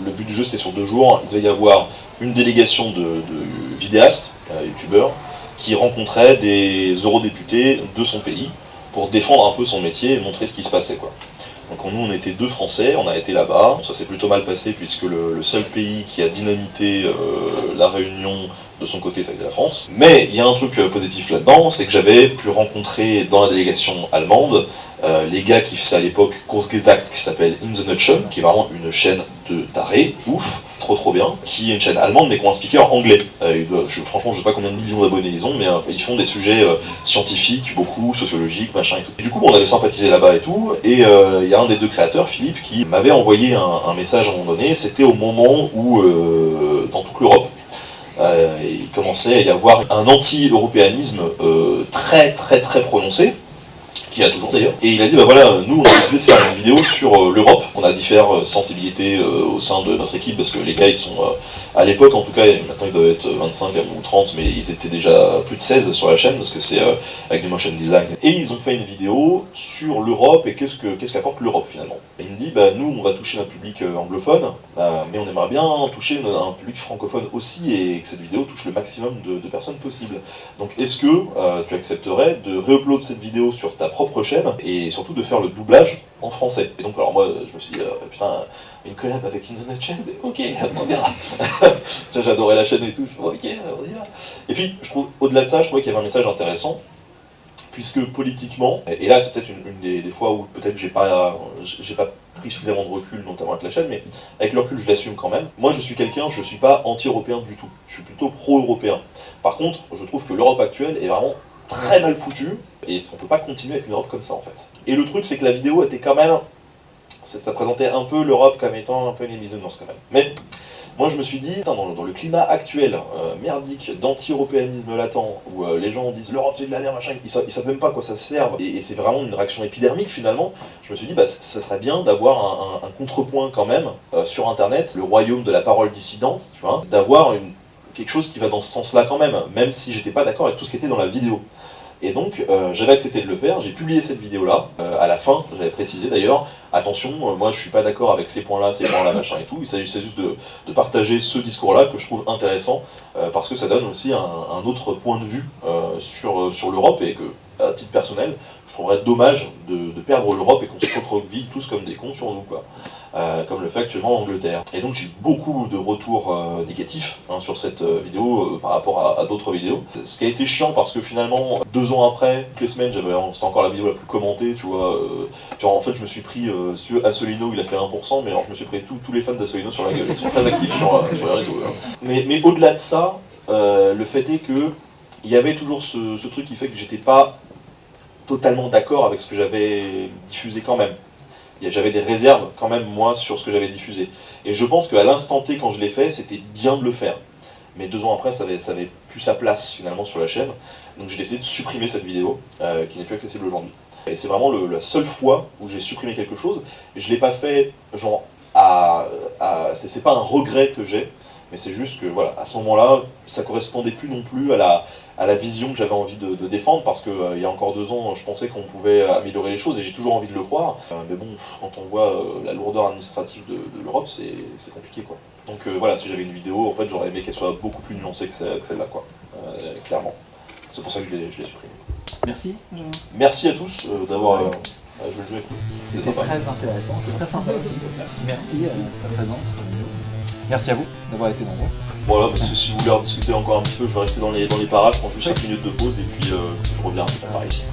le but du jeu c'était sur 2 jours, il devait y avoir une délégation de vidéastes, youtubeurs, qui rencontraient des eurodéputés de son pays pour défendre un peu son métier et montrer ce qui se passait, quoi. Donc nous on était 2 Français, on a été là-bas, ça s'est plutôt mal passé puisque le seul pays qui a dynamité la réunion de son côté ça a été la France. Mais il y a un truc positif là-dedans, c'est que j'avais pu rencontrer dans la délégation allemande les gars qui faisaient à l'époque Kurzgesagt, qui s'appelle In the Nutshell, qui est vraiment une chaîne de tarés, ouf, trop bien, qui est une chaîne allemande mais qui ont un speaker anglais. Franchement je sais pas combien de millions d'abonnés ils ont, mais ils font des sujets scientifiques, beaucoup, sociologiques, machin et tout. Et du coup on avait sympathisé là-bas et tout, et il y a un des 2 créateurs, Philippe, qui m'avait envoyé un message à un moment donné, c'était au moment où, dans toute l'Europe, il commençait à y avoir un anti-européanisme très prononcé, qui a toujours d'ailleurs, et il a dit bah voilà, nous on a décidé de faire une vidéo sur l'Europe, on a différentes sensibilités au sein de notre équipe, parce que les gars ils sont, à l'époque en tout cas, maintenant ils doivent être 25 ou 30, mais ils étaient déjà plus de 16 sur la chaîne, parce que c'est avec du motion design, et ils ont fait une vidéo sur l'Europe et qu'est-ce qu'apporte l'Europe finalement. Et il me dit bah nous on va toucher un public anglophone, mais on aimerait bien toucher un public francophone aussi, et que cette vidéo touche le maximum de personnes possible. Donc est-ce que tu accepterais de réupload cette vidéo sur ta propre chaîne, et surtout de faire le doublage en français. Et donc alors moi je me suis dit putain, une collab avec In the Nutshell, ok, ça me bien. J'adorais la chaîne et tout, je me dis, ok, on y va. Et puis je trouve, au-delà de ça, je trouvais qu'il y avait un message intéressant, puisque politiquement, et là c'est peut-être une des fois où peut-être j'ai pas pris suffisamment de recul, notamment avec la chaîne, mais avec le recul je l'assume quand même. Moi je suis quelqu'un, je suis pas anti-européen du tout, je suis plutôt pro-européen. Par contre, je trouve que l'Europe actuelle est vraiment très mal foutue, et on peut pas continuer avec une Europe comme ça en fait. Et le truc c'est que la vidéo était quand même, ça présentait un peu l'Europe comme étant un peu une bisounours quand même. Mais moi je me suis dit, dans le climat actuel, merdique, d'anti-européanisme latent, où les gens disent l'Europe c'est de la merde, machin, ils savent même pas à quoi ça sert, et c'est vraiment une réaction épidermique finalement, je me suis dit bah ça serait bien d'avoir un contrepoint quand même sur internet, le royaume de la parole dissidente, tu vois, d'avoir quelque chose qui va dans ce sens-là quand même si j'étais pas d'accord avec tout ce qui était dans la vidéo. Et donc j'avais accepté de le faire, j'ai publié cette vidéo-là, à la fin, j'avais précisé d'ailleurs, attention, moi je suis pas d'accord avec ces points-là, machin et tout, il s'agissait juste de partager ce discours-là que je trouve intéressant, parce que ça donne aussi un autre point de vue sur l'Europe, et que, à titre personnel, je trouverais dommage de perdre l'Europe et qu'on se recroqueville tous comme des cons sur nous, quoi. Comme le fait actuellement en Angleterre. Et donc j'ai eu beaucoup de retours négatifs sur cette vidéo par rapport à d'autres vidéos. Ce qui a été chiant parce que finalement, 2 ans après, toutes les semaines, c'était encore la vidéo la plus commentée, tu vois. En fait, je me suis pris, Assolino il a fait 1%, mais alors je me suis pris tous les fans d'Assolino sur la gueule. Ils sont très actifs sur les réseaux. Hein. Mais au-delà de ça, le fait est que il y avait toujours ce truc qui fait que j'étais pas totalement d'accord avec ce que j'avais diffusé quand même. J'avais des réserves quand même, moi, sur ce que j'avais diffusé. Et je pense qu'à l'instant T, quand je l'ai fait, c'était bien de le faire. Mais 2 ans après, ça avait plus sa place, finalement, sur la chaîne. Donc j'ai décidé de supprimer cette vidéo, qui n'est plus accessible aujourd'hui. Et c'est vraiment la seule fois où j'ai supprimé quelque chose. Et je ne l'ai pas fait, genre, c'est pas un regret que j'ai, mais c'est juste que, voilà, à ce moment-là, ça correspondait plus non plus à la vision que j'avais envie de défendre, parce que il y a encore 2 ans, je pensais qu'on pouvait améliorer les choses, et j'ai toujours envie de le croire. Mais bon, quand on voit la lourdeur administrative de l'Europe, c'est compliqué, quoi. Donc voilà, si j'avais une vidéo, en fait, j'aurais aimé qu'elle soit beaucoup plus nuancée que celle-là, quoi. Clairement. C'est pour ça que je l'ai supprimée. Merci. Merci à tous d'avoir joué le jeu. C'était très intéressant, c'était très sympa aussi. Merci de ta présence. Merci à vous d'avoir été nombreux. Voilà, parce que si vous voulez en discuter encore un petit peu, je vais rester dans les parages, je prends juste 5 minutes de pause et puis je reviens par ici.